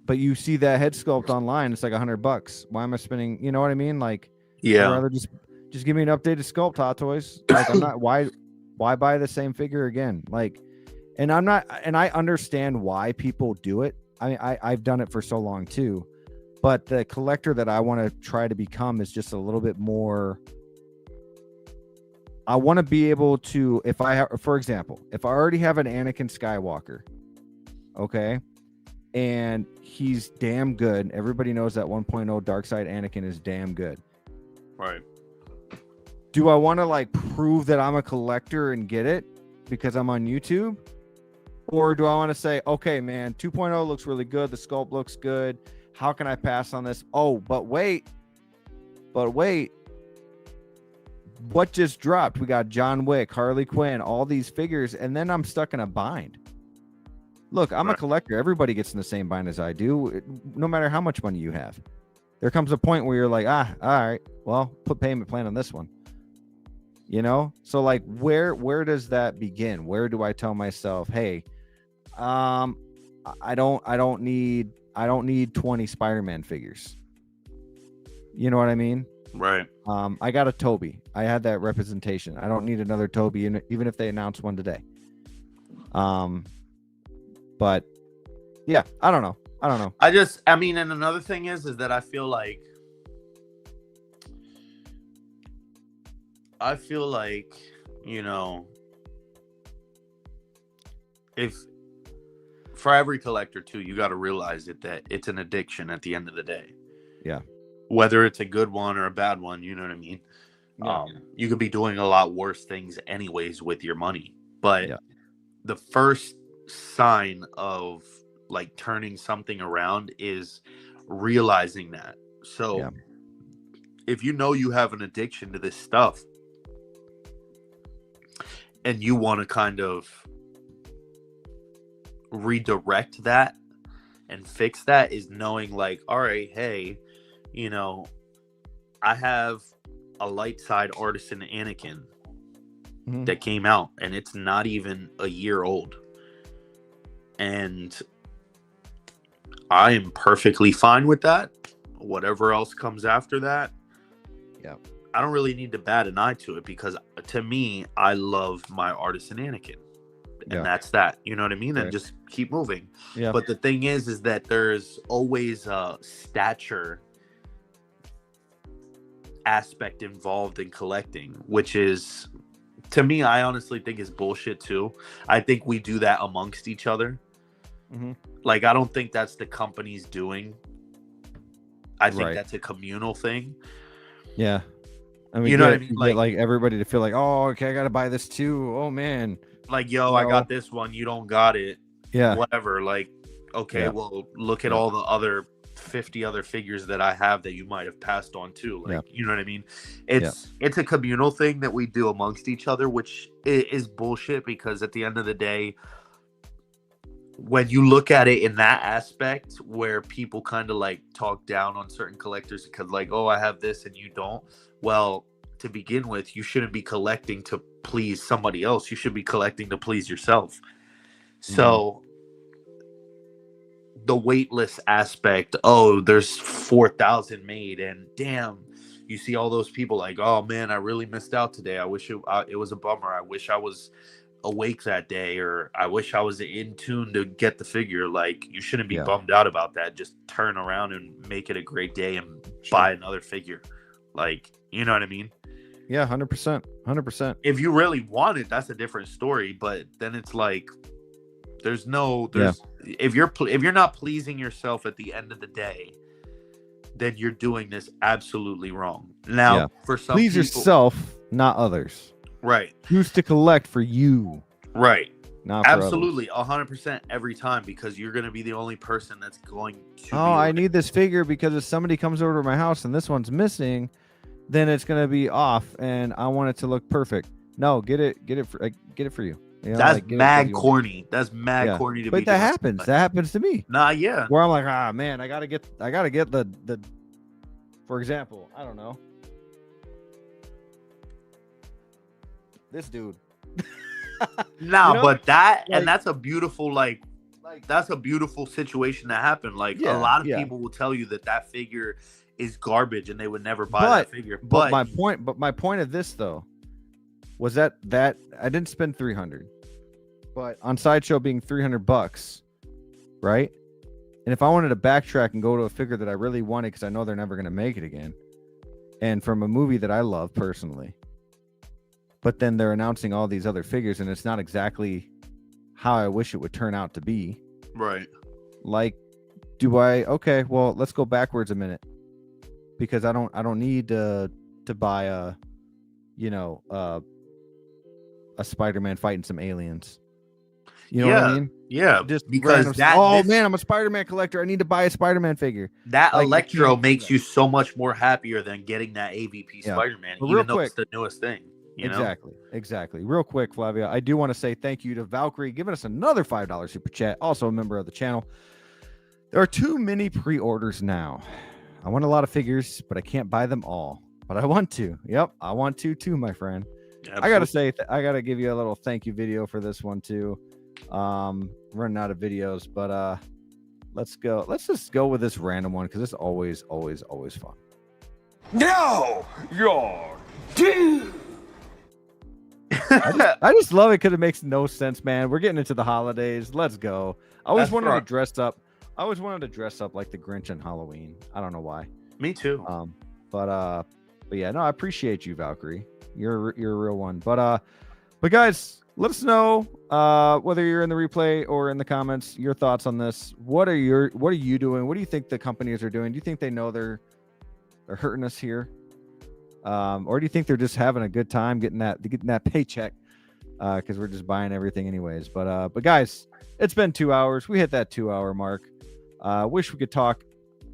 But you see that head sculpt online, it's like $100. Why am I spending? You know what I mean? Like, yeah. I'd rather just give me an updated sculpt, Hot Toys. Like, I'm not. Why buy the same figure again? Like, and I'm not. And I understand why people do it. I mean, I've done it for so long too. But the collector that I want to try to become is just a little bit more. I want to be able to, for example, if I already have an Anakin Skywalker, okay, and he's damn good. Everybody knows that 1.0 Dark Side Anakin is damn good. Right. Do I want to like prove that I'm a collector and get it because I'm on YouTube? Or do I want to say, okay, man, 2.0 looks really good. The sculpt looks good. How can I pass on this? Oh, but wait. What just dropped? We got John Wick, Harley Quinn, all these figures, and then I'm stuck in a bind. Look, I'm a collector. Everybody gets in the same bind as I do, no matter how much money you have. There comes a point where you're like, all right, well, put payment plan on this one. You know? So like, where does that begin? Where do I tell myself, hey, I don't need 20 Spider-Man figures. You know what I mean? Right. I got a Toby. I had that representation. I don't need another Toby, even if they announce one today. But yeah, I don't know. I mean, and another thing is that I feel like, you know, if for every collector too, you got to realize that it's an addiction at the end of the day. Yeah. Whether it's a good one or a bad one, you know what I mean? Yeah. You could be doing a lot worse things anyways with your money. But the first sign of like turning something around is realizing that. So if you know you have an addiction to this stuff and you want to kind of redirect that and fix that, is knowing like, all right, hey, you know, I have a light side artisan Anakin that came out and it's not even a year old. And I am perfectly fine with that. Whatever else comes after that, I don't really need to bat an eye to it, because to me, I love my artisan Anakin. And that's that. You know what I mean? And just keep moving. Yeah. But the thing is that there's always a stature aspect involved in collecting, which is, to me, I honestly think is bullshit too. I think we do that amongst each other. Like, I don't think that's the company's doing. I think that's a communal thing. Yeah. I mean, you know what I mean? Like everybody to feel like, oh, okay, I got to buy this too. Oh man. Like, yo, I got this one. You don't got it. Yeah. Whatever. Like, okay, well, look at all the other 50 other figures that I have that you might have passed on too. Like, you know what I mean? It's a communal thing that we do amongst each other, which is bullshit, because at the end of the day, when you look at it in that aspect where people kind of like talk down on certain collectors because like, oh, I have this and you don't. Well, to begin with, you shouldn't be collecting to please somebody else. You should be collecting to please yourself. So the waitlist aspect. Oh, there's 4,000 made, and damn, you see all those people like, oh man, I really missed out today. I wish it was a bummer. I wish I was awake that day, or I wish I was in tune to get the figure. Like, you shouldn't be bummed out about that. Just turn around and make it a great day and buy another figure. Like, you know what I mean? Yeah, 100%. 100%. If you really want it, that's a different story. But then it's like, if you're not pleasing yourself at the end of the day, then you're doing this absolutely wrong. Now, for some please people, yourself, not others. Right. Choose to collect for you. Right. Not for absolutely, 100% every time, because you're going to be the only person that's going to. Oh, I need this figure because if somebody comes over to my house and this one's missing, then it's going to be off, and I want it to look perfect. No, get it for you. You know, that's like, mad corny. That's mad corny to be. But that happens. That happens to me. Nah, yeah. Where I'm like, man, I gotta get the. For example, I don't know. This dude. Nah, but that, like, and that's a beautiful that's a beautiful situation to happen. Like, a lot of people will tell you that figure is garbage and they would never buy that figure. But my point of this though was that I didn't spend $300, but on Sideshow being $300, right? And if I wanted to backtrack and go to a figure that I really wanted because I know they're never going to make it again, and from a movie that I love personally, but then they're announcing all these other figures and it's not exactly how I wish it would turn out to be. Right. Like, okay, well, let's go backwards a minute, because I don't need to buy a Spider-Man fighting some aliens. You know what I mean? Yeah. Just because man, I'm a Spider-Man collector. I need to buy a Spider-Man figure. That Electro makes you so much more happier than getting that AVP Spider-Man, even though it's the newest thing. You know? Exactly. Real quick, Flavio, I do want to say thank you to Valkyrie giving us another $5 super chat. Also a member of the channel. There are too many pre-orders now. I want a lot of figures, but I can't buy them all. But I want to. Yep, I want to too, my friend. Absolutely. I gotta say, I gotta give you a little thank you video for this one too. Running out of videos, but let's go. Let's just go with this random one because it's always fun. No, you're dude. I just love it because it makes no sense, man. We're getting into the holidays. Let's go. I always wanted to dress up. I always wanted to dress up like the Grinch on Halloween. I don't know why. Me too. But yeah, no, I appreciate you, Valkyrie. You're a real one. But guys, let us know whether you're in the replay or in the comments your thoughts on this. What are you doing? What do you think the companies are doing? Do you think they know they're hurting us here? Or do you think they're just having a good time getting that paycheck? Because we're just buying everything anyways. But guys, it's been 2 hours. We hit that 2-hour mark. Wish we could talk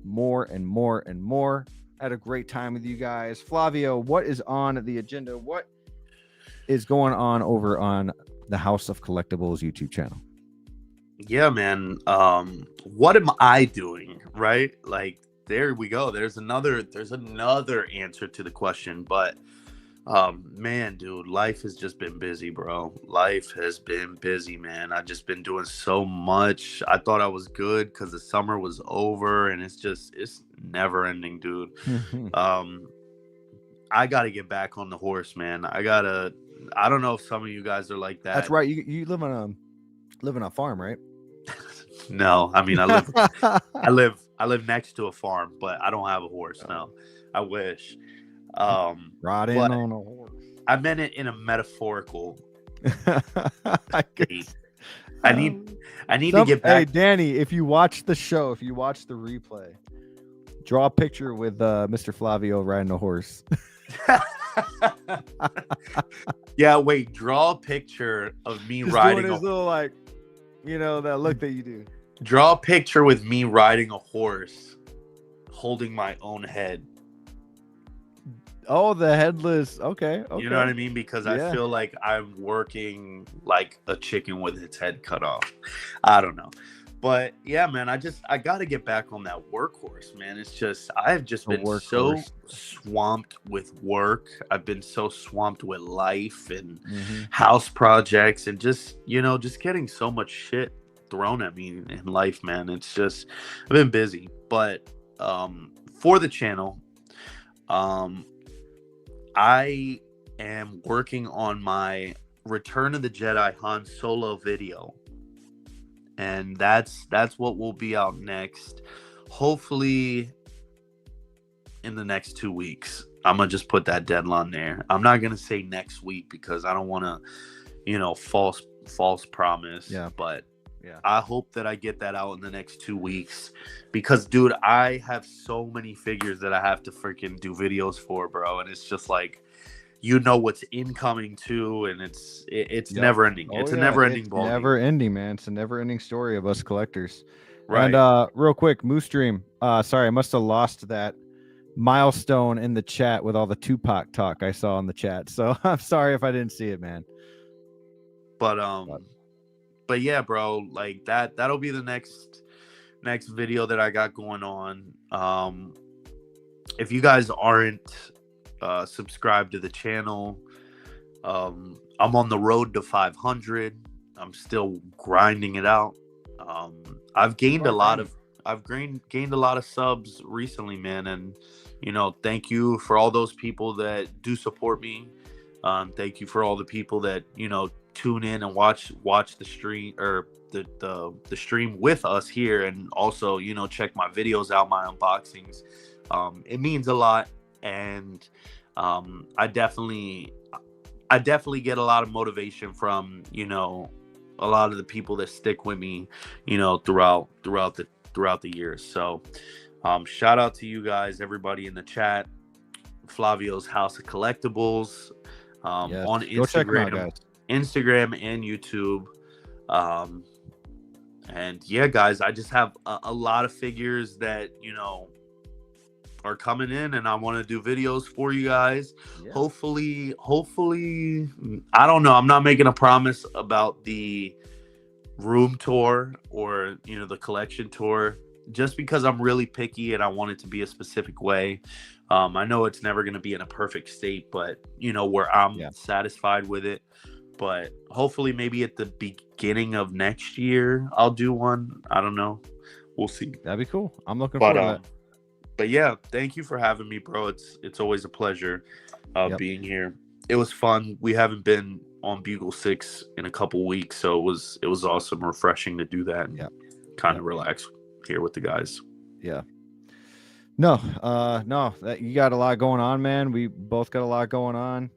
more and more and more. Had a great time with you guys. Flavio, what is on the agenda? What is going on over on the House of Collectibles YouTube channel? Yeah, man. What am I doing? Right? Like, there we go. There's another answer to the question. But man, dude, life has just been busy, bro. Life has been busy, man. I've just been doing so much. I thought I was good because the summer was over, and it's never ending, dude. I gotta get back on the horse, man. I don't know if some of you guys are like that. That's right. You live on a farm, right? No, I mean, I live next to a farm, but I don't have a horse. No, I wish. Ride in on a horse. I meant it in a metaphorical. I need to get back. Hey, Danny, if you watch the show, if you watch the replay, draw a picture with Mr. Flavio riding a horse. Yeah, wait. Draw a picture of me just riding doing his little, like, that look that you do. Draw a picture with me riding a horse, holding my own head. Oh, the headless. Okay. You know what I mean? Because I feel like I'm working like a chicken with its head cut off. I don't know. But yeah, man, I got to get back on that workhorse, man. It's just, I've just been so swamped with work. I've been so swamped with life and house projects and just getting so much shit thrown at me in life, man. It's just, I've been busy, but for the channel, I am working on my Return of the Jedi Han Solo video, and that's what will be out next, hopefully in the next 2 weeks. I'm gonna just put that deadline there. I'm not gonna say next week because I don't want to, you know, false promise. Yeah. But Yeah. I hope that I get that out in the next 2 weeks, because dude, I have so many figures that I have to freaking do videos for, bro, and it's just like, you know what's incoming too, and it's Yep. never ending. Oh, It's a yeah, never ending it's ball. never ending, man. It's a never ending story of us collectors. Right. And real quick, Moose Dream. Sorry, I must have lost that milestone in the chat with all the Tupac talk I saw in the chat. So I'm sorry if I didn't see it, man. But yeah, bro, like that'll be the next video that I got going on. If you guys aren't subscribed to the channel, I'm on the road to 500. I'm still grinding it out. I've gained a lot of subs recently, man, and you know, thank you for all those people that do support me. Thank you for all the people that, you know, tune in and watch the stream, or the stream with us here, and also, you know, check my videos out, my unboxings. It means a lot, and I definitely get a lot of motivation from, you know, a lot of the people that stick with me, you know, throughout the years. So shout out to you guys, everybody in the chat, Flavio's House of Collectibles, Yes. on Go check 'em out, Instagram, guys. Instagram and YouTube. And yeah, guys, I just have a lot of figures that, you know, are coming in, and I want to do videos for you guys. Yeah. Hopefully, I don't know, I'm not making a promise about the room tour or, you know, the collection tour, just because I'm really picky and I want it to be a specific way. I know it's never going to be in a perfect state, but you know, where I'm satisfied with it. But hopefully maybe at the beginning of next year I'll do one. I don't know, we'll see. That'd be cool. I'm looking forward to that. But yeah, thank you for having me, bro. It's always a pleasure being here. It was fun. We haven't been on Bugle 6 in a couple weeks, so it was awesome, refreshing to do that, and kind of relax here with the guys. Yeah. No, that you got a lot going on, man. We both got a lot going on.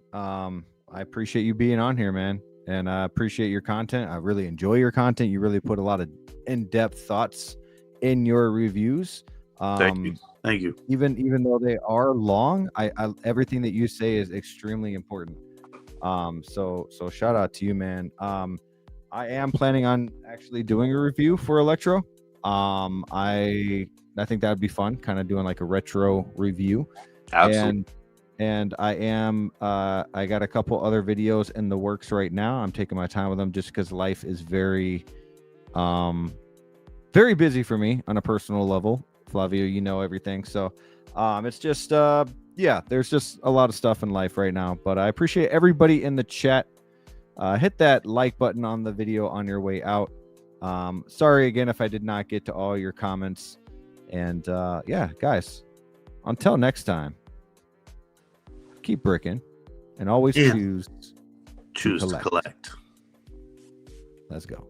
I appreciate you being on here, man, and I appreciate your content. I really enjoy your content. You really put a lot of in-depth thoughts in your reviews. Thank you. Even though they are long, I everything that you say is extremely important. So shout out to you, man. I am planning on actually doing a review for Electro. I think that would be fun, kind of doing like a retro review. Absolutely. And I am I got a couple other videos in the works right now. I'm taking my time with them just because life is very busy for me on a personal level. Flavio, you know everything. So it's just there's just a lot of stuff in life right now. But I appreciate everybody in the chat. Hit that like button on the video on your way out. Sorry again if I did not get to all your comments. And guys, until next time, keep bricking and always choose to collect. Let's go.